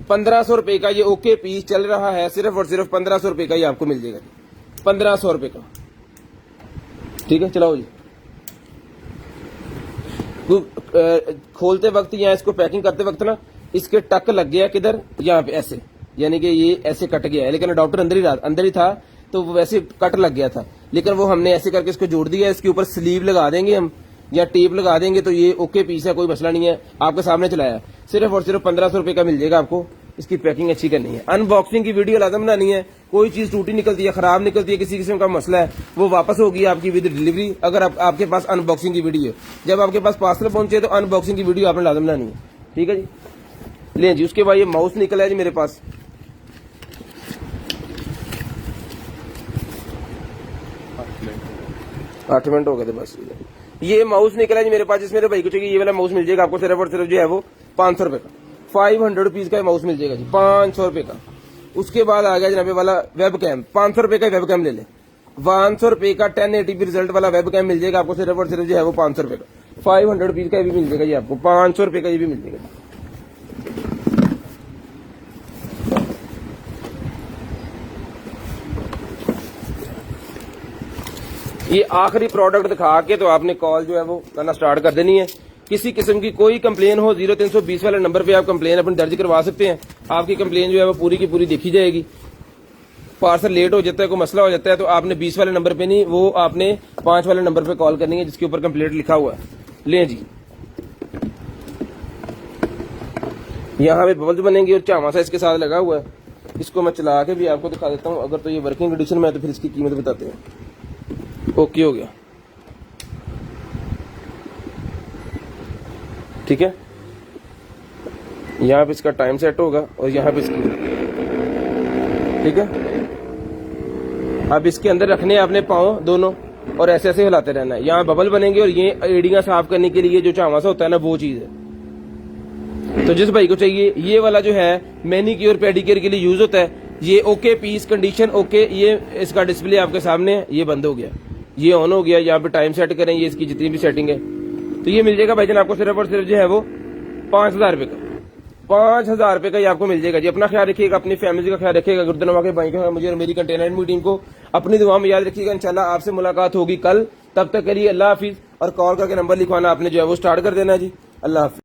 S1: 1500 रुपए का। ये ओके पीस चल रहा है, सिर्फ और सिर्फ 1500 रुपए का ही आपको मिल जाएगा, 1500 रुपए का, ठीक है। चलाओ जी, खोलते वक्त या इसको पैकिंग करते वक्त ना इसके टक लग गया किधर, यहाँ पे ऐसे, यानी कि ये ऐसे कट गया है, लेकिन अडॉप्टर अंदर ही था तो वो वैसे कट लग गया था, लेकिन वो हमने ऐसे करके इसको जोड़ दिया। इसके ऊपर स्लीव लगा देंगे हम या टेप लगा देंगे, तो ये ओके पीस है, कोई मसला नहीं है। आपके सामने चलाया, सिर्फ और सिर्फ 1500 रुपए का मिल जाएगा आपको। इसकी पैकिंग अच्छी करनी है, अनबॉक्सिंग की वीडियो लाजम बनानी है। कोई चीज टूटी निकलती है, खराब निकलती है, किसी किस्म का मसला है, वो वापस होगी आपकी विद डिलीवरी, अगर आपके पास अनबॉक्सिंग की वीडियो। जब आपके पास पार्सल पहुंचे तो अनबॉक्सिंग की वीडियो आपने लाजम बनानी है, ठीक है जी। ले जी, उसके बाद ये माउस निकला है जी मेरे पास, आठ मिनट हो गए थे बस। ये माउस निकला है जी मेरे पास, जिस मेरे भाई को चाहिए ये वाला माउस मिल जाएगा आपको सिर्फ और सिर्फ जो है वो 500 रुपए का, 500 रुपीज का माउस मिल जाएगा जी, 500 रुपए का। उसके बाद आ गया जनाबे वाला वेब कैम, 500 रुपए का वेब कैम ले ले, 500 रुपए का 1080p रिजल्ट वाला वेब कैम मिल जाएगा आपको सिर्फ और सिर्फ जो है वो 500 रुपए का। 500 रुपीज का ये भी मिल जाएगा जी आपको, 500 रुपए का ये भी मिल जाएगा। ये आखिरी प्रोडक्ट दिखा के तो आपने कॉल जो है वो करना स्टार्ट कर देनी है। किसी किस्म की कोई कंप्लेन हो 0320 वाले नंबर पे आप कंप्लेन अपनी दर्ज करवा सकते हैं। आपकी कंप्लेन जो है वो पूरी की पूरी देखी जाएगी। पार्सल लेट हो जाता है, कोई मसला हो जाता है, तो आपने 20 वाले नंबर पे नहीं, वो आपने 5 वाले नंबर पे कॉल करनी है जिसके ऊपर कंप्लेंट लिखा हुआ है। लें जी, यहाँ पे बबल्स बनेंगे और चामा सा इसके साथ लगा हुआ है। इसको मैं चला के भी आपको दिखा देता हूँ। अगर तो ये वर्किंग कंडीशन में है तो फिर इसकी कीमत बताते हैं। ओके हो गया, ठीक है। यहाँ पे इसका टाइम सेट होगा और यहाँ पे इसकी, ठीक है। अब इसके अंदर रखने आपने पाँव दोनों और ऐसे ऐसे हिलाते रहना है। यहाँ बबल बनेंगे और ये एड़ियां साफ करने के लिए जो चावासा होता है ना, वो चीज है। तो जिस भाई को चाहिए ये वाला जो है मैनीक्योर पेडिक्योर के लिए यूज होता है। ये ओके पीस कंडीशन ओके। ये इसका डिस्प्ले आपके सामने है, ये बंद हो गया, ये ऑन हो गया। यहाँ पे टाइम सेट करें, ये इसकी जितनी भी सेटिंग है। तो ये मिल जाएगा भाईजान आपको सिर्फ और सिर्फ जो है वो 5000 रुपए का। 5000 रुपए का ये आपको मिल जाएगा जी। अपना ख्याल रखिएगा, अपनी फैमिली का ख्याल रखिएगा। गुरुद्वारा के भाई का, मुझे और मेरी कंटेनर मीटिंग को अपनी दुआ में याद रखिएगा। इंशाल्लाह आपसे मुलाकात होगी कल। तब तक के लिए अल्लाह हाफिज। और कॉल करके नंबर लिखवाना आपने जो है वो स्टार्ट कर देना जी। अल्लाह हाफिज।